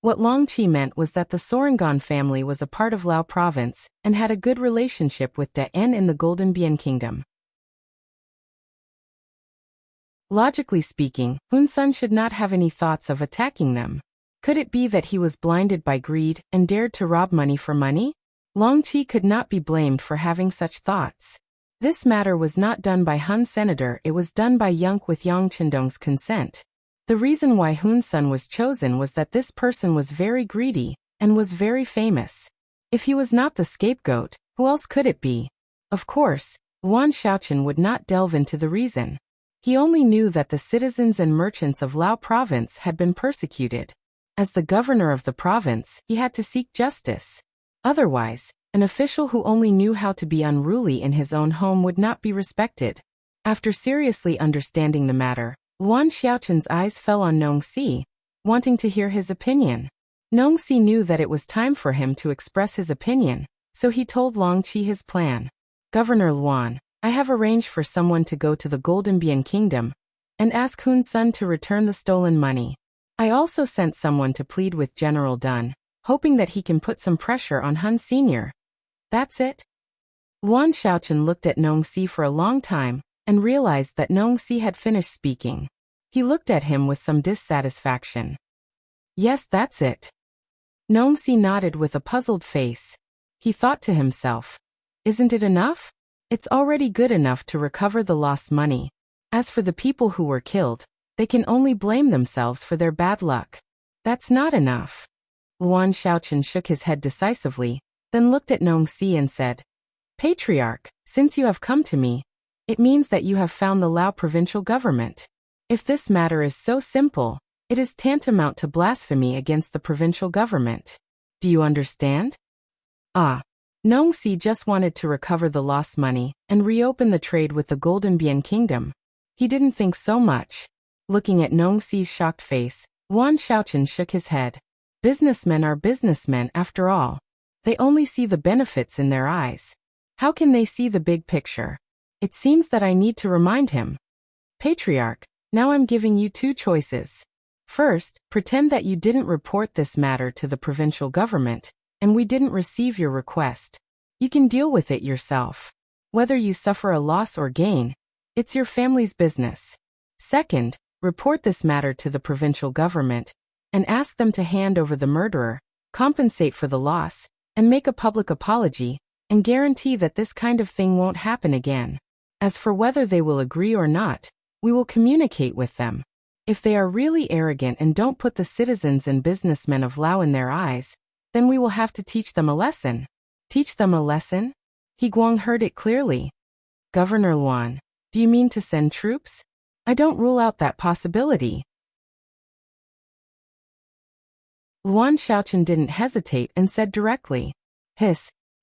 What Long Qi meant was that the Sorangan family was a part of Lao province and had a good relationship with De in the Golden Bian Kingdom. Logically speaking, Hun Sen should not have any thoughts of attacking them. Could it be that he was blinded by greed and dared to rob money for money? Long Qi could not be blamed for having such thoughts. This matter was not done by Hun Senator, it was done by Yonk with Yang Chendong's consent. The reason why Hun Sen was chosen was that this person was very greedy and was very famous. If he was not the scapegoat, who else could it be? Of course, Luan Xiaochen would not delve into the reason. He only knew that the citizens and merchants of Lao province had been persecuted. As the governor of the province, he had to seek justice. Otherwise, an official who only knew how to be unruly in his own home would not be respected. After seriously understanding the matter, Luan Xiaochen's eyes fell on Nong Si, wanting to hear his opinion. Nong Si knew that it was time for him to express his opinion, so he told Long Qi his plan. Governor Luan, I have arranged for someone to go to the Golden Bian Kingdom and ask Hun Sen to return the stolen money. I also sent someone to plead with General Dun, hoping that he can put some pressure on Hun Sr. That's it? Luan Xiaochen looked at Nong Si for a long time and realized that Nong Si had finished speaking. He looked at him with some dissatisfaction. Yes, that's it. Nong Si nodded with a puzzled face. He thought to himself, isn't it enough? It's already good enough to recover the lost money. As for the people who were killed, they can only blame themselves for their bad luck. That's not enough. Luan Xiaochen shook his head decisively, then looked at Nong Si and said, Patriarch, since you have come to me, it means that you have found the Lao provincial government. If this matter is so simple, it is tantamount to blasphemy against the provincial government. Do you understand? Ah. Nong Si just wanted to recover the lost money and reopen the trade with the Golden Bian Kingdom. He didn't think so much. Looking at Nong Si's shocked face, Luan Xiaochen shook his head. Businessmen are businessmen after all. They only see the benefits in their eyes. How can they see the big picture? It seems that I need to remind him. Patriarch, now I'm giving you two choices. First, pretend that you didn't report this matter to the provincial government, and we didn't receive your request. You can deal with it yourself. Whether you suffer a loss or gain, it's your family's business. Second, report this matter to the provincial government, and ask them to hand over the murderer, compensate for the loss, and make a public apology, and guarantee that this kind of thing won't happen again. As for whether they will agree or not, we will communicate with them. If they are really arrogant and don't put the citizens and businessmen of Lao in their eyes, then we will have to teach them a lesson. Teach them a lesson? He Guang heard it clearly. Governor Luan, do you mean to send troops? I don't rule out that possibility. Luan Xiaochen didn't hesitate and said directly.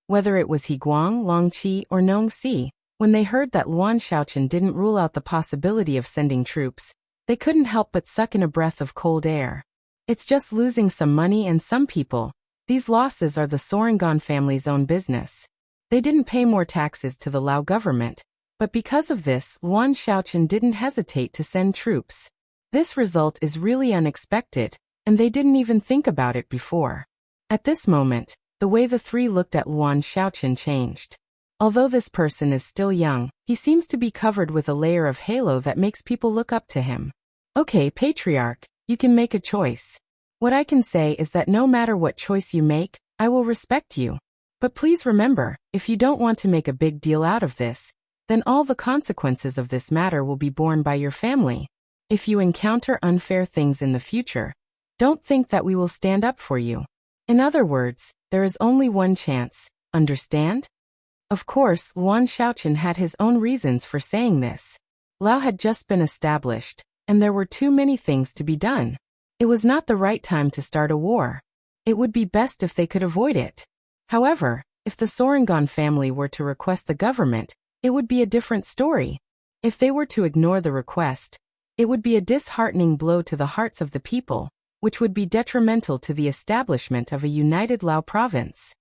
Whether it was He Guang, Long Qi, or Nong Si, when they heard that Luan Xiaochen didn't rule out the possibility of sending troops, they couldn't help but suck in a breath of cold air. It's just losing some money and some people. These losses are the Sorangan family's own business. They didn't pay more taxes to the Lao government, but because of this, Luan Xiaochen didn't hesitate to send troops. This result is really unexpected, and they didn't even think about it before. At this moment, the way the three looked at Luan Xiaochen changed. Although this person is still young, he seems to be covered with a layer of halo that makes people look up to him. Okay, Patriarch, you can make a choice. What I can say is that no matter what choice you make, I will respect you. But please remember, if you don't want to make a big deal out of this, then all the consequences of this matter will be borne by your family. If you encounter unfair things in the future, don't think that we will stand up for you. In other words, there is only one chance, understand? Of course, Luan Xiaochen had his own reasons for saying this. Lao had just been established, and there were too many things to be done. It was not the right time to start a war. It would be best if they could avoid it. However, if the Sorangan family were to request the government, it would be a different story. If they were to ignore the request, it would be a disheartening blow to the hearts of the people, which would be detrimental to the establishment of a united Lao province.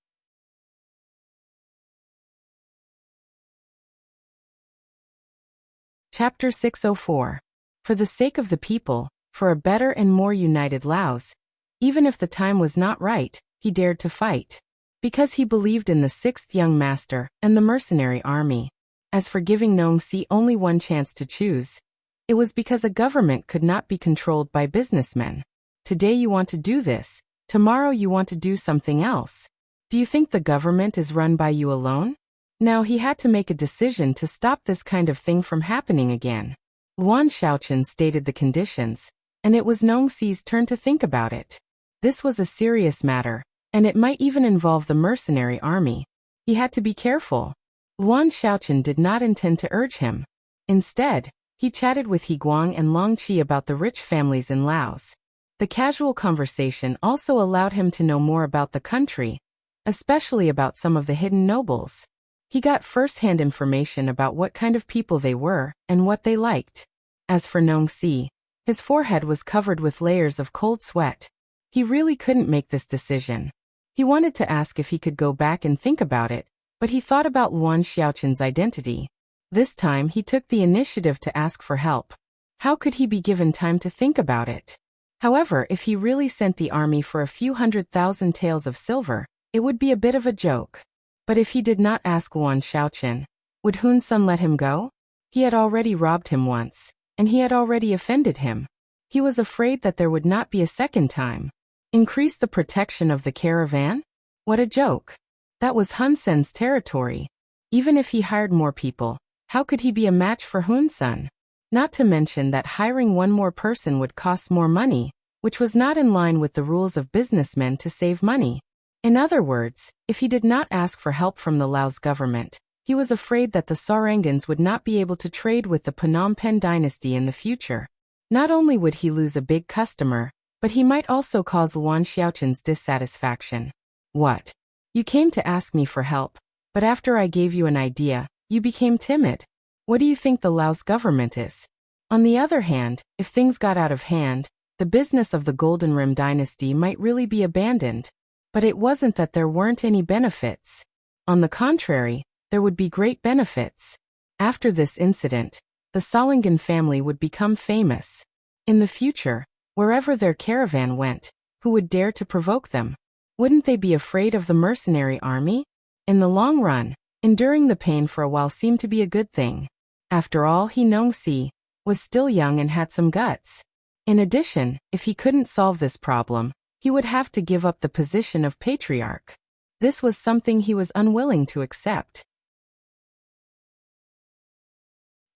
Chapter 604. For the sake of the people, for a better and more united Laos, even if the time was not right, he dared to fight. Because he believed in the sixth young master and the mercenary army. As for giving Nong Si only one chance to choose, it was because a government could not be controlled by businessmen. Today you want to do this, tomorrow you want to do something else. Do you think the government is run by you alone? Now he had to make a decision to stop this kind of thing from happening again. Luan Xiaochen stated the conditions, and it was Nong Si's turn to think about it. This was a serious matter, and it might even involve the mercenary army. He had to be careful. Luan Xiaochen did not intend to urge him. Instead, he chatted with He Guang and Long Qi about the rich families in Laos. The casual conversation also allowed him to know more about the country, especially about some of the hidden nobles. He got first-hand information about what kind of people they were and what they liked. As for Nong Si, his forehead was covered with layers of cold sweat. He really couldn't make this decision. He wanted to ask if he could go back and think about it, but he thought about Luan Xiaochen's identity. This time he took the initiative to ask for help. How could he be given time to think about it? However, if he really sent the army for a few 100,000 taels of silver, it would be a bit of a joke. But if he did not ask Luan Xiaochen, would Hun Sun let him go? He had already robbed him once, and he had already offended him. He was afraid that there would not be a second time. Increase the protection of the caravan? What a joke. That was Hun Sen's territory. Even if he hired more people, how could he be a match for Hun Sun? Not to mention that hiring one more person would cost more money, which was not in line with the rules of businessmen to save money. In other words, if he did not ask for help from the Laos government, he was afraid that the Sarangans would not be able to trade with the Phnom Penh dynasty in the future. Not only would he lose a big customer, but he might also cause Luan Xiaochen's dissatisfaction. What? You came to ask me for help, but after I gave you an idea, you became timid. What do you think the Laos government is? On the other hand, if things got out of hand, the business of the Golden Rim dynasty might really be abandoned. But it wasn't that there weren't any benefits. On the contrary, there would be great benefits. After this incident, the Solingen family would become famous. In the future, wherever their caravan went, who would dare to provoke them? Wouldn't they be afraid of the mercenary army? In the long run, enduring the pain for a while seemed to be a good thing. After all, Nong-si was still young and had some guts. In addition, if he couldn't solve this problem, he would have to give up the position of patriarch. This was something he was unwilling to accept.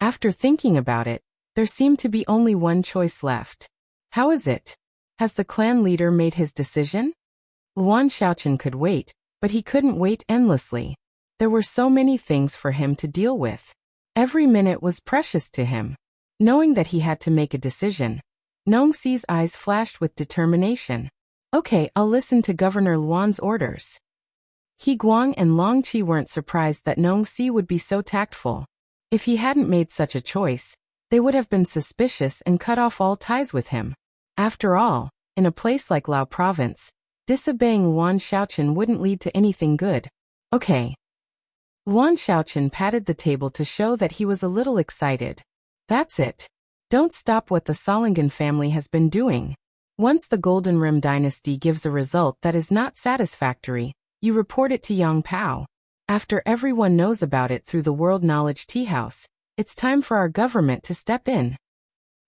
After thinking about it, there seemed to be only one choice left. How is it? Has the clan leader made his decision? Luan Xiaochen could wait, but he couldn't wait endlessly. There were so many things for him to deal with. Every minute was precious to him. Knowing that he had to make a decision, Nong-si's eyes flashed with determination. Okay, I'll listen to Governor Luan's orders. He Guang and Long Qi weren't surprised that Nong-si would be so tactful. If he hadn't made such a choice, they would have been suspicious and cut off all ties with him. After all, in a place like Lao Province, disobeying Luan Xiaochen wouldn't lead to anything good. Okay. Luan Xiaochen patted the table to show that he was a little excited. That's it. Don't stop what the Solingen family has been doing. Once the Golden Rim Dynasty gives a result that is not satisfactory, you report it to Yang Pao. After everyone knows about it through the World Knowledge Tea House, it's time for our government to step in.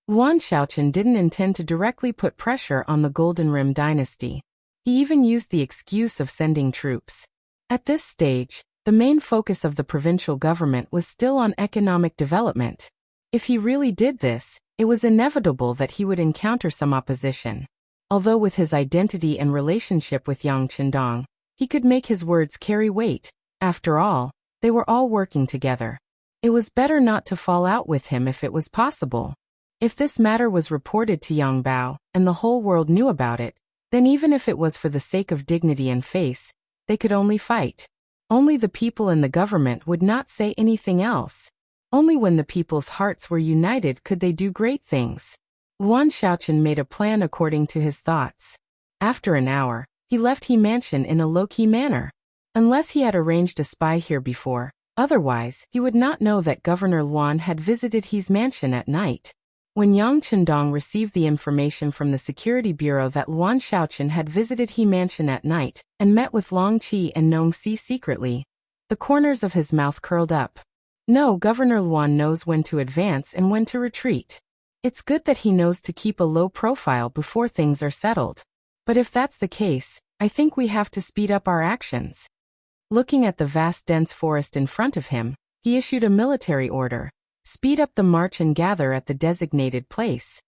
Luan Xiaochen didn't intend to directly put pressure on the Golden Rim Dynasty. He even used the excuse of sending troops. At this stage, the main focus of the provincial government was still on economic development. If he really did this, it was inevitable that he would encounter some opposition. Although with his identity and relationship with Yang Qindong, he could make his words carry weight. After all, they were all working together. It was better not to fall out with him if it was possible. If this matter was reported to Yang Bao, and the whole world knew about it, then even if it was for the sake of dignity and face, they could only fight. Only the people and the government would not say anything else. Only when the people's hearts were united could they do great things. Luan Xiaochen made a plan according to his thoughts. After an hour, he left He Mansion in a low-key manner. Unless he had arranged a spy here before, otherwise he would not know that Governor Luan had visited He's mansion at night. When Yang Qindong received the information from the Security Bureau that Luan Xiaochen had visited He Mansion at night and met with Long Qi and Nong-si secretly, the corners of his mouth curled up. No, Governor Luan knows when to advance and when to retreat. It's good that he knows to keep a low profile before things are settled. But if that's the case, I think we have to speed up our actions. Looking at the vast dense forest in front of him, he issued a military order. Speed up the march and gather at the designated place.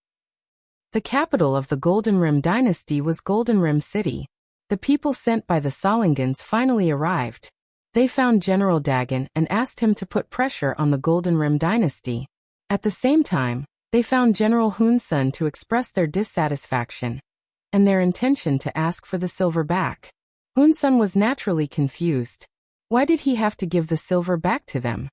The capital of the Golden Rim Dynasty was Golden Rim City. The people sent by the Solingens finally arrived. They found General Dagon and asked him to put pressure on the Golden Rim Dynasty. At the same time, they found General Hun Sun to express their dissatisfaction and their intention to ask for the silver back. Hun Sun was naturally confused. Why did he have to give the silver back to them?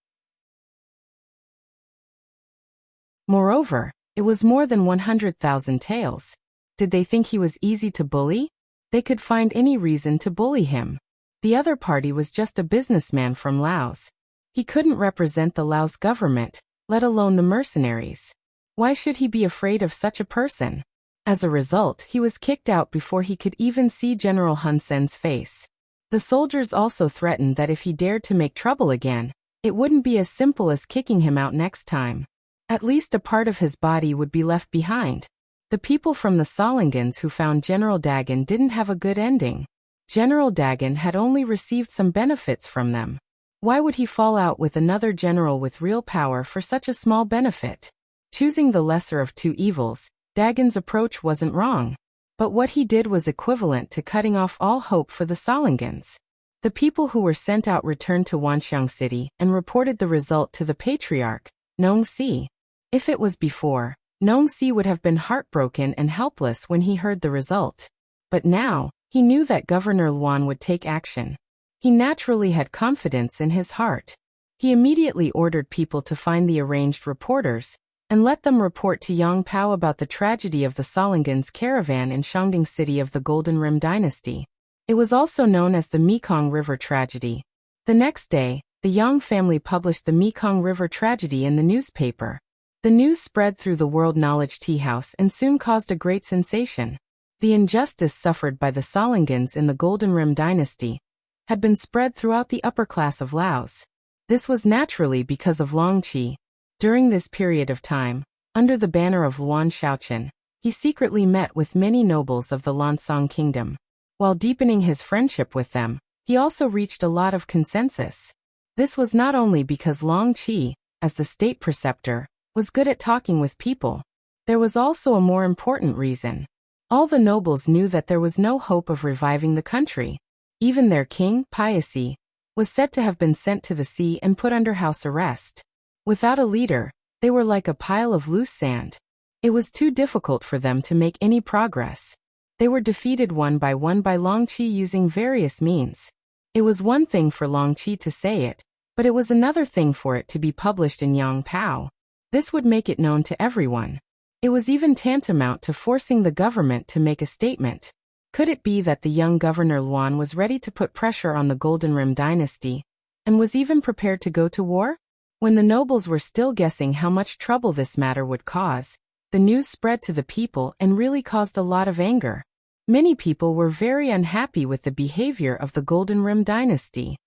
Moreover, it was more than 100,000 taels. Did they think he was easy to bully? They could find any reason to bully him. The other party was just a businessman from Laos. He couldn't represent the Laos government, let alone the mercenaries. Why should he be afraid of such a person? As a result, he was kicked out before he could even see General Hun Sen's face. The soldiers also threatened that if he dared to make trouble again, it wouldn't be as simple as kicking him out next time. At least a part of his body would be left behind. The people from the Solingens who found General Dagon didn't have a good ending. General Dagon had only received some benefits from them. Why would he fall out with another general with real power for such a small benefit? Choosing the lesser of two evils, Dagon's approach wasn't wrong. But what he did was equivalent to cutting off all hope for the Solingens. The people who were sent out returned to Wanxiang City and reported the result to the patriarch, Nong-si. If it was before, Nong-si would have been heartbroken and helpless when he heard the result. But now, he knew that Governor Luan would take action. He naturally had confidence in his heart. He immediately ordered people to find the arranged reporters and let them report to Yang Pao about the tragedy of the Solingens caravan in Shangding City of the Golden Rim Dynasty. It was also known as the Mekong River tragedy. The next day, the Yang family published the Mekong River tragedy in the newspaper. The news spread through the World Knowledge Tea House and soon caused a great sensation. The injustice suffered by the Solingans in the Golden Rim Dynasty had been spread throughout the upper class of Laos. This was naturally because of Long Qi. During this period of time, under the banner of Luan Shaoqian, he secretly met with many nobles of the Lansong kingdom. While deepening his friendship with them, he also reached a lot of consensus. This was not only because Long Qi, as the state preceptor, was good at talking with people. There was also a more important reason. All the nobles knew that there was no hope of reviving the country. Even their king, Piasi, was said to have been sent to the sea and put under house arrest. Without a leader, they were like a pile of loose sand. It was too difficult for them to make any progress. They were defeated one by Long Qi using various means. It was one thing for Long Qi to say it, but it was another thing for it to be published in Yang Pao. This would make it known to everyone. It was even tantamount to forcing the government to make a statement. Could it be that the young Governor Luan was ready to put pressure on the Golden Rim Dynasty, and was even prepared to go to war? When the nobles were still guessing how much trouble this matter would cause, the news spread to the people and really caused a lot of anger. Many people were very unhappy with the behavior of the Golden Rim Dynasty.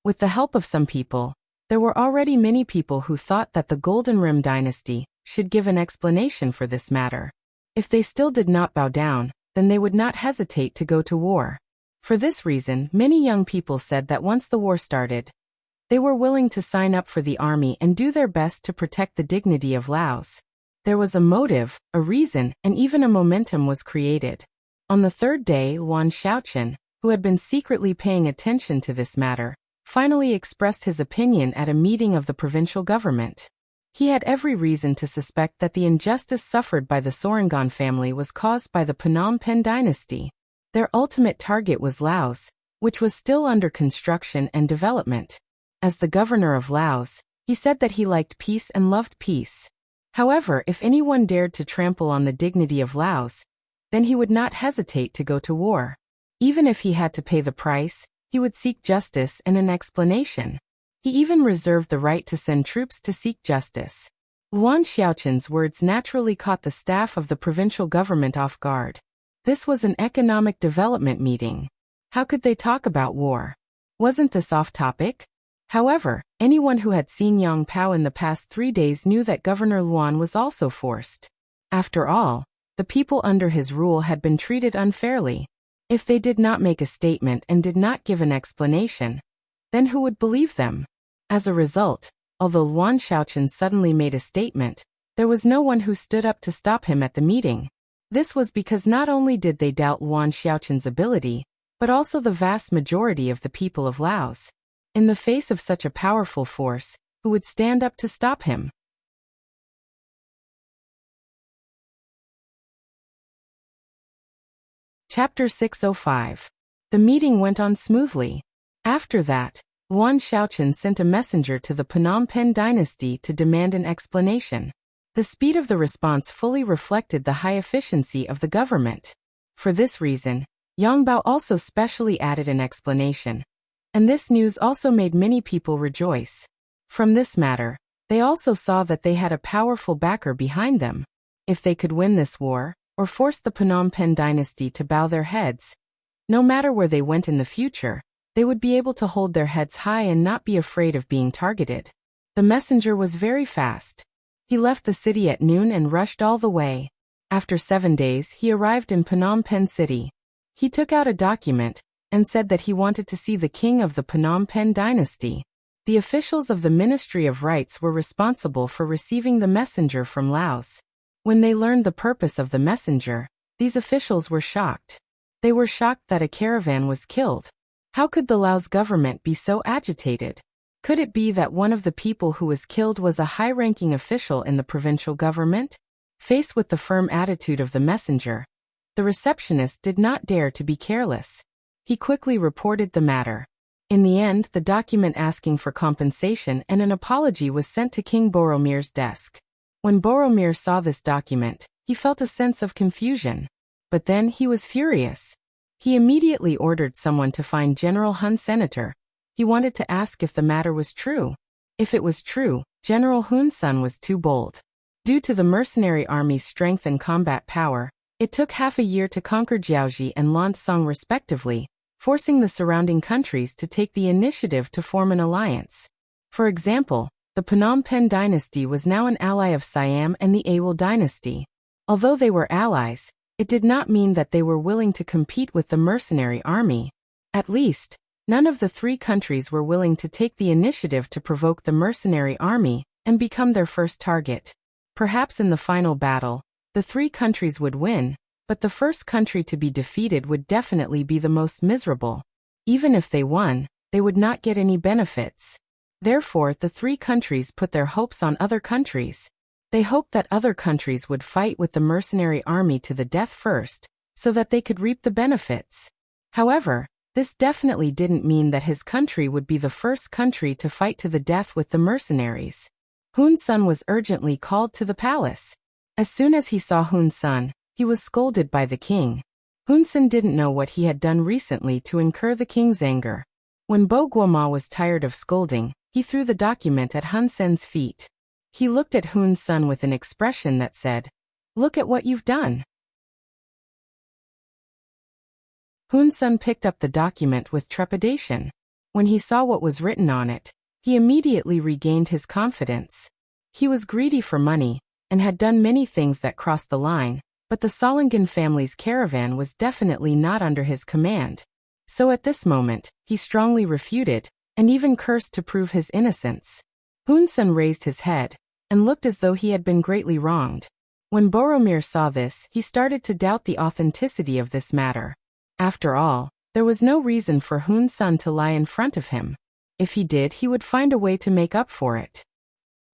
With the help of some people, there were already many people who thought that the Golden Rim Dynasty should give an explanation for this matter. If they still did not bow down, then they would not hesitate to go to war. For this reason, many young people said that once the war started, they were willing to sign up for the army and do their best to protect the dignity of Laos. There was a motive, a reason, and even a momentum was created. On the third day, Luan Shaoqian, who had been secretly paying attention to this matter, finally expressed his opinion at a meeting of the provincial government. He had every reason to suspect that the injustice suffered by the Sorangan family was caused by the Phnom Penh dynasty. Their ultimate target was Laos, which was still under construction and development. As the governor of Laos, he said that he liked peace and loved peace. However, if anyone dared to trample on the dignity of Laos, then he would not hesitate to go to war. Even if he had to pay the price, he would seek justice and an explanation. He even reserved the right to send troops to seek justice. Luan Shaoqian's words naturally caught the staff of the provincial government off guard. This was an economic development meeting. How could they talk about war? Wasn't this off topic? However, anyone who had seen Yang Pao in the past 3 days knew that Governor Luan was also forced. After all, the people under his rule had been treated unfairly. If they did not make a statement and did not give an explanation, then who would believe them? As a result, although Luan Shaoqian suddenly made a statement, there was no one who stood up to stop him at the meeting. This was because not only did they doubt Luan Shaoqian's ability, but also the vast majority of the people of Laos. In the face of such a powerful force, who would stand up to stop him? Chapter 605. The meeting went on smoothly. After that, Luan Shaoqian sent a messenger to the Phnom Penh dynasty to demand an explanation. The speed of the response fully reflected the high efficiency of the government. For this reason, Yang Bao also specially added an explanation. And this news also made many people rejoice. From this matter, they also saw that they had a powerful backer behind them. If they could win this war, or force the Phnom Penh dynasty to bow their heads, no matter where they went in the future, they would be able to hold their heads high and not be afraid of being targeted. The messenger was very fast. He left the city at noon and rushed all the way. After 7 days, he arrived in Phnom Penh city. He took out a document and said that he wanted to see the king of the Phnom Penh dynasty. The officials of the Ministry of Rights were responsible for receiving the messenger from Laos. When they learned the purpose of the messenger, these officials were shocked. They were shocked that a caravan was killed. How could the Laos government be so agitated? Could it be that one of the people who was killed was a high-ranking official in the provincial government? Faced with the firm attitude of the messenger, the receptionist did not dare to be careless. He quickly reported the matter. In the end, the document asking for compensation and an apology was sent to King Boromir's desk. When Boromir saw this document, he felt a sense of confusion. But then he was furious. He immediately ordered someone to find General Hun's senator. He wanted to ask if the matter was true. If it was true, General Hun's son was too bold. Due to the mercenary army's strength and combat power, it took half a year to conquer Jiaoji and Lansong respectively, forcing the surrounding countries to take the initiative to form an alliance. For example, the Phnom Penh dynasty was now an ally of Siam and the Awol dynasty. Although they were allies, it did not mean that they were willing to compete with the mercenary army. At least, none of the three countries were willing to take the initiative to provoke the mercenary army and become their first target. Perhaps in the final battle, the three countries would win, but the first country to be defeated would definitely be the most miserable. Even if they won, they would not get any benefits. Therefore, the three countries put their hopes on other countries. They hoped that other countries would fight with the mercenary army to the death first, so that they could reap the benefits. However, this definitely didn't mean that his country would be the first country to fight to the death with the mercenaries. Hun's son was urgently called to the palace. As soon as he saw Hun's son, he was scolded by the king. Hun's son didn't know what he had done recently to incur the king's anger. When Bo Guoma was tired of scolding, he threw the document at Hun Sen's feet. He looked at Hun's son with an expression that said, "Look at what you've done." Hun's son picked up the document with trepidation. When he saw what was written on it, he immediately regained his confidence. He was greedy for money, and had done many things that crossed the line, but the Solingen family's caravan was definitely not under his command. So at this moment, he strongly refuted, and even cursed to prove his innocence. Hun's son raised his head, and looked as though he had been greatly wronged. When Boromir saw this, he started to doubt the authenticity of this matter. After all, there was no reason for Hun's son to lie in front of him. If he did, he would find a way to make up for it.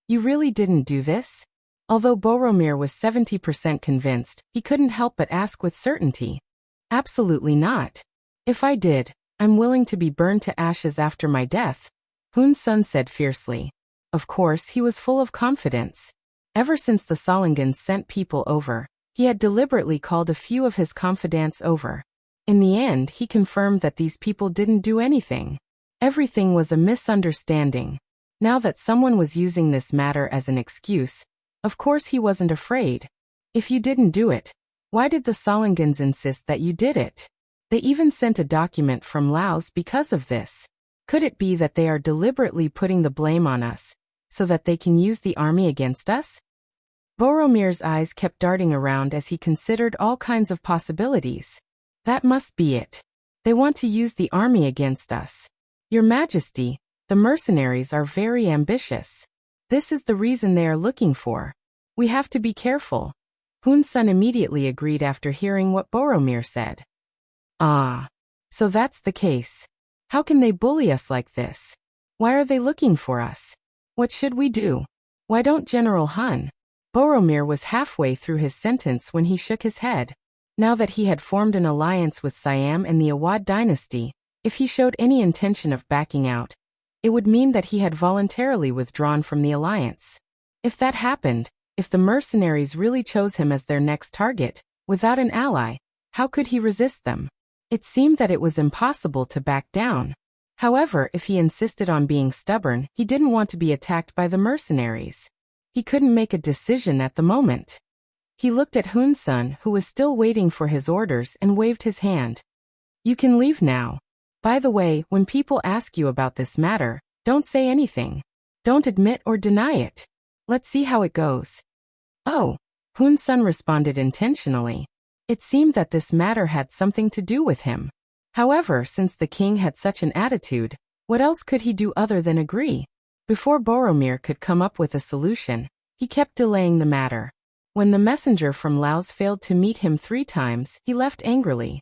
"You really didn't do this?" Although Boromir was 70% convinced, he couldn't help but ask with certainty. "Absolutely not. If I did, I'm willing to be burned to ashes after my death," Hun's son said fiercely. Of course, he was full of confidence. Ever since the Solingans sent people over, he had deliberately called a few of his confidants over. In the end, he confirmed that these people didn't do anything. Everything was a misunderstanding. Now that someone was using this matter as an excuse, of course he wasn't afraid. If you didn't do it, why did the Solingans insist that you did it? They even sent a document from Laos because of this. Could it be that they are deliberately putting the blame on us, so that they can use the army against us? Boromir's eyes kept darting around as he considered all kinds of possibilities. That must be it. They want to use the army against us. Your Majesty, the mercenaries are very ambitious. This is the reason they are looking for. We have to be careful. Hun's son immediately agreed after hearing what Boromir said. Ah, so that's the case. How can they bully us like this? Why are they looking for us? What should we do? Why don't General Hun? Boromir was halfway through his sentence when he shook his head. Now that he had formed an alliance with Siam and the Awad dynasty, if he showed any intention of backing out, it would mean that he had voluntarily withdrawn from the alliance. If that happened, if the mercenaries really chose him as their next target, without an ally, how could he resist them? It seemed that it was impossible to back down. However, if he insisted on being stubborn, he didn't want to be attacked by the mercenaries. He couldn't make a decision at the moment. He looked at Hun's son, who was still waiting for his orders, and waved his hand. "You can leave now. By the way, when people ask you about this matter, don't say anything. Don't admit or deny it. Let's see how it goes." "Oh," Hun's son responded intentionally. It seemed that this matter had something to do with him. However, since the king had such an attitude, what else could he do other than agree? Before Boromir could come up with a solution, he kept delaying the matter. When the messenger from Laos failed to meet him 3 times, he left angrily.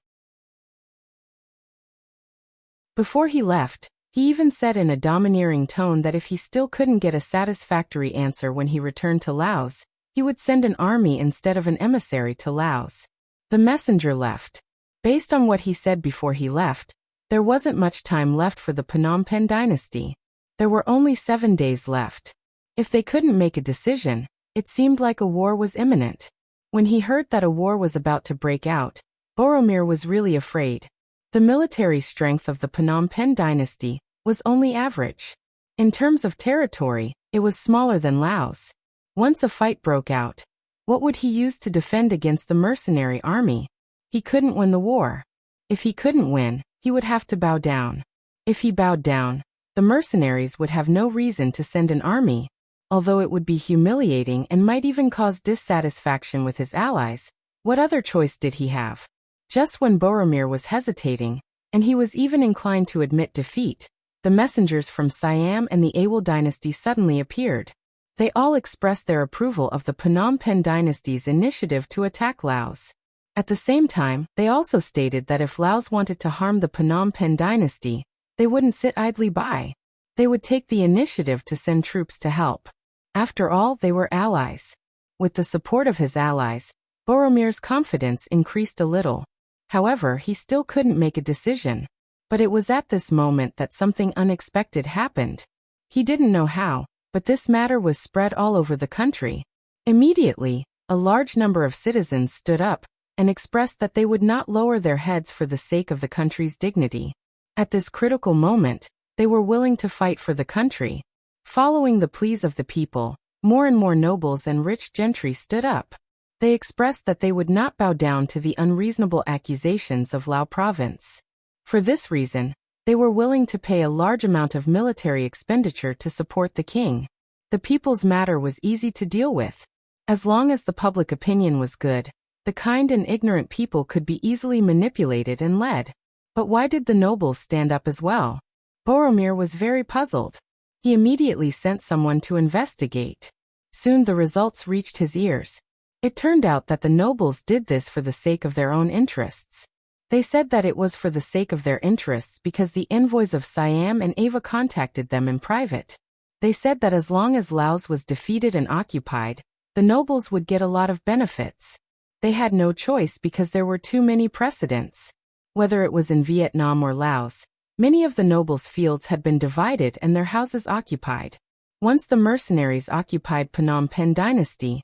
Before he left, he even said in a domineering tone that if he still couldn't get a satisfactory answer when he returned to Laos, he would send an army instead of an emissary to Laos. The messenger left. Based on what he said before he left, there wasn't much time left for the Phnom Penh dynasty. There were only 7 days left. If they couldn't make a decision, it seemed like a war was imminent. When he heard that a war was about to break out, Boromir was really afraid. The military strength of the Phnom Penh dynasty was only average. In terms of territory, it was smaller than Laos. Once a fight broke out, what would he use to defend against the mercenary army? He couldn't win the war. If he couldn't win, he would have to bow down. If he bowed down, the mercenaries would have no reason to send an army. Although it would be humiliating and might even cause dissatisfaction with his allies, what other choice did he have? Just when Boromir was hesitating, and he was even inclined to admit defeat, the messengers from Siam and the Awol dynasty suddenly appeared. They all expressed their approval of the Phnom Penh dynasty's initiative to attack Laos. At the same time, they also stated that if Laos wanted to harm the Phnom Penh dynasty, they wouldn't sit idly by. They would take the initiative to send troops to help. After all, they were allies. With the support of his allies, Boromir's confidence increased a little. However, he still couldn't make a decision. But it was at this moment that something unexpected happened. He didn't know how, but this matter was spread all over the country. Immediately, a large number of citizens stood up and expressed that they would not lower their heads for the sake of the country's dignity. At this critical moment, they were willing to fight for the country. Following the pleas of the people, more and more nobles and rich gentry stood up. They expressed that they would not bow down to the unreasonable accusations of Lao province. For this reason, they were willing to pay a large amount of military expenditure to support the king. The people's matter was easy to deal with. As long as the public opinion was good, the kind and ignorant people could be easily manipulated and led. But why did the nobles stand up as well? Boromir was very puzzled. He immediately sent someone to investigate. Soon the results reached his ears. It turned out that the nobles did this for the sake of their own interests. They said that it was for the sake of their interests because the envoys of Siam and Ava contacted them in private. They said that as long as Laos was defeated and occupied, the nobles would get a lot of benefits. They had no choice because there were too many precedents. Whether it was in Vietnam or Laos, many of the nobles' fields had been divided and their houses occupied. Once the mercenaries occupied Phnom Penh dynasty,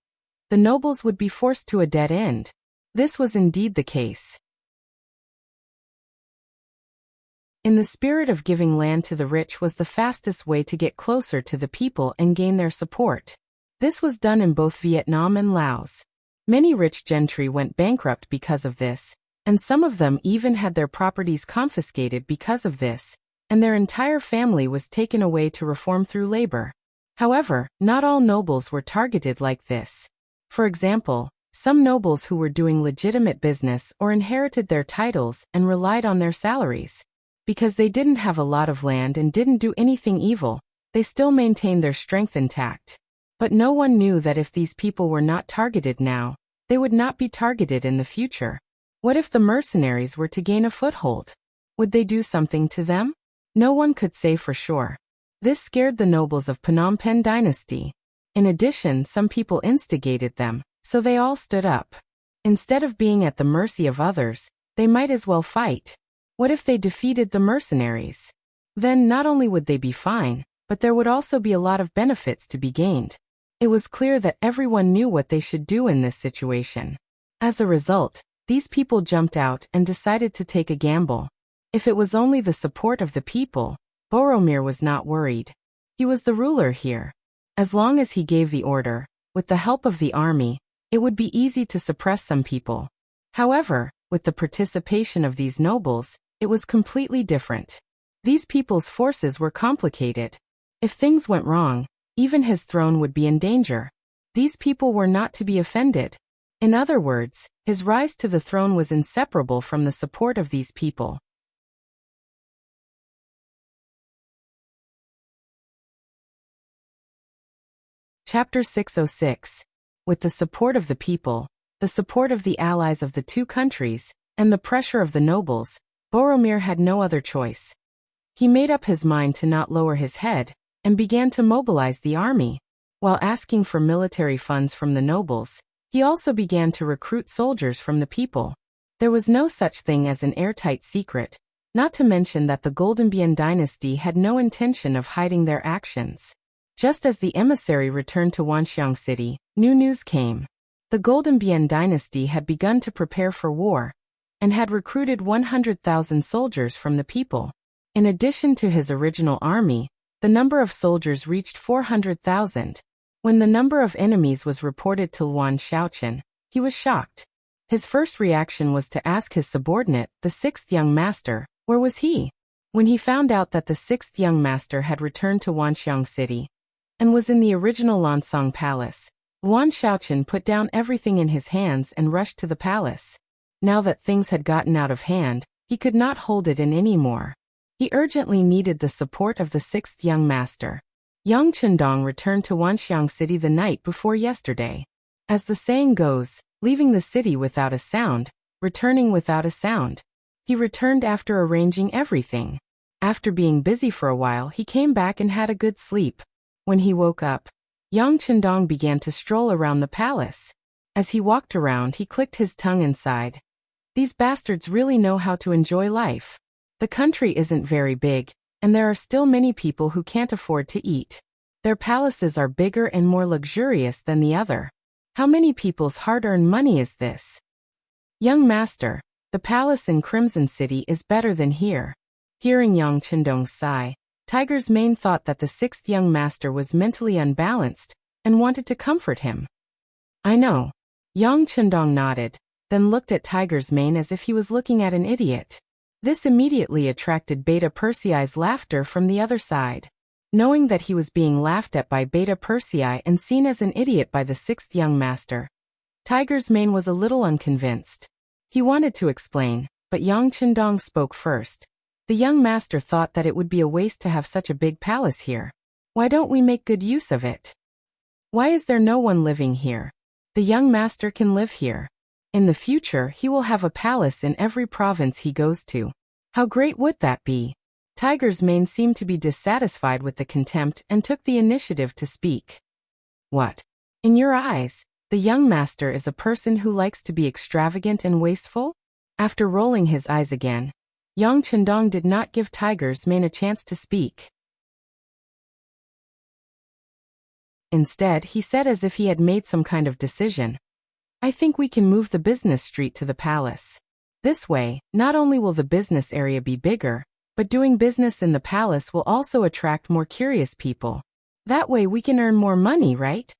the nobles would be forced to a dead end. This was indeed the case. In the spirit of giving land to the rich was the fastest way to get closer to the people and gain their support. This was done in both Vietnam and Laos. Many rich gentry went bankrupt because of this, and some of them even had their properties confiscated because of this, and their entire family was taken away to reform through labor. However, not all nobles were targeted like this. For example, some nobles who were doing legitimate business or inherited their titles and relied on their salaries. Because they didn't have a lot of land and didn't do anything evil, they still maintained their strength intact. But no one knew that if these people were not targeted now, they would not be targeted in the future. What if the mercenaries were to gain a foothold? Would they do something to them? No one could say for sure. This scared the nobles of Phnom Penh dynasty. In addition, some people instigated them, so they all stood up. Instead of being at the mercy of others, they might as well fight. What if they defeated the mercenaries? Then not only would they be fine, but there would also be a lot of benefits to be gained. It was clear that everyone knew what they should do in this situation. As a result, these people jumped out and decided to take a gamble. If it was only the support of the people, Boromir was not worried. He was the ruler here. As long as he gave the order, with the help of the army, it would be easy to suppress some people. However, with the participation of these nobles, it was completely different. These people's forces were complicated. If things went wrong, even his throne would be in danger. These people were not to be offended. In other words, his rise to the throne was inseparable from the support of these people. Chapter 606. With the support of the people, the support of the allies of the two countries, and the pressure of the nobles, Boromir had no other choice. He made up his mind to not lower his head, and began to mobilize the army. While asking for military funds from the nobles, he also began to recruit soldiers from the people. There was no such thing as an airtight secret, not to mention that the Goldenbian dynasty had no intention of hiding their actions. Just as the emissary returned to Wanxiang City, new news came. The Goldenbian dynasty had begun to prepare for war. and had recruited 100,000 soldiers from the people. In addition to his original army, the number of soldiers reached 400,000. When the number of enemies was reported to Yuan Shaoqian, he was shocked. His first reaction was to ask his subordinate, the sixth young master, where was he? When he found out that the sixth young master had returned to Wanxiang City and was in the original Lansong Palace, Yuan Shaoqian put down everything in his hands and rushed to the palace. Now that things had gotten out of hand, he could not hold it in anymore. He urgently needed the support of the sixth young master. Yang Chendong returned to Wanxiang City the night before yesterday. As the saying goes, leaving the city without a sound, returning without a sound. He returned after arranging everything. After being busy for a while, he came back and had a good sleep. When he woke up, Yang Chendong began to stroll around the palace. As he walked around, he clicked his tongue and sighed. These bastards really know how to enjoy life. The country isn't very big, and there are still many people who can't afford to eat. Their palaces are bigger and more luxurious than the other. How many people's hard-earned money is this? Young master, the palace in Crimson City is better than here. Hearing Yang Chendong's sigh, Tiger's Mane thought that the sixth young master was mentally unbalanced and wanted to comfort him. I know. Yang Chendong nodded, then looked at Tiger's Mane as if he was looking at an idiot. This immediately attracted Beta Persei's laughter from the other side. Knowing that he was being laughed at by Beta Persei and seen as an idiot by the sixth young master, Tiger's Mane was a little unconvinced. He wanted to explain, but Yang Chendong spoke first. The young master thought that it would be a waste to have such a big palace here. Why don't we make good use of it? Why is there no one living here? The young master can live here. In the future, he will have a palace in every province he goes to. How great would that be? Tiger's Mane seemed to be dissatisfied with the contempt and took the initiative to speak. What? In your eyes, the young master is a person who likes to be extravagant and wasteful? After rolling his eyes again, Yang Chendong did not give Tiger's Mane a chance to speak. Instead, he said as if he had made some kind of decision. I think we can move the business street to the palace. This way, not only will the business area be bigger, but doing business in the palace will also attract more curious people. That way we can earn more money, right?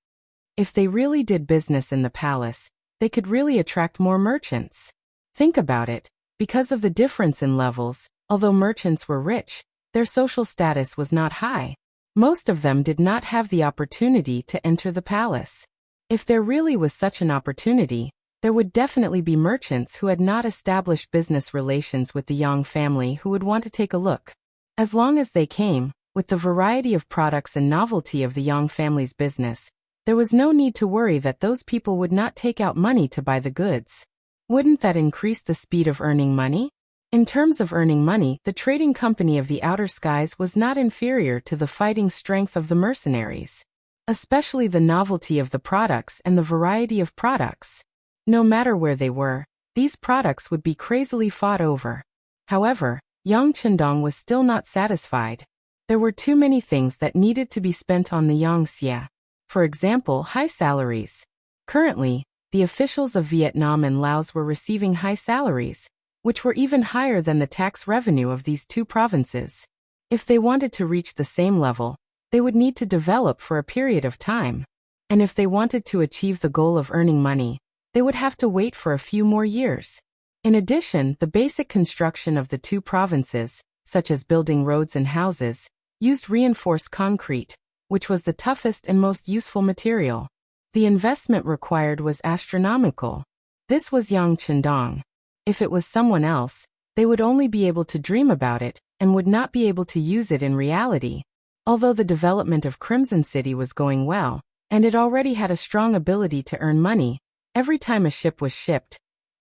If they really did business in the palace, they could really attract more merchants. Think about it. Because of the difference in levels, although merchants were rich, their social status was not high. Most of them did not have the opportunity to enter the palace. If there really was such an opportunity, there would definitely be merchants who had not established business relations with the Yang family who would want to take a look. As long as they came, with the variety of products and novelty of the Yang family's business, there was no need to worry that those people would not take out money to buy the goods. Wouldn't that increase the speed of earning money? In terms of earning money, the trading company of the outer skies was not inferior to the fighting strength of the mercenaries. Especially the novelty of the products and the variety of products. No matter where they were, these products would be crazily fought over. However, Yang Chendong was still not satisfied. There were too many things that needed to be spent on the Yangxia. For example, high salaries. Currently, the officials of Vietnam and Laos were receiving high salaries, which were even higher than the tax revenue of these two provinces. If they wanted to reach the same level, they would need to develop for a period of time. And if they wanted to achieve the goal of earning money, they would have to wait for a few more years. In addition, the basic construction of the two provinces, such as building roads and houses, used reinforced concrete, which was the toughest and most useful material. The investment required was astronomical. This was Yang Chendong. If it was someone else, they would only be able to dream about it and would not be able to use it in reality. Although the development of Crimson City was going well, and it already had a strong ability to earn money, every time a ship was shipped,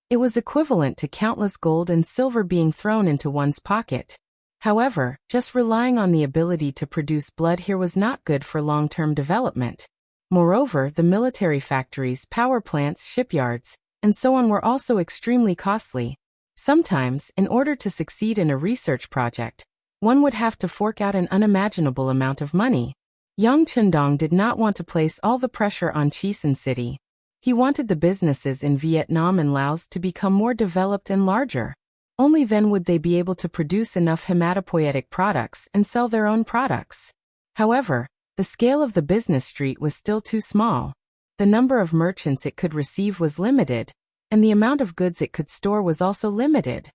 it was equivalent to countless gold and silver being thrown into one's pocket. However, just relying on the ability to produce blood here was not good for long-term development. Moreover, the military factories, power plants, shipyards, and so on were also extremely costly. Sometimes, in order to succeed in a research project, one would have to fork out an unimaginable amount of money. Yang Chendong did not want to place all the pressure on Chisin City. He wanted the businesses in Vietnam and Laos to become more developed and larger. Only then would they be able to produce enough hematopoietic products and sell their own products. However, the scale of the business street was still too small. The number of merchants it could receive was limited, and the amount of goods it could store was also limited.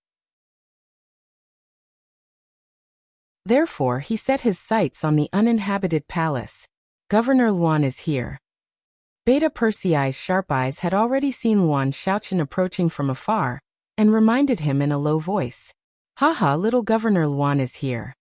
Therefore, he set his sights on the uninhabited palace. Governor Luan is here. Beta Persei's sharp eyes had already seen Luan Xiaoqian approaching from afar, and reminded him in a low voice. Haha, little Governor Luan is here.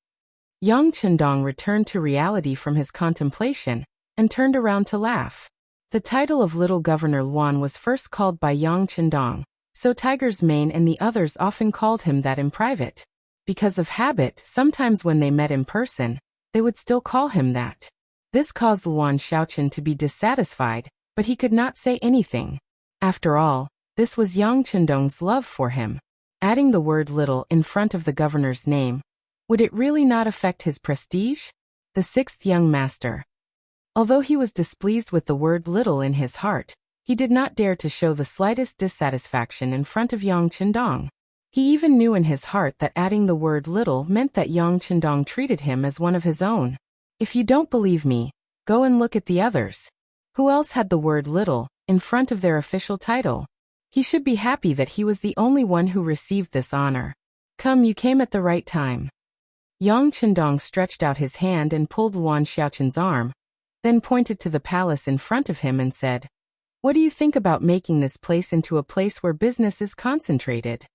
Yang Chendong returned to reality from his contemplation, and turned around to laugh. The title of Little Governor Luan was first called by Yang Chendong, so Tiger's Mane and the others often called him that in private. Because of habit, sometimes when they met in person, they would still call him that. This caused Luan Xiaoqian to be dissatisfied, but he could not say anything. After all, this was Yang Chendong's love for him. Adding the word little in front of the governor's name, would it really not affect his prestige? The sixth young master. Although he was displeased with the word little in his heart, he did not dare to show the slightest dissatisfaction in front of Yang Chendong. He even knew in his heart that adding the word little meant that Yang Chendong treated him as one of his own. If you don't believe me, go and look at the others. Who else had the word little in front of their official title? He should be happy that he was the only one who received this honor. Come, you came at the right time. Yang Chendong stretched out his hand and pulled Luan Xiaoqian's arm, then pointed to the palace in front of him and said, "What do you think about making this place into a place where business is concentrated?"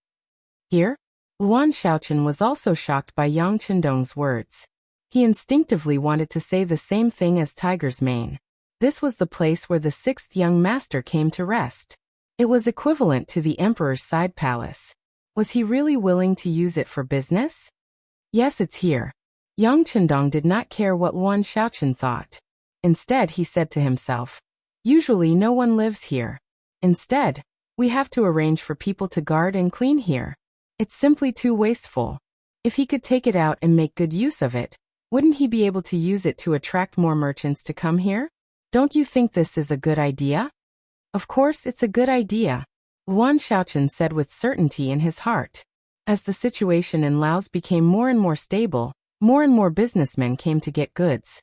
Here? Luan Xiaoqian was also shocked by Yang Chendong's words. He instinctively wanted to say the same thing as Tiger's Mane. This was the place where the sixth young master came to rest. It was equivalent to the emperor's side palace. Was he really willing to use it for business? Yes, it's here. Yang Chendong did not care what Luan Xiaoqian thought. Instead, he said to himself, usually no one lives here. Instead, we have to arrange for people to guard and clean here. It's simply too wasteful. If he could take it out and make good use of it, wouldn't he be able to use it to attract more merchants to come here? Don't you think this is a good idea? Of course, it's a good idea, Luan Xiaoqian said with certainty in his heart. As the situation in Laos became more and more stable, more and more businessmen came to get goods.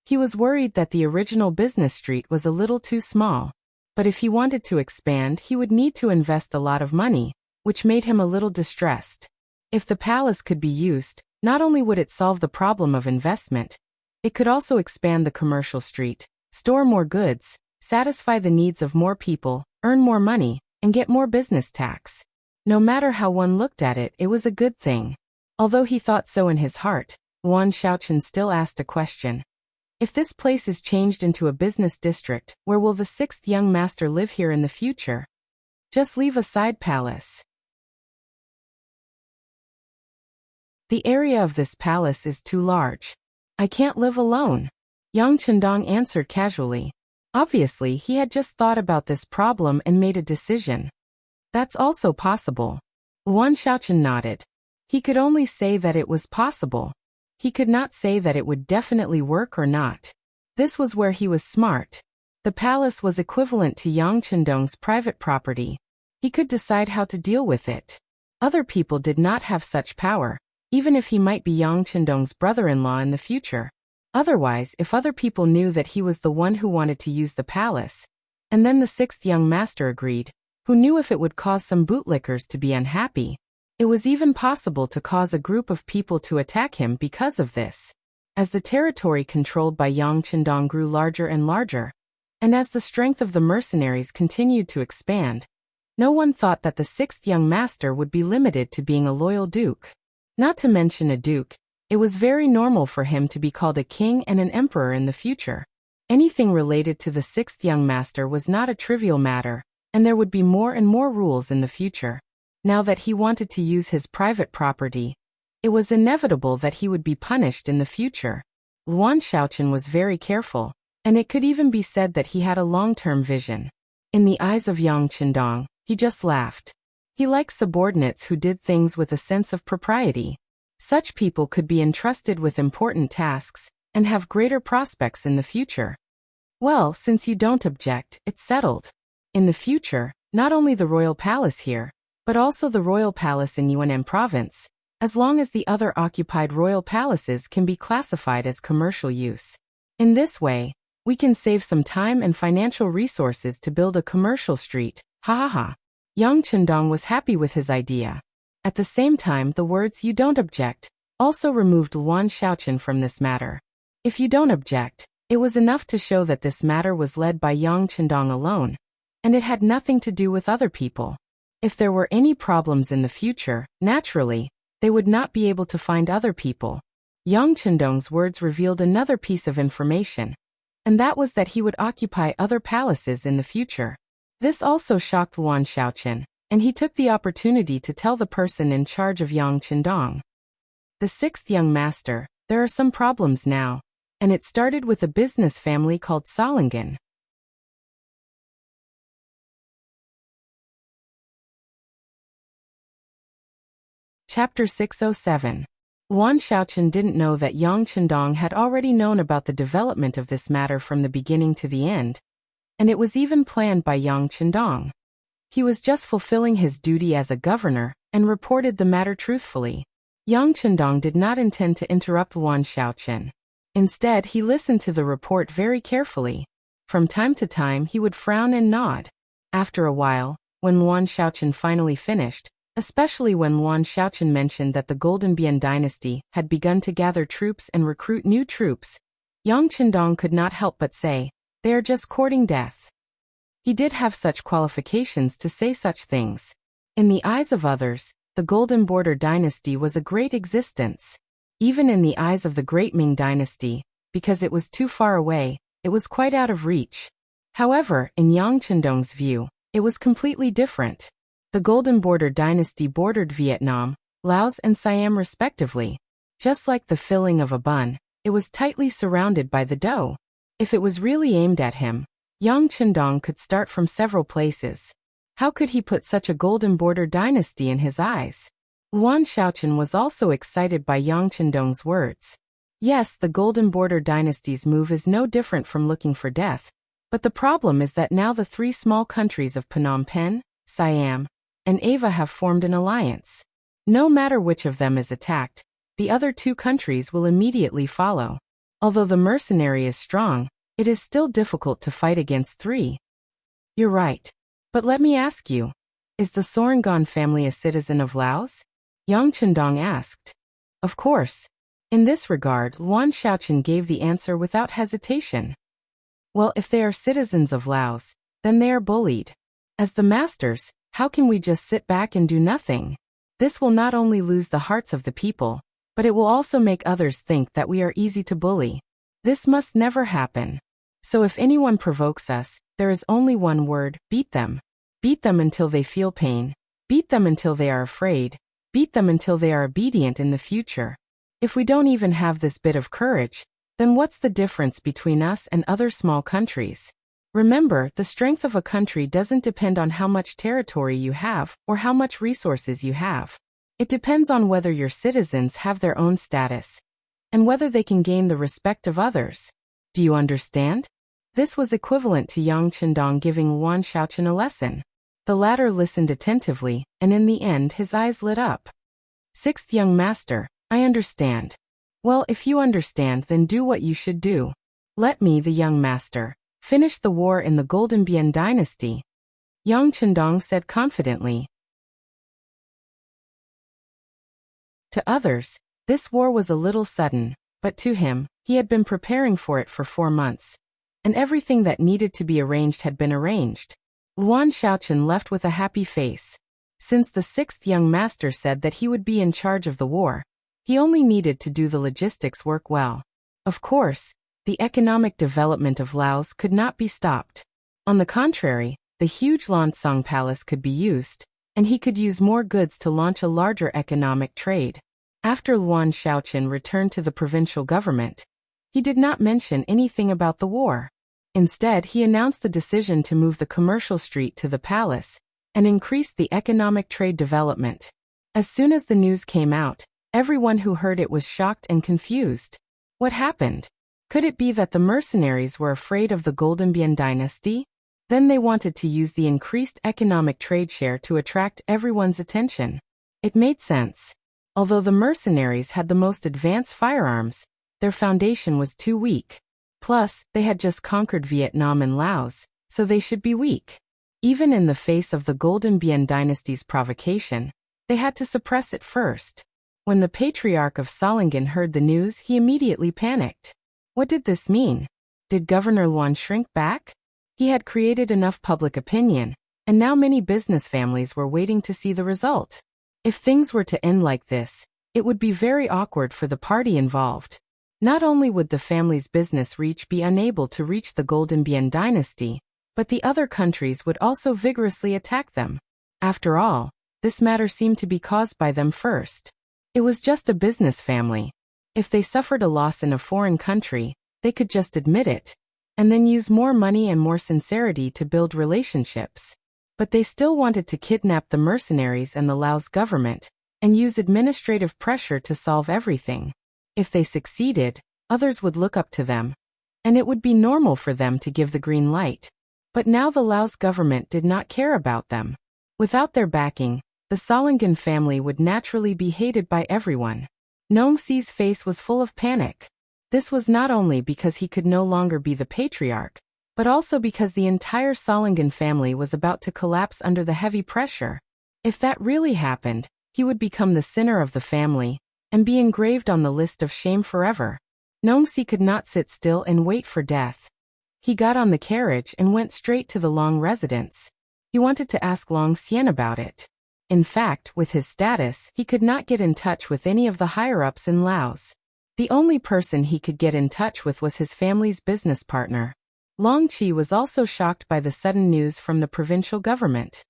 He was worried that the original business street was a little too small. But if he wanted to expand, he would need to invest a lot of money, which made him a little distressed. If the palace could be used, not only would it solve the problem of investment, it could also expand the commercial street, store more goods, satisfy the needs of more people, earn more money, and get more business tax. No matter how one looked at it, it was a good thing. Although he thought so in his heart, Luan Xiaoqian still asked a question. If this place is changed into a business district, where will the sixth young master live here in the future? Just leave a side palace. The area of this palace is too large. I can't live alone, Yang Chendong answered casually. Obviously, he had just thought about this problem and made a decision. That's also possible. Luan Xiaoqian nodded. He could only say that it was possible. He could not say that it would definitely work or not. This was where he was smart. The palace was equivalent to Yang Chendong's private property. He could decide how to deal with it. Other people did not have such power, even if he might be Yang Chendong's brother-in-law in the future. Otherwise, if other people knew that he was the one who wanted to use the palace, and then the sixth young master agreed, who knew if it would cause some bootlickers to be unhappy? It was even possible to cause a group of people to attack him because of this. As the territory controlled by Yang Chendong grew larger and larger, and as the strength of the mercenaries continued to expand, no one thought that the sixth young master would be limited to being a loyal duke. Not to mention a duke, it was very normal for him to be called a king and an emperor in the future. Anything related to the sixth young master was not a trivial matter, and there would be more and more rules in the future. Now that he wanted to use his private property, it was inevitable that he would be punished in the future. Luan Xiaoqian was very careful, and it could even be said that he had a long-term vision. In the eyes of Yang Chendong, he just laughed. He liked subordinates who did things with a sense of propriety. Such people could be entrusted with important tasks and have greater prospects in the future. Well, since you don't object, it's settled. In the future, not only the royal palace here, but also the royal palace in Yunnan province, as long as the other occupied royal palaces can be classified as commercial use. In this way, we can save some time and financial resources to build a commercial street. Ha ha ha. Yang Chendong was happy with his idea. At the same time, the words "you don't object" also removed Luan Xiaochen from this matter. If you don't object, it was enough to show that this matter was led by Yang Chendong alone, and it had nothing to do with other people. If there were any problems in the future, naturally, they would not be able to find other people. Yang Chendong's words revealed another piece of information, and that was that he would occupy other palaces in the future. This also shocked Luan Xiaochen, and he took the opportunity to tell the person in charge of Yang Chendong. The sixth young master, there are some problems now, and it started with a business family called Solingen. Chapter 607. Luan Xiaochen didn't know that Yang Chendong had already known about the development of this matter from the beginning to the end, and it was even planned by Yang Chendong. He was just fulfilling his duty as a governor and reported the matter truthfully. Yang Chendong did not intend to interrupt Luan Xiaochen. Instead, he listened to the report very carefully. From time to time, he would frown and nod. After a while, when Luan Xiaochen finally finished, especially when Luan Xiaochen mentioned that the Golden Bian dynasty had begun to gather troops and recruit new troops, Yang Chendong could not help but say, "They are just courting death." He did have such qualifications to say such things. In the eyes of others, the Golden Border dynasty was a great existence. Even in the eyes of the Great Ming dynasty, because it was too far away, it was quite out of reach. However, in Yang Chendong's view, it was completely different. The Golden Border dynasty bordered Vietnam, Laos and Siam respectively. Just like the filling of a bun, it was tightly surrounded by the dough. If it was really aimed at him, Yang Chendong could start from several places. How could he put such a Golden Border dynasty in his eyes? Luan Xiaochen was also excited by Yang Chendong's words. Yes, the Golden Border dynasty's move is no different from looking for death, but the problem is that now the three small countries of Phnom Penh, Siam, and Ava have formed an alliance. No matter which of them is attacked, the other two countries will immediately follow. Although the mercenary is strong, it is still difficult to fight against three. You're right. But let me ask you, is the Sorangon family a citizen of Laos? Yang Chendong asked. Of course. In this regard, Luan Xiaochen gave the answer without hesitation. Well, if they are citizens of Laos, then they are bullied. As the masters, how can we just sit back and do nothing? This will not only lose the hearts of the people, but it will also make others think that we are easy to bully. This must never happen. So if anyone provokes us, there is only one word: beat them. Beat them until they feel pain. Beat them until they are afraid. Beat them until they are obedient in the future. If we don't even have this bit of courage, then what's the difference between us and other small countries? Remember, the strength of a country doesn't depend on how much territory you have or how much resources you have. It depends on whether your citizens have their own status and whether they can gain the respect of others. Do you understand? This was equivalent to Yang Chendong giving Luan Xiaochen a lesson. The latter listened attentively, and in the end his eyes lit up. Sixth young master, I understand. Well, if you understand, then do what you should do. Let me, the young master, finish the war in the Golden Bian dynasty. Yang Chendong said confidently. To others, this war was a little sudden, but to him, he had been preparing for it for 4 months, and everything that needed to be arranged had been arranged. Luan Xiaochen left with a happy face. Since the sixth young master said that he would be in charge of the war, he only needed to do the logistics work well. Of course, the economic development of Laos could not be stopped. On the contrary, the huge Lansong Palace could be used, and he could use more goods to launch a larger economic trade. After Luan Xiaochen returned to the provincial government, he did not mention anything about the war. Instead, he announced the decision to move the commercial street to the palace and increase the economic trade development. As soon as the news came out, everyone who heard it was shocked and confused. What happened? Could it be that the mercenaries were afraid of the Golden Bian dynasty? Then they wanted to use the increased economic trade share to attract everyone's attention. It made sense. Although the mercenaries had the most advanced firearms, their foundation was too weak. Plus, they had just conquered Vietnam and Laos, so they should be weak. Even in the face of the Golden Bien dynasty's provocation, they had to suppress it first. When the Patriarch of Solingen heard the news, he immediately panicked. What did this mean? Did Governor Luan shrink back? He had created enough public opinion, and now many business families were waiting to see the result. If things were to end like this, it would be very awkward for the party involved. Not only would the family's business reach be unable to reach the Golden Bien dynasty, but the other countries would also vigorously attack them. After all, this matter seemed to be caused by them first. It was just a business family. If they suffered a loss in a foreign country, they could just admit it, and then use more money and more sincerity to build relationships. But they still wanted to kidnap the mercenaries and the Laos government, and use administrative pressure to solve everything. If they succeeded, others would look up to them, and it would be normal for them to give the green light. But now the Laos government did not care about them. Without their backing, the Solingen family would naturally be hated by everyone. Nong Si's face was full of panic. This was not only because he could no longer be the patriarch, but also because the entire Solingen family was about to collapse under the heavy pressure. If that really happened, he would become the sinner of the family, and be engraved on the list of shame forever. Nong Si could not sit still and wait for death. He got on the carriage and went straight to the Long residence. He wanted to ask Long Xian about it. In fact, with his status, he could not get in touch with any of the higher-ups in Laos. The only person he could get in touch with was his family's business partner. Long Chi was also shocked by the sudden news from the provincial government.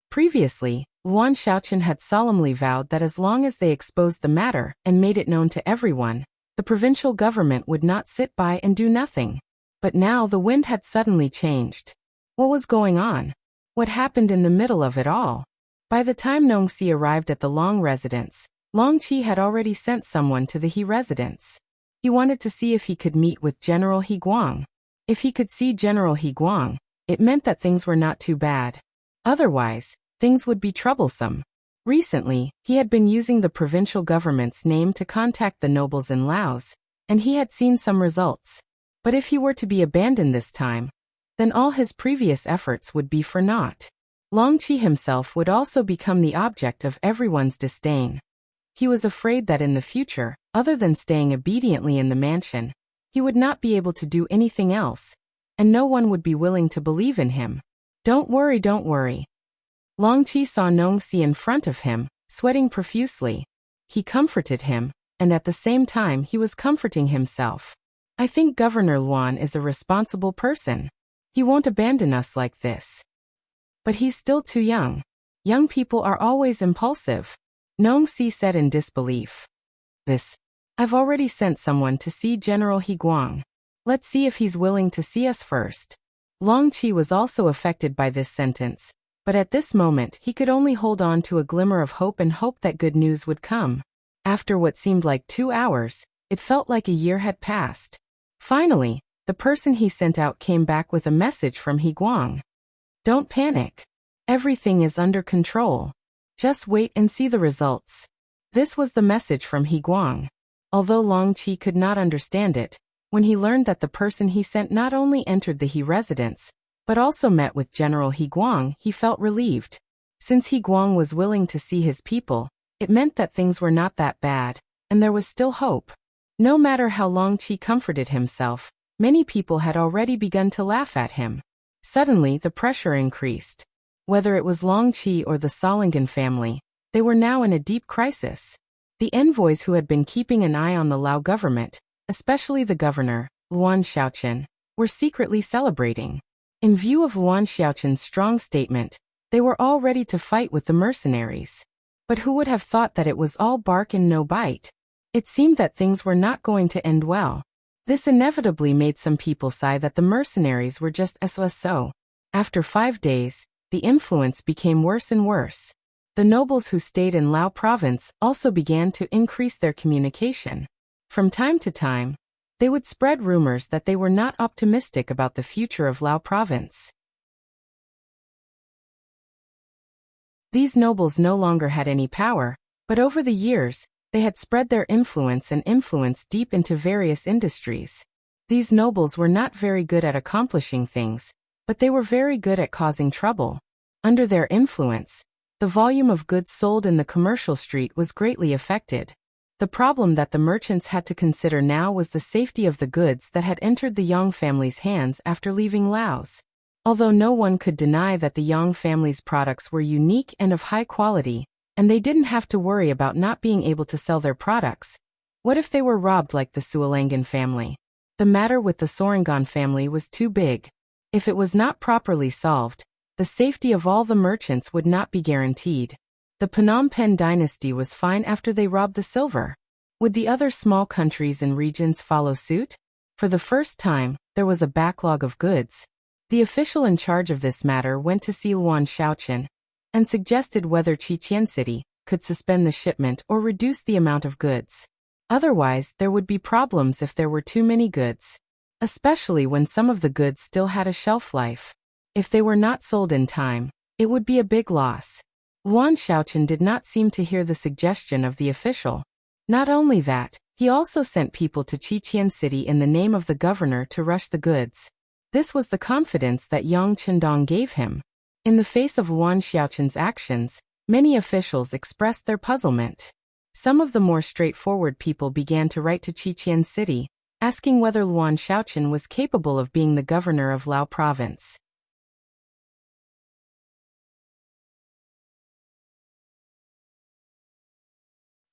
Previously, Luan Xiaoqian had solemnly vowed that as long as they exposed the matter and made it known to everyone, the provincial government would not sit by and do nothing. But now the wind had suddenly changed. What was going on? What happened in the middle of it all? By the time Nong Si arrived at the Long residence, Long Chi had already sent someone to the He residence. He wanted to see if he could meet with General He Guang. If he could see General He Guang, it meant that things were not too bad. Otherwise, things would be troublesome. Recently, he had been using the provincial government's name to contact the nobles in Laos, and he had seen some results. But if he were to be abandoned this time, then all his previous efforts would be for naught. Long Chi himself would also become the object of everyone's disdain. He was afraid that in the future, other than staying obediently in the mansion, he would not be able to do anything else, and no one would be willing to believe in him. Don't worry, don't worry. Long Chi saw Nong Si in front of him, sweating profusely. He comforted him, and at the same time he was comforting himself. I think Governor Luan is a responsible person. He won't abandon us like this. But he's still too young. Young people are always impulsive. Nong Si said in disbelief. I've already sent someone to see General He Guang. Let's see if he's willing to see us first. Long Chi was also affected by this sentence, but at this moment he could only hold on to a glimmer of hope and hope that good news would come. After what seemed like 2 hours, it felt like a year had passed. Finally, the person he sent out came back with a message from He Guang. Don't panic. Everything is under control. Just wait and see the results. This was the message from He Guang. Although Long Chi could not understand it, when he learned that the person he sent not only entered the He residence, but also met with General He Guang, he felt relieved. Since He Guang was willing to see his people, it meant that things were not that bad, and there was still hope. No matter how Long Chi comforted himself, many people had already begun to laugh at him. Suddenly the pressure increased. Whether it was Long Chi or the Solingen family, they were now in a deep crisis. The envoys who had been keeping an eye on the Lao government, especially the governor, Luan Xiaoqian, were secretly celebrating. In view of Luan Xiaoqian's strong statement, they were all ready to fight with the mercenaries. But who would have thought that it was all bark and no bite? It seemed that things were not going to end well. This inevitably made some people sigh that the mercenaries were just so. After 5 days, the influence became worse and worse. The nobles who stayed in Lao province also began to increase their communication. From time to time, They would spread rumors that they were not optimistic about the future of Lao province. These nobles no longer had any power, but over the years, they had spread their influence deep into various industries. These nobles were not very good at accomplishing things, but they were very good at causing trouble. Under their influence, the volume of goods sold in the commercial street was greatly affected. The problem that the merchants had to consider now was the safety of the goods that had entered the Yang family's hands after leaving Laos. Although no one could deny that the Yang family's products were unique and of high quality, and they didn't have to worry about not being able to sell their products, what if they were robbed like the Sualangan family? The matter with the Sorangan family was too big. If it was not properly solved, the safety of all the merchants would not be guaranteed. The Phnom Penh dynasty was fine after they robbed the silver. Would the other small countries and regions follow suit? For the first time, there was a backlog of goods. The official in charge of this matter went to see Luan Shaoqian and suggested whether Chichen City could suspend the shipment or reduce the amount of goods. Otherwise, there would be problems if there were too many goods, especially when some of the goods still had a shelf life. If they were not sold in time, it would be a big loss. Luan Shaoqian did not seem to hear the suggestion of the official. Not only that, he also sent people to Chichen City in the name of the governor to rush the goods. This was the confidence that Yang Qindong gave him. In the face of Luan Shaoqian's actions, many officials expressed their puzzlement. Some of the more straightforward people began to write to Chichen City, asking whether Luan Shaoqian was capable of being the governor of Lao province.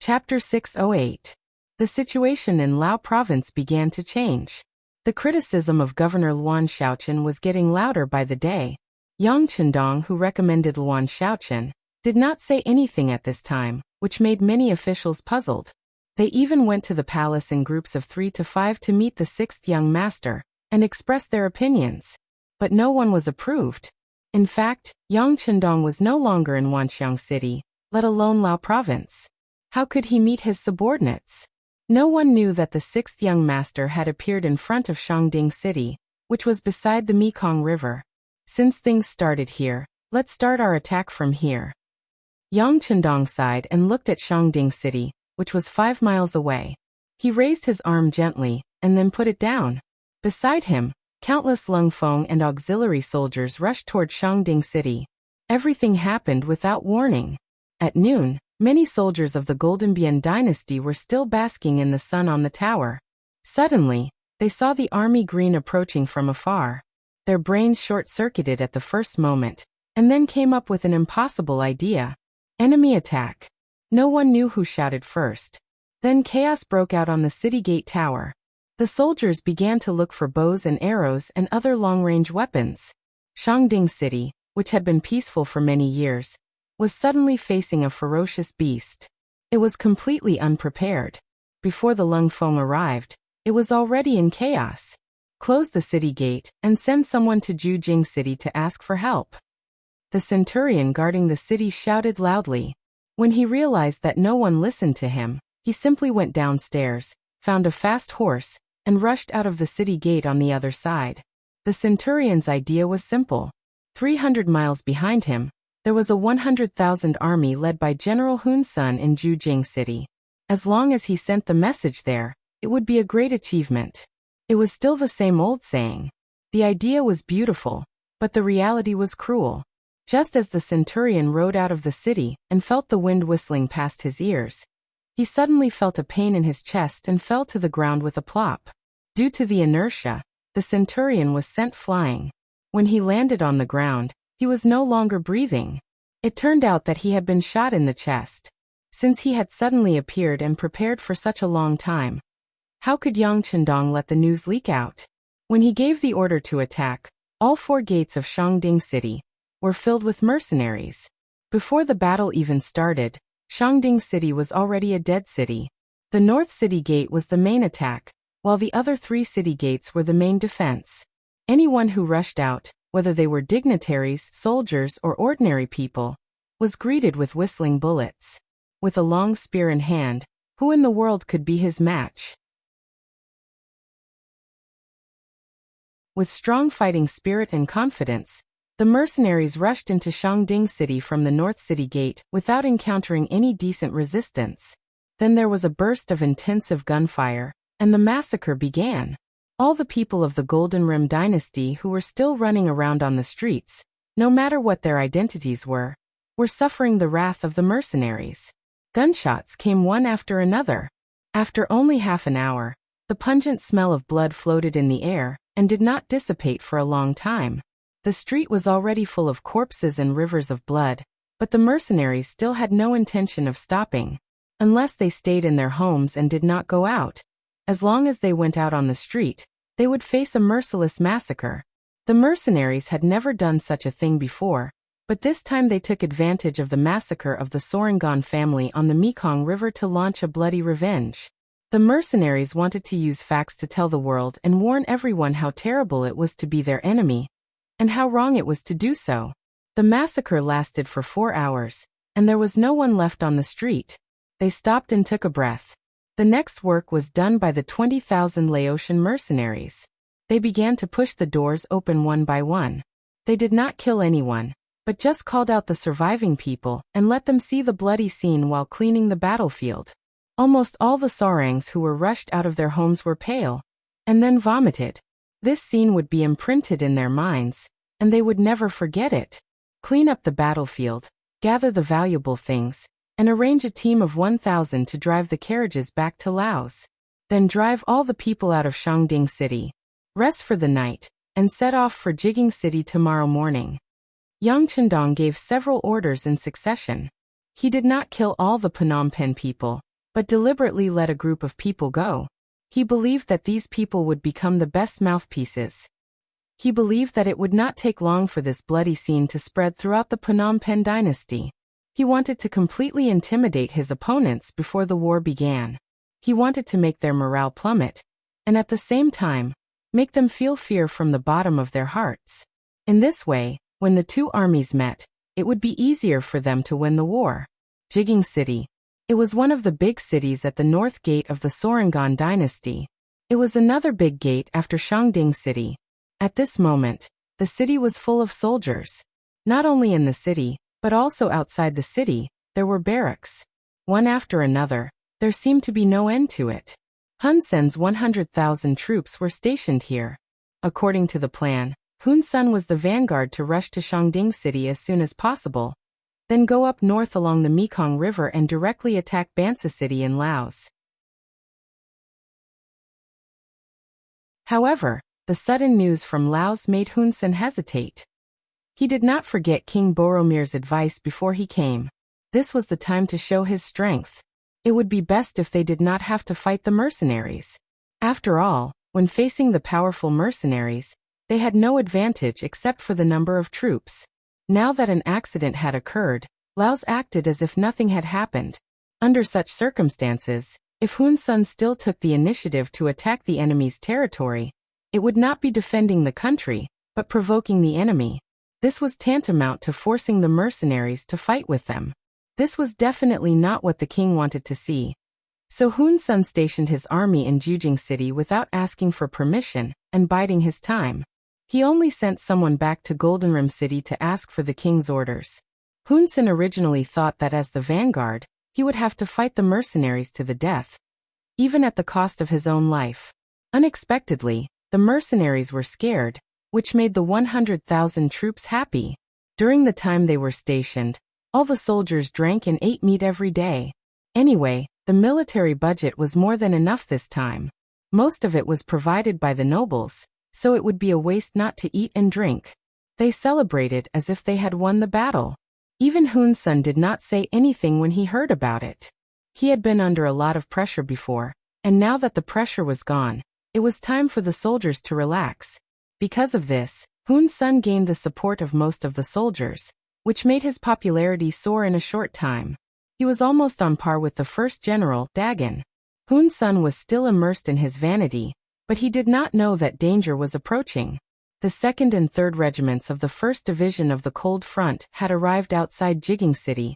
Chapter 608. The situation in Lao province began to change. The criticism of Governor Luan Shaoqian was getting louder by the day. Yang Qindong, who recommended Luan Shaoqian, did not say anything at this time, which made many officials puzzled. They even went to the palace in groups of 3 to 5 to meet the 6th young master and express their opinions. But no one was approved. In fact, Yang Qindong was no longer in Wanxiang City, let alone Lao province. How could he meet his subordinates? No one knew that the 6th young master had appeared in front of Shangding City, which was beside the Mekong River. Since things started here, let's start our attack from here. Yang Qindong sighed and looked at Shangding City, which was 5 miles away. He raised his arm gently, and then put it down. Beside him, countless Lungfeng and auxiliary soldiers rushed toward Shangding City. Everything happened without warning. At noon, many soldiers of the Goldenbian dynasty were still basking in the sun on the tower. Suddenly, they saw the army green approaching from afar. Their brains short-circuited at the first moment, and then came up with an impossible idea. Enemy attack. No one knew who shouted first. Then chaos broke out on the city gate tower. The soldiers began to look for bows and arrows and other long-range weapons. Shangding City, which had been peaceful for many years, was suddenly facing a ferocious beast. It was completely unprepared. Before the Lungfeng arrived, it was already in chaos. Close the city gate and send someone to Jujing City to ask for help. The centurion guarding the city shouted loudly. When he realized that no one listened to him, he simply went downstairs, found a fast horse, and rushed out of the city gate on the other side. The centurion's idea was simple. 300 miles behind him, there was a 100,000 army led by General Hun Sun in Jujing City. As long as he sent the message there, it would be a great achievement. It was still the same old saying. The idea was beautiful, but the reality was cruel. Just as the centurion rode out of the city and felt the wind whistling past his ears, he suddenly felt a pain in his chest and fell to the ground with a plop. Due to the inertia, the centurion was sent flying. When he landed on the ground, he was no longer breathing. It turned out that he had been shot in the chest. Since he had suddenly appeared and prepared for such a long time, how could Yang Qindong let the news leak out? When he gave the order to attack, all 4 gates of Shangding City were filled with mercenaries. Before the battle even started, Shangding City was already a dead city. The North City Gate was the main attack, while the other 3 city gates were the main defense. Anyone who rushed out, whether they were dignitaries, soldiers, or ordinary people, was greeted with whistling bullets. With a long spear in hand, who in the world could be his match? With strong fighting spirit and confidence, the mercenaries rushed into Shangding City from the North City Gate without encountering any decent resistance. Then there was a burst of intensive gunfire, and the massacre began. All the people of the Golden Rim Dynasty who were still running around on the streets, no matter what their identities were suffering the wrath of the mercenaries. Gunshots came one after another. After only half an hour, the pungent smell of blood floated in the air and did not dissipate for a long time. The street was already full of corpses and rivers of blood, but the mercenaries still had no intention of stopping. Unless they stayed in their homes and did not go out. As long as they went out on the street, they would face a merciless massacre. The mercenaries had never done such a thing before, but this time they took advantage of the massacre of the Sorangan family on the Mekong River to launch a bloody revenge. The mercenaries wanted to use facts to tell the world and warn everyone how terrible it was to be their enemy, and how wrong it was to do so. The massacre lasted for 4 hours, and there was no one left on the street. They stopped and took a breath. The next work was done by the 20,000 Laotian mercenaries. They began to push the doors open one by one. They did not kill anyone, but just called out the surviving people and let them see the bloody scene while cleaning the battlefield. Almost all the Sarangs who were rushed out of their homes were pale, and then vomited. This scene would be imprinted in their minds, and they would never forget it. Clean up the battlefield, gather the valuable things, and arrange a team of 1,000 to drive the carriages back to Laos. Then drive all the people out of Shangding City. Rest for the night, and set off for Jigging City tomorrow morning. Yang Chendong gave several orders in succession. He did not kill all the Phnom Penh people, but deliberately let a group of people go. He believed that these people would become the best mouthpieces. He believed that it would not take long for this bloody scene to spread throughout the Phnom Penh dynasty. He wanted to completely intimidate his opponents before the war began. He wanted to make their morale plummet, and at the same time, make them feel fear from the bottom of their hearts. In this way, when the two armies met, it would be easier for them to win the war. Jigging City. It was one of the big cities at the north gate of the Sorangan dynasty. It was another big gate after Shangding City. At this moment, the city was full of soldiers. Not only in the city, but also outside the city, there were barracks. One after another, there seemed to be no end to it. Hun Sen's 100,000 troops were stationed here. According to the plan, Hun Sen was the vanguard to rush to Shangding City as soon as possible, then go up north along the Mekong River and directly attack Bansa City in Laos. However, the sudden news from Laos made Hun Sen hesitate. He did not forget King Boromir's advice before he came. This was the time to show his strength. It would be best if they did not have to fight the mercenaries. After all, when facing the powerful mercenaries, they had no advantage except for the number of troops. Now that an accident had occurred, Laos acted as if nothing had happened. Under such circumstances, if Hun Sen still took the initiative to attack the enemy's territory, it would not be defending the country, but provoking the enemy. This was tantamount to forcing the mercenaries to fight with them. This was definitely not what the king wanted to see. So Hun Sen stationed his army in Jigging City without asking for permission and biding his time. He only sent someone back to Golden Rim City to ask for the king's orders. Hun Sen originally thought that as the vanguard, he would have to fight the mercenaries to the death, even at the cost of his own life. Unexpectedly, the mercenaries were scared, which made the 100,000 troops happy. During the time they were stationed, all the soldiers drank and ate meat every day. Anyway, the military budget was more than enough this time. Most of it was provided by the nobles, so it would be a waste not to eat and drink. They celebrated as if they had won the battle. Even Hun Sen did not say anything when he heard about it. He had been under a lot of pressure before, and now that the pressure was gone, it was time for the soldiers to relax. Because of this, Hun Sen gained the support of most of the soldiers, which made his popularity soar in a short time. He was almost on par with the first general, Dagon. Hun Sen was still immersed in his vanity, but he did not know that danger was approaching. The 2nd and 3rd regiments of the 1st Division of the Cold Front had arrived outside Jigging City,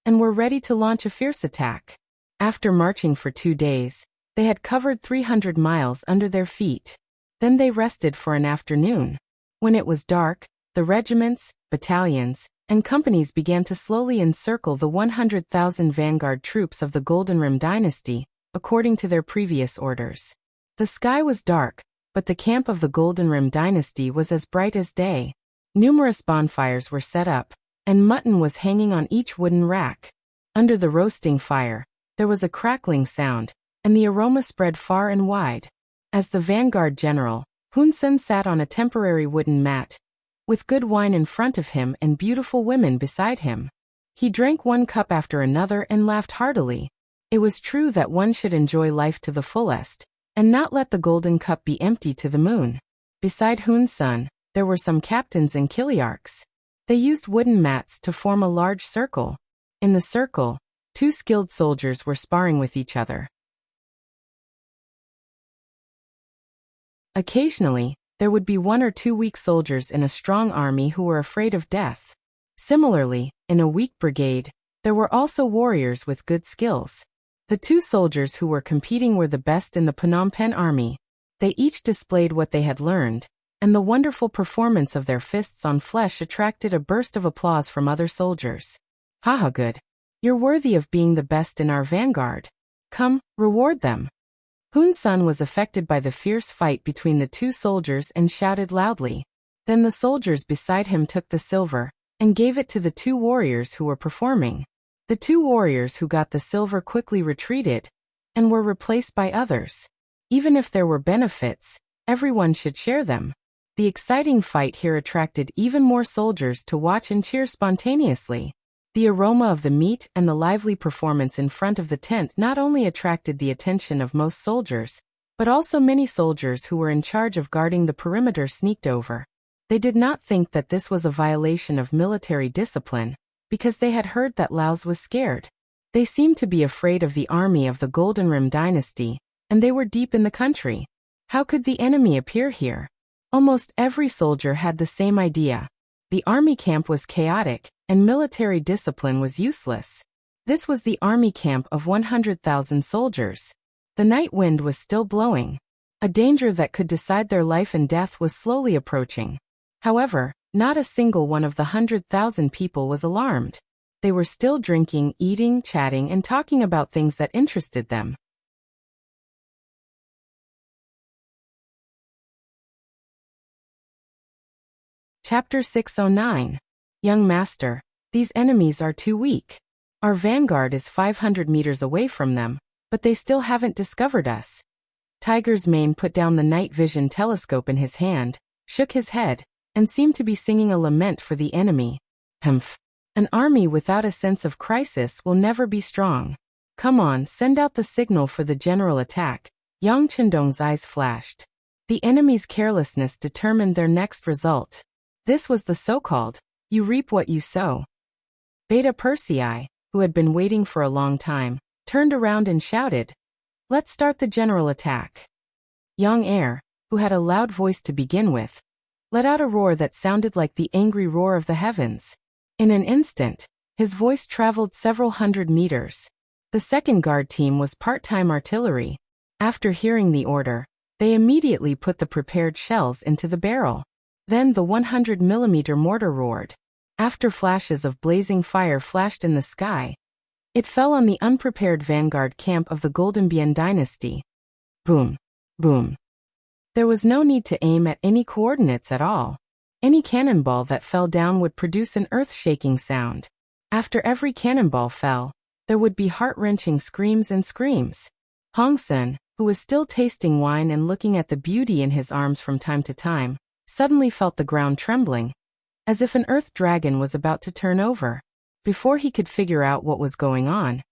and were ready to launch a fierce attack. After marching for 2 days, they had covered 300 miles under their feet. Then they rested for an afternoon. When it was dark, the regiments, battalions, and companies began to slowly encircle the 100,000 vanguard troops of the Golden Rim Dynasty, according to their previous orders. The sky was dark, but the camp of the Golden Rim Dynasty was as bright as day. Numerous bonfires were set up, and mutton was hanging on each wooden rack. Under the roasting fire, there was a crackling sound, and the aroma spread far and wide. As the vanguard general, Hun Sen sat on a temporary wooden mat, with good wine in front of him and beautiful women beside him. He drank one cup after another and laughed heartily. It was true that one should enjoy life to the fullest, and not let the golden cup be empty to the moon. Beside Hun Sen, there were some captains and kiliarchs. They used wooden mats to form a large circle. In the circle, 2 skilled soldiers were sparring with each other. Occasionally, there would be 1 or 2 weak soldiers in a strong army who were afraid of death. Similarly, in a weak brigade, there were also warriors with good skills. The 2 soldiers who were competing were the best in the Phnom Penh army. They each displayed what they had learned, and the wonderful performance of their fists on flesh attracted a burst of applause from other soldiers. Haha, good. You're worthy of being the best in our vanguard. Come, reward them. Hun Sen was affected by the fierce fight between the 2 soldiers and shouted loudly. Then the soldiers beside him took the silver and gave it to the 2 warriors who were performing. The 2 warriors who got the silver quickly retreated and were replaced by others. Even if there were benefits, everyone should share them. The exciting fight here attracted even more soldiers to watch and cheer spontaneously. The aroma of the meat and the lively performance in front of the tent not only attracted the attention of most soldiers, but also many soldiers who were in charge of guarding the perimeter sneaked over. They did not think that this was a violation of military discipline, because they had heard that Laos was scared. They seemed to be afraid of the army of the Golden Rim Dynasty, and they were deep in the country. How could the enemy appear here? Almost every soldier had the same idea. The army camp was chaotic, and military discipline was useless. This was the army camp of 100,000 soldiers. The night wind was still blowing. A danger that could decide their life and death was slowly approaching. However, not a single one of the 100,000 people was alarmed. They were still drinking, eating, chatting, and talking about things that interested them. Chapter 609. Young Master, these enemies are too weak. Our vanguard is 500 meters away from them, but they still haven't discovered us. Tiger's Mane put down the night vision telescope in his hand, shook his head, and seemed to be singing a lament for the enemy. Humph. An army without a sense of crisis will never be strong. Come on, send out the signal for the general attack. Yang Chendong's eyes flashed. The enemy's carelessness determined their next result. This was the so-called, you reap what you sow. Beta Persei, who had been waiting for a long time, turned around and shouted, "Let's start the general attack." Young Air, who had a loud voice to begin with, let out a roar that sounded like the angry roar of the heavens. In an instant, his voice traveled several hundred meters. The second guard team was part-time artillery. After hearing the order, they immediately put the prepared shells into the barrel. Then the 100mm mortar roared. After flashes of blazing fire flashed in the sky, it fell on the unprepared vanguard camp of the Golden Bien Dynasty. Boom. Boom. There was no need to aim at any coordinates at all. Any cannonball that fell down would produce an earth-shaking sound. After every cannonball fell, there would be heart-wrenching screams and screams. Hong Sen, who was still tasting wine and looking at the beauty in his arms from time to time, suddenly felt the ground trembling, as if an earth dragon was about to turn over. Before he could figure out what was going on,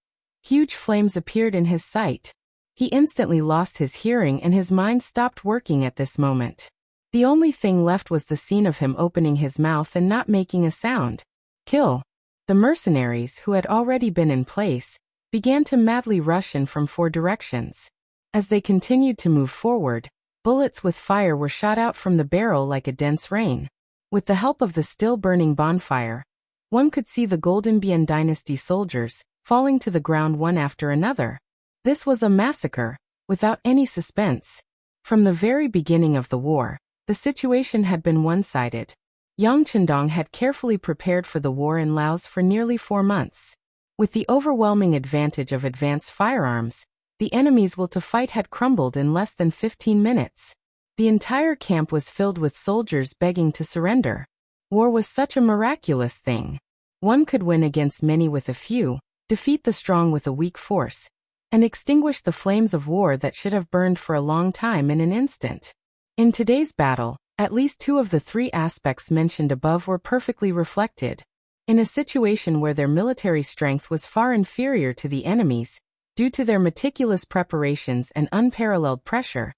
huge flames appeared in his sight. He instantly lost his hearing and his mind stopped working at this moment. The only thing left was the scene of him opening his mouth and not making a sound. Kill. The mercenaries, who had already been in place, began to madly rush in from 4 directions. As they continued to move forward, bullets with fire were shot out from the barrel like a dense rain. With the help of the still-burning bonfire, one could see the Golden Bien Dynasty soldiers falling to the ground one after another. This was a massacre, without any suspense. From the very beginning of the war, the situation had been one-sided. Yang Chendong had carefully prepared for the war in Laos for nearly 4 months. With the overwhelming advantage of advanced firearms, the enemy's will to fight had crumbled in less than 15 minutes. The entire camp was filled with soldiers begging to surrender. War was such a miraculous thing. One could win against many with a few, defeat the strong with a weak force, and extinguish the flames of war that should have burned for a long time in an instant. In today's battle, at least 2 of the 3 aspects mentioned above were perfectly reflected. In a situation where their military strength was far inferior to the enemy's, due to their meticulous preparations and unparalleled pressure,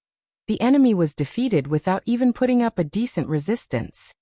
the enemy was defeated without even putting up a decent resistance.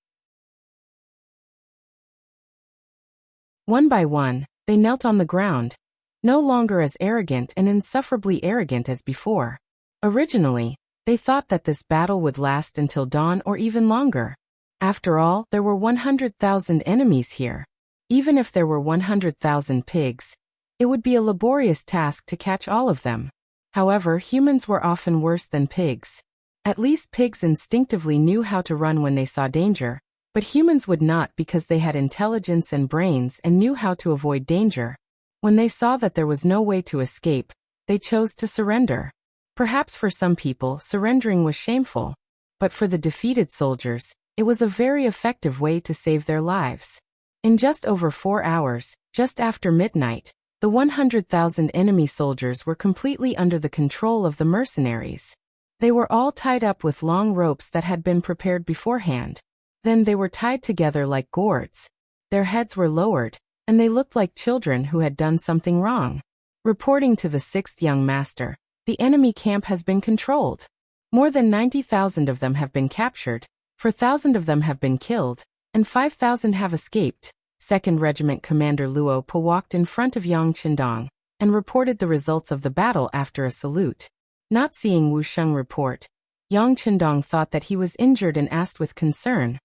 One by one, they knelt on the ground, no longer as arrogant and insufferably arrogant as before. Originally, they thought that this battle would last until dawn or even longer. After all, there were 100,000 enemies here. Even if there were 100,000 pigs, it would be a laborious task to catch all of them. However, humans were often worse than pigs. At least pigs instinctively knew how to run when they saw danger, but humans would not because they had intelligence and brains and knew how to avoid danger. When they saw that there was no way to escape, they chose to surrender. Perhaps for some people, surrendering was shameful, but for the defeated soldiers, it was a very effective way to save their lives. In just over 4 hours, just after midnight, the 100,000 enemy soldiers were completely under the control of the mercenaries. They were all tied up with long ropes that had been prepared beforehand. Then they were tied together like gourds. Their heads were lowered, and they looked like children who had done something wrong. Reporting to the 6th young master, the enemy camp has been controlled. More than 90,000 of them have been captured, 4,000 of them have been killed, and 5,000 have escaped. 2nd Regiment Commander Luo Po walked in front of Yang Chendong and reported the results of the battle after a salute. Not seeing Wu Sheng report, Yang Chendong thought that he was injured and asked with concern,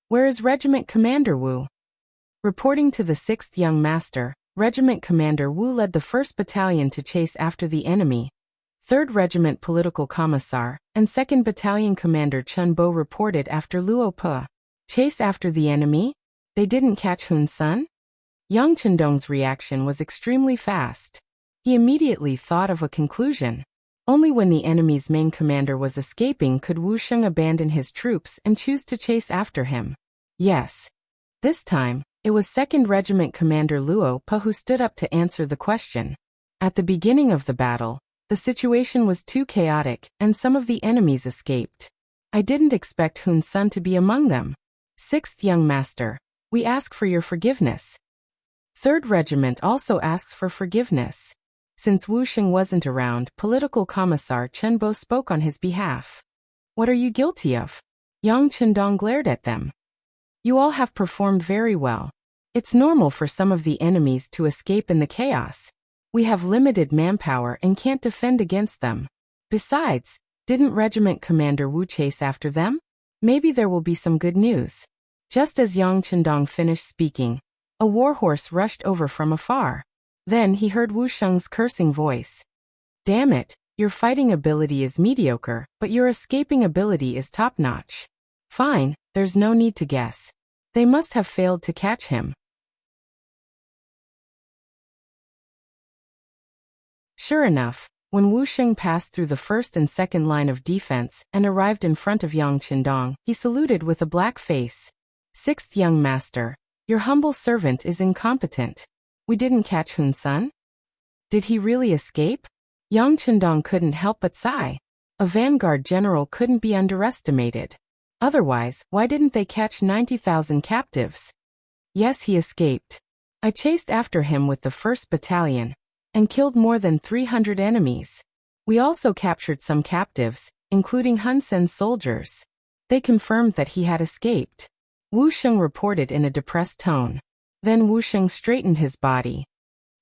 "Where is Regiment Commander Wu?" Reporting to the 6th young master, Regiment Commander Wu led the 1st Battalion to chase after the enemy. 3rd Regiment Political Commissar and 2nd Battalion Commander Chun Bo reported after Luo Po. Chase after the enemy? They didn't catch Hun Sun? Yang Chendong's reaction was extremely fast. He immediately thought of a conclusion. Only when the enemy's main commander was escaping could Wu Sheng abandon his troops and choose to chase after him. Yes. This time, it was 2nd Regiment Commander Luo Po who stood up to answer the question. At the beginning of the battle, the situation was too chaotic, and some of the enemies escaped. I didn't expect Hun Sun to be among them. 6th young master, we ask for your forgiveness. 3rd Regiment also asks for forgiveness. Since Wu Sheng wasn't around, Political Commissar Chen Bo spoke on his behalf. What are you guilty of? Yang Chendong glared at them. You all have performed very well. It's normal for some of the enemies to escape in the chaos. We have limited manpower and can't defend against them. Besides, didn't Regiment Commander Wu chase after them? Maybe there will be some good news. Just as Yang Chendong finished speaking, a warhorse rushed over from afar. Then he heard Wu Sheng's cursing voice. Damn it, your fighting ability is mediocre, but your escaping ability is top-notch. Fine, there's no need to guess. They must have failed to catch him. Sure enough, when Wu Sheng passed through the 1st and 2nd line of defense and arrived in front of Yang Chendong, he saluted with a black face. 6th young master, your humble servant is incompetent. We didn't catch Hun Sun? Did he really escape? Yang Chendong couldn't help but sigh. A vanguard general couldn't be underestimated. Otherwise, why didn't they catch 90,000 captives? Yes, he escaped. I chased after him with the 1st Battalion and killed more than 300 enemies. We also captured some captives, including Hun Sen's soldiers. They confirmed that he had escaped. Wu Sheng reported in a depressed tone. Then Wu Sheng straightened his body.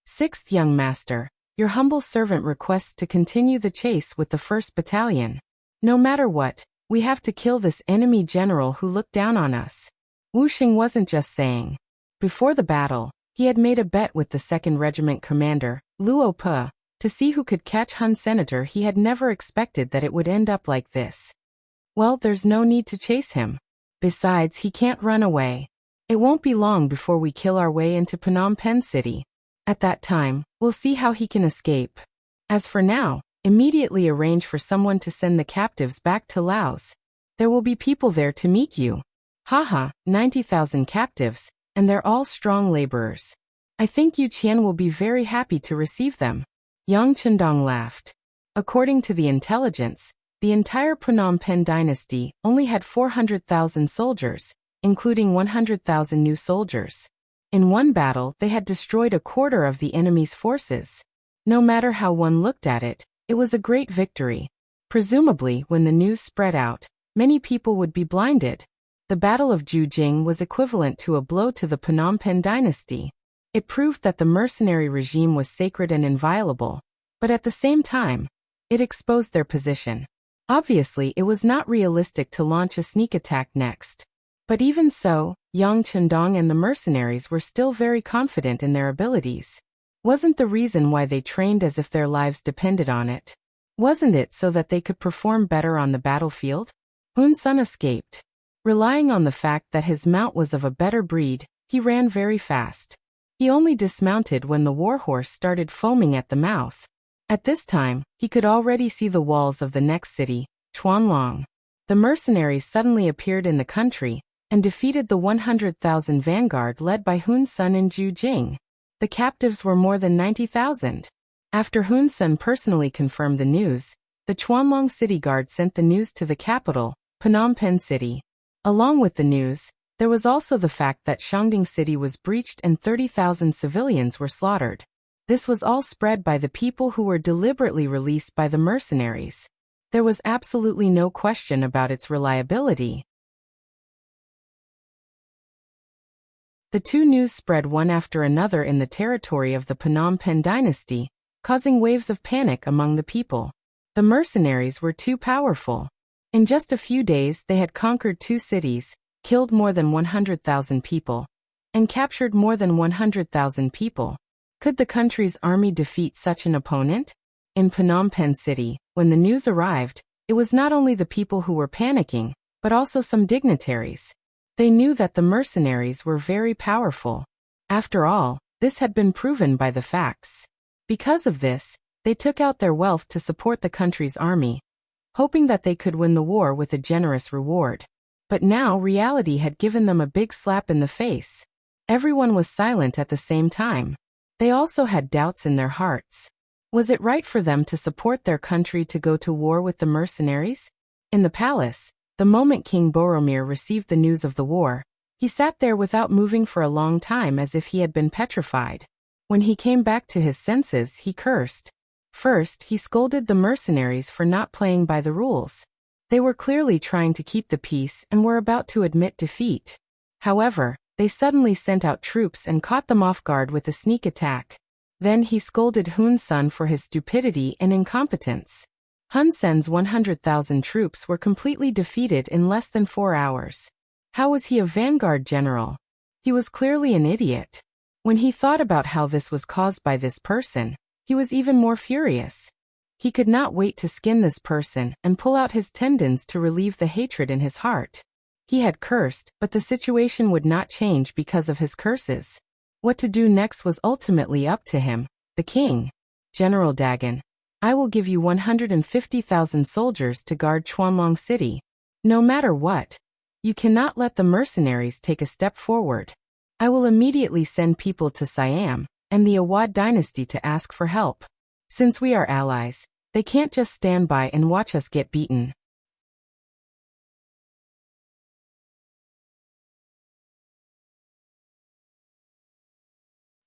6th young master, your humble servant requests to continue the chase with the 1st Battalion. No matter what, we have to kill this enemy general who looked down on us. Wu Sheng wasn't just saying. Before the battle, he had made a bet with the 2nd Regiment commander, Luo Po. To see who could catch Hun Senator, he had never expected that it would end up like this. Well, there's no need to chase him. Besides, he can't run away. It won't be long before we kill our way into Phnom Penh City. At that time, we'll see how he can escape. As for now, immediately arrange for someone to send the captives back to Laos. There will be people there to meet you. Haha, 90,000 captives, and they're all strong laborers. I think Yu Qian will be very happy to receive them. Yang Chendong laughed. According to the intelligence, the entire Phnom Penh dynasty only had 400,000 soldiers, including 100,000 new soldiers. In one battle, they had destroyed a quarter of the enemy's forces. No matter how one looked at it, it was a great victory. Presumably, when the news spread out, many people would be blinded. The Battle of Jujing was equivalent to a blow to the Phnom Penh dynasty. It proved that the mercenary regime was sacred and inviolable, but at the same time, it exposed their position. Obviously, it was not realistic to launch a sneak attack next. But even so, Yang Chendong and the mercenaries were still very confident in their abilities. Wasn't the reason why they trained as if their lives depended on it? Wasn't it so that they could perform better on the battlefield? Hun Sen escaped. Relying on the fact that his mount was of a better breed, he ran very fast. He only dismounted when the warhorse started foaming at the mouth. At this time, he could already see the walls of the next city, Chuanlong. The mercenaries suddenly appeared in the country and defeated the 100,000 vanguard led by Hun Sen in Jujing. The captives were more than 90,000. After Hun Sen personally confirmed the news, the Chuanlong city guard sent the news to the capital, Phnom Penh City. Along with the news, there was also the fact that Shandong City was breached and 30,000 civilians were slaughtered. This was all spread by the people who were deliberately released by the mercenaries. There was absolutely no question about its reliability. The two news spread one after another in the territory of the Phnom Penh dynasty, causing waves of panic among the people. The mercenaries were too powerful. In just a few days they had conquered 2 cities, killed more than 100,000 people, and captured more than 100,000 people. Could the country's army defeat such an opponent? In Phnom Penh City, when the news arrived, it was not only the people who were panicking, but also some dignitaries. They knew that the mercenaries were very powerful. After all, this had been proven by the facts. Because of this, they took out their wealth to support the country's army, hoping that they could win the war with a generous reward. But now reality had given them a big slap in the face. Everyone was silent at the same time. They also had doubts in their hearts. Was it right for them to support their country to go to war with the mercenaries? In the palace, the moment King Boromir received the news of the war, he sat there without moving for a long time as if he had been petrified. When he came back to his senses, he cursed. First, he scolded the mercenaries for not playing by the rules. They were clearly trying to keep the peace and were about to admit defeat. However, they suddenly sent out troops and caught them off guard with a sneak attack. Then he scolded Hun Sen for his stupidity and incompetence. Hun Sen's 100,000 troops were completely defeated in less than 4 hours. How was he a vanguard general? He was clearly an idiot. When he thought about how this was caused by this person, he was even more furious. He could not wait to skin this person and pull out his tendons to relieve the hatred in his heart. He had cursed, but the situation would not change because of his curses. What to do next was ultimately up to him, the king. General Dagon, I will give you 150,000 soldiers to guard Chuanlong City. No matter what, you cannot let the mercenaries take a step forward. I will immediately send people to Siam and the Awad dynasty to ask for help. Since we are allies, they can't just stand by and watch us get beaten.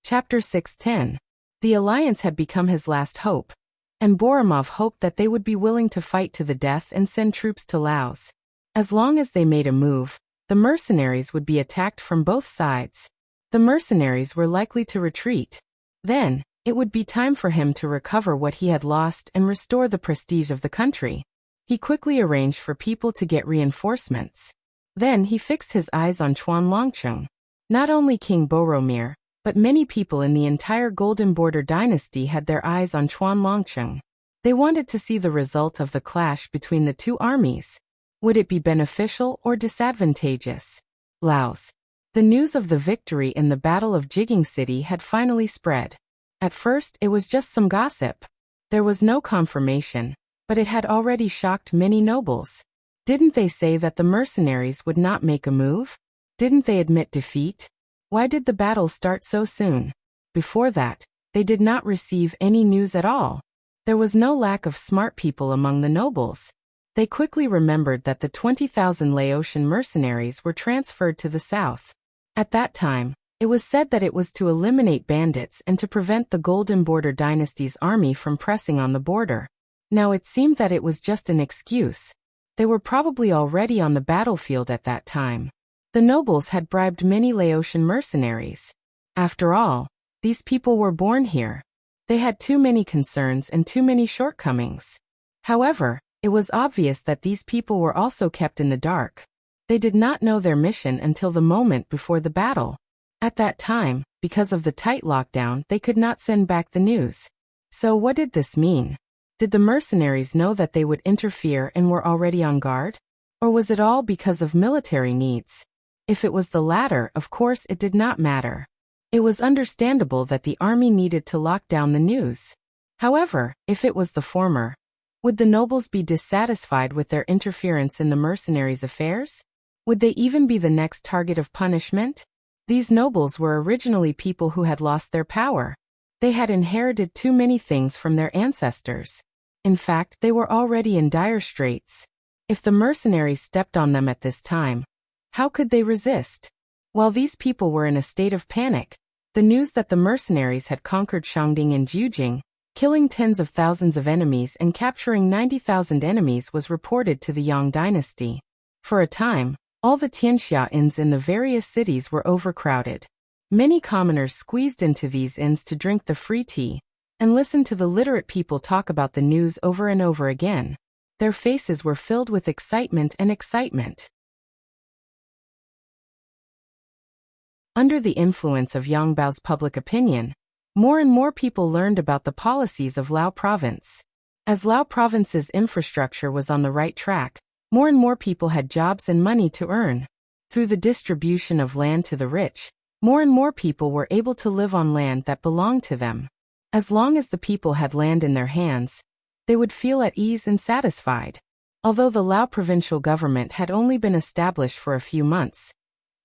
Chapter 6:10. The alliance had become his last hope, and Boromov hoped that they would be willing to fight to the death and send troops to Laos. As long as they made a move, the mercenaries would be attacked from both sides. The mercenaries were likely to retreat. Then, it would be time for him to recover what he had lost and restore the prestige of the country. He quickly arranged for people to get reinforcements. Then he fixed his eyes on Chuanlongcheng. Not only King Boromir, But many people in the entire Golden Border dynasty had their eyes on Chuan Longcheng. They wanted to see the result of the clash between the two armies. Would it be beneficial or disadvantageous? Laos. The news of the victory in the Battle of Jigging City had finally spread. At first, it was just some gossip. There was no confirmation, but it had already shocked many nobles. Didn't they say that the mercenaries would not make a move? Didn't they admit defeat? Why did the battle start so soon? Before that, they did not receive any news at all. There was no lack of smart people among the nobles. They quickly remembered that the 20,000 Laotian mercenaries were transferred to the south. At that time, it was said that it was to eliminate bandits and to prevent the Golden Border dynasty's army from pressing on the border. Now it seemed that it was just an excuse. They were probably already on the battlefield at that time. The nobles had bribed many Laotian mercenaries. After all, these people were born here. They had too many concerns and too many shortcomings. However, it was obvious that these people were also kept in the dark. They did not know their mission until the moment before the battle. At that time, because of the tight lockdown, they could not send back the news. So what did this mean? Did the mercenaries know that they would interfere and were already on guard? Or was it all because of military needs? If it was the latter, of course it did not matter. It was understandable that the army needed to lock down the news. However, if it was the former, would the nobles be dissatisfied with their interference in the mercenaries' affairs? Would they even be the next target of punishment? These nobles were originally people who had lost their power. They had inherited too many things from their ancestors. In fact, they were already in dire straits. If the mercenaries stepped on them at this time, how could they resist? While these people were in a state of panic, the news that the mercenaries had conquered Shangding and Jiujing, killing tens of thousands of enemies and capturing 90,000 enemies was reported to the Yang dynasty. For a time, all the tianxia inns in the various cities were overcrowded. Many commoners squeezed into these inns to drink the free tea and listen to the literate people talk about the news over and over again. Their faces were filled with excitement and excitement. Under the influence of Yang Bao's public opinion, more and more people learned about the policies of Lao Province. As Lao Province's infrastructure was on the right track, more and more people had jobs and money to earn. Through the distribution of land to the rich, more and more people were able to live on land that belonged to them. As long as the people had land in their hands, they would feel at ease and satisfied. Although the Lao provincial government had only been established for a few months,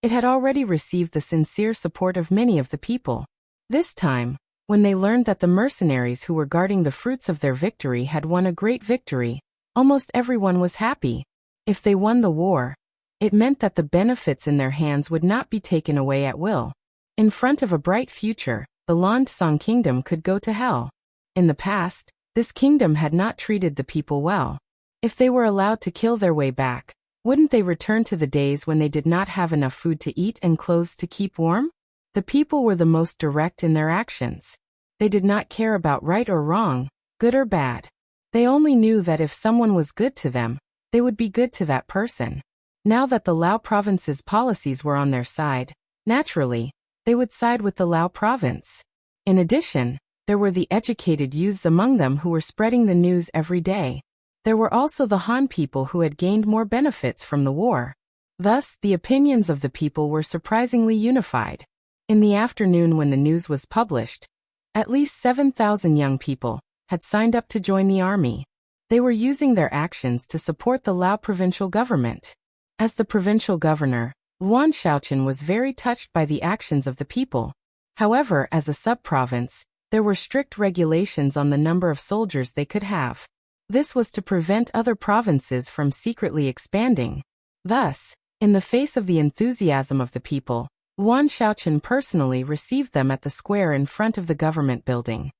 it had already received the sincere support of many of the people. This time, when they learned that the mercenaries who were guarding the fruits of their victory had won a great victory, almost everyone was happy. If they won the war, it meant that the benefits in their hands would not be taken away at will. In front of a bright future, the Lan-Tsang kingdom could go to hell. In the past, this kingdom had not treated the people well. If they were allowed to kill their way back, wouldn't they return to the days when they did not have enough food to eat and clothes to keep warm? The people were the most direct in their actions. They did not care about right or wrong, good or bad. They only knew that if someone was good to them, they would be good to that person. Now that the Lao province's policies were on their side, naturally, they would side with the Lao province. In addition, there were the educated youths among them who were spreading the news every day. There were also the Han people who had gained more benefits from the war. Thus, the opinions of the people were surprisingly unified. In the afternoon when the news was published, at least 7,000 young people had signed up to join the army. They were using their actions to support the Lao provincial government. As the provincial governor, Luan Shaoqian was very touched by the actions of the people. However, as a sub-province, there were strict regulations on the number of soldiers they could have. This was to prevent other provinces from secretly expanding. Thus, in the face of the enthusiasm of the people, Luan Shaoqian personally received them at the square in front of the government building.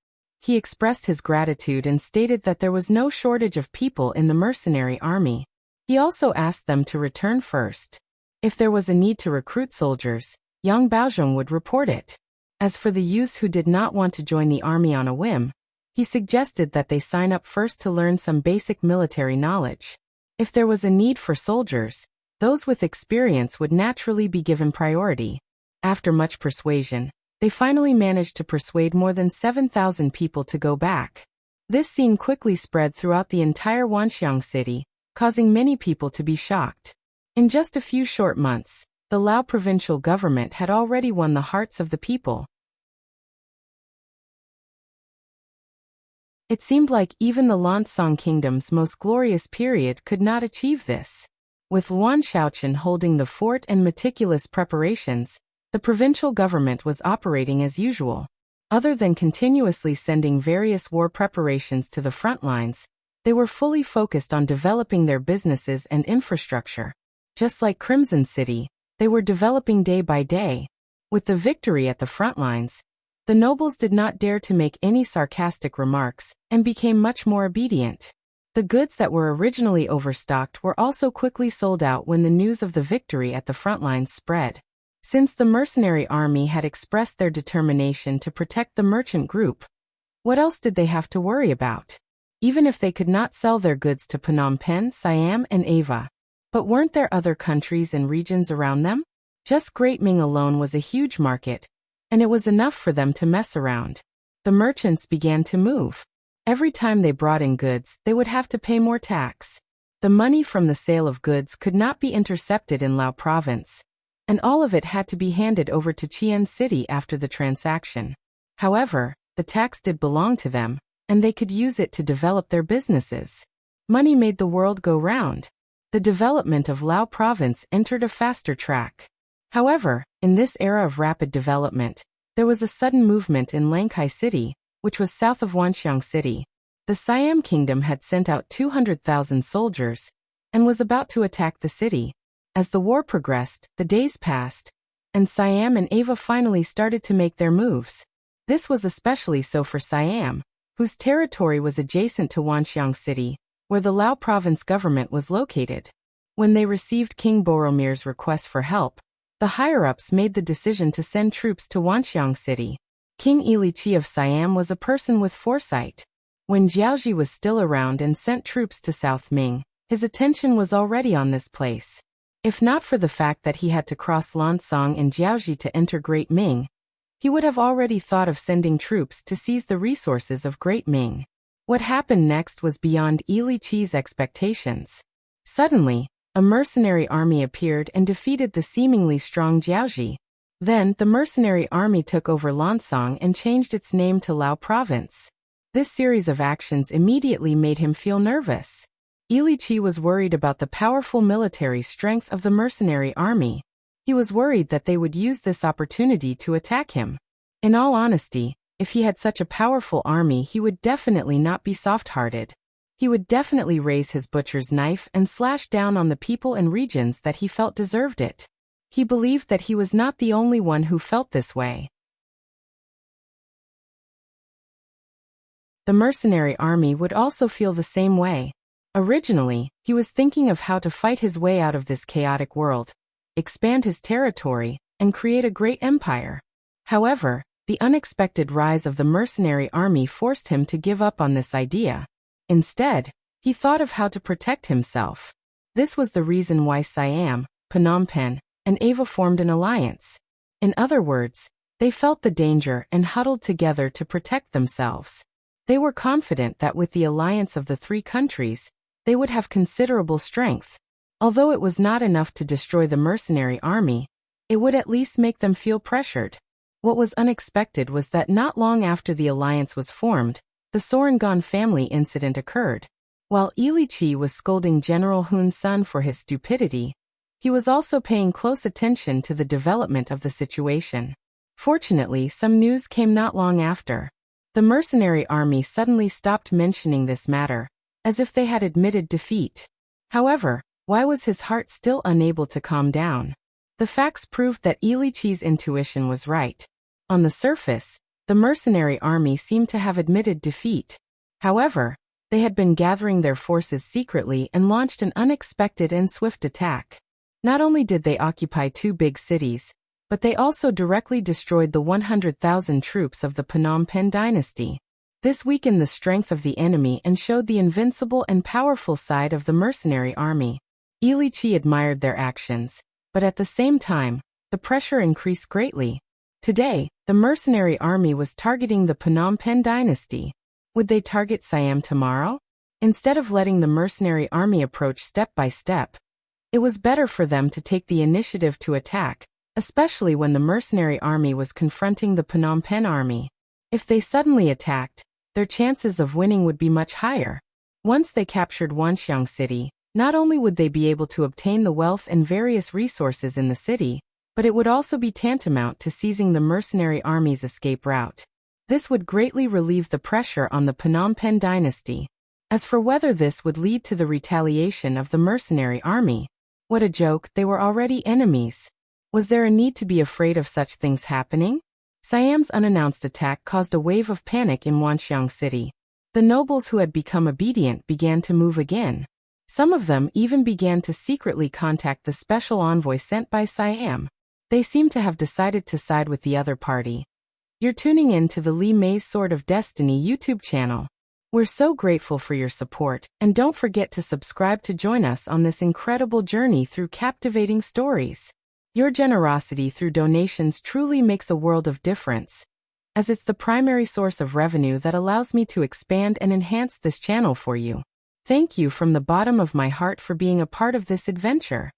He expressed his gratitude and stated that there was no shortage of people in the mercenary army. He also asked them to return first. If there was a need to recruit soldiers, Yang Baozhong would report it. As for the youths who did not want to join the army on a whim, he suggested that they sign up first to learn some basic military knowledge. If there was a need for soldiers, those with experience would naturally be given priority. After much persuasion, they finally managed to persuade more than 7,000 people to go back. This scene quickly spread throughout the entire Wanxiang city, causing many people to be shocked. In just a few short months, the Lao provincial government had already won the hearts of the people. It seemed like even the Lansong kingdom's most glorious period could not achieve this. With Yuan Shaoqian holding the fort and meticulous preparations, the provincial government was operating as usual. Other than continuously sending various war preparations to the front lines, they were fully focused on developing their businesses and infrastructure. Just like Crimson City, they were developing day by day. With the victory at the front lines, the nobles did not dare to make any sarcastic remarks and became much more obedient. The goods that were originally overstocked were also quickly sold out when the news of the victory at the front lines spread. Since the mercenary army had expressed their determination to protect the merchant group, what else did they have to worry about? Even if they could not sell their goods to Phnom Penh, Siam, and Ava. But weren't there other countries and regions around them? Just Great Ming alone was a huge market, and it was enough for them to mess around. The merchants began to move. Every time they brought in goods, they would have to pay more tax. The money from the sale of goods could not be intercepted in Lao province, and all of it had to be handed over to Qian City after the transaction. However, the tax did belong to them, and they could use it to develop their businesses. Money made the world go round. The development of Lao province entered a faster track. However, in this era of rapid development, there was a sudden movement in Lankai City, which was south of Wanxiang City. The Siam kingdom had sent out 200,000 soldiers and was about to attack the city. As the war progressed, the days passed, and Siam and Ava finally started to make their moves. This was especially so for Siam, whose territory was adjacent to Wanxiang City, where the Lao province government was located. When they received King Boromir's request for help, the higher-ups made the decision to send troops to Wanxiang City. King Ilichi of Siam was a person with foresight. When Jiaoji was still around and sent troops to South Ming, his attention was already on this place. If not for the fact that he had to cross Lansong and Jiaoji to enter Great Ming, he would have already thought of sending troops to seize the resources of Great Ming. What happened next was beyond Ilichi's expectations. Suddenly, a mercenary army appeared and defeated the seemingly strong Jiaoji. Then, the mercenary army took over Lansong and changed its name to Lao Province. This series of actions immediately made him feel nervous. Ilichi was worried about the powerful military strength of the mercenary army. He was worried that they would use this opportunity to attack him. In all honesty, if he had such a powerful army, he would definitely not be soft-hearted. He would definitely raise his butcher's knife and slash down on the people and regions that he felt deserved it. He believed that he was not the only one who felt this way. The mercenary army would also feel the same way. Originally, he was thinking of how to fight his way out of this chaotic world, expand his territory, and create a great empire. However, the unexpected rise of the mercenary army forced him to give up on this idea. Instead, he thought of how to protect himself. This was the reason why Siam, Phnom Penh, and Ava formed an alliance. In other words, they felt the danger and huddled together to protect themselves. They were confident that with the alliance of the three countries, they would have considerable strength. Although it was not enough to destroy the mercenary army, it would at least make them feel pressured. What was unexpected was that not long after the alliance was formed, the Sorangan family incident occurred. While Ilichi was scolding General Hun Sun for his stupidity, he was also paying close attention to the development of the situation. Fortunately, some news came not long after. The mercenary army suddenly stopped mentioning this matter, as if they had admitted defeat. However, why was his heart still unable to calm down? The facts proved that Ilichi's intuition was right. On the surface, the mercenary army seemed to have admitted defeat. However, they had been gathering their forces secretly and launched an unexpected and swift attack. Not only did they occupy two big cities, but they also directly destroyed the 100,000 troops of the Phnom Penh dynasty. This weakened the strength of the enemy and showed the invincible and powerful side of the mercenary army. Ilichi admired their actions, but at the same time, the pressure increased greatly. Today, the mercenary army was targeting the Phnom Penh dynasty. Would they target Siam tomorrow? Instead of letting the mercenary army approach step by step, it was better for them to take the initiative to attack, especially when the mercenary army was confronting the Phnom Penh army. If they suddenly attacked, their chances of winning would be much higher. Once they captured Wanxiang City, not only would they be able to obtain the wealth and various resources in the city, but it would also be tantamount to seizing the mercenary army's escape route. This would greatly relieve the pressure on the Phnom Penh dynasty. As for whether this would lead to the retaliation of the mercenary army, what a joke, they were already enemies. Was there a need to be afraid of such things happening? Siam's unannounced attack caused a wave of panic in Wanxiang City. The nobles who had become obedient began to move again. Some of them even began to secretly contact the special envoy sent by Siam. They seem to have decided to side with the other party. You're tuning in to the Li Mei's Sword of Destiny YouTube channel. We're so grateful for your support, and don't forget to subscribe to join us on this incredible journey through captivating stories. Your generosity through donations truly makes a world of difference, as it's the primary source of revenue that allows me to expand and enhance this channel for you. Thank you from the bottom of my heart for being a part of this adventure.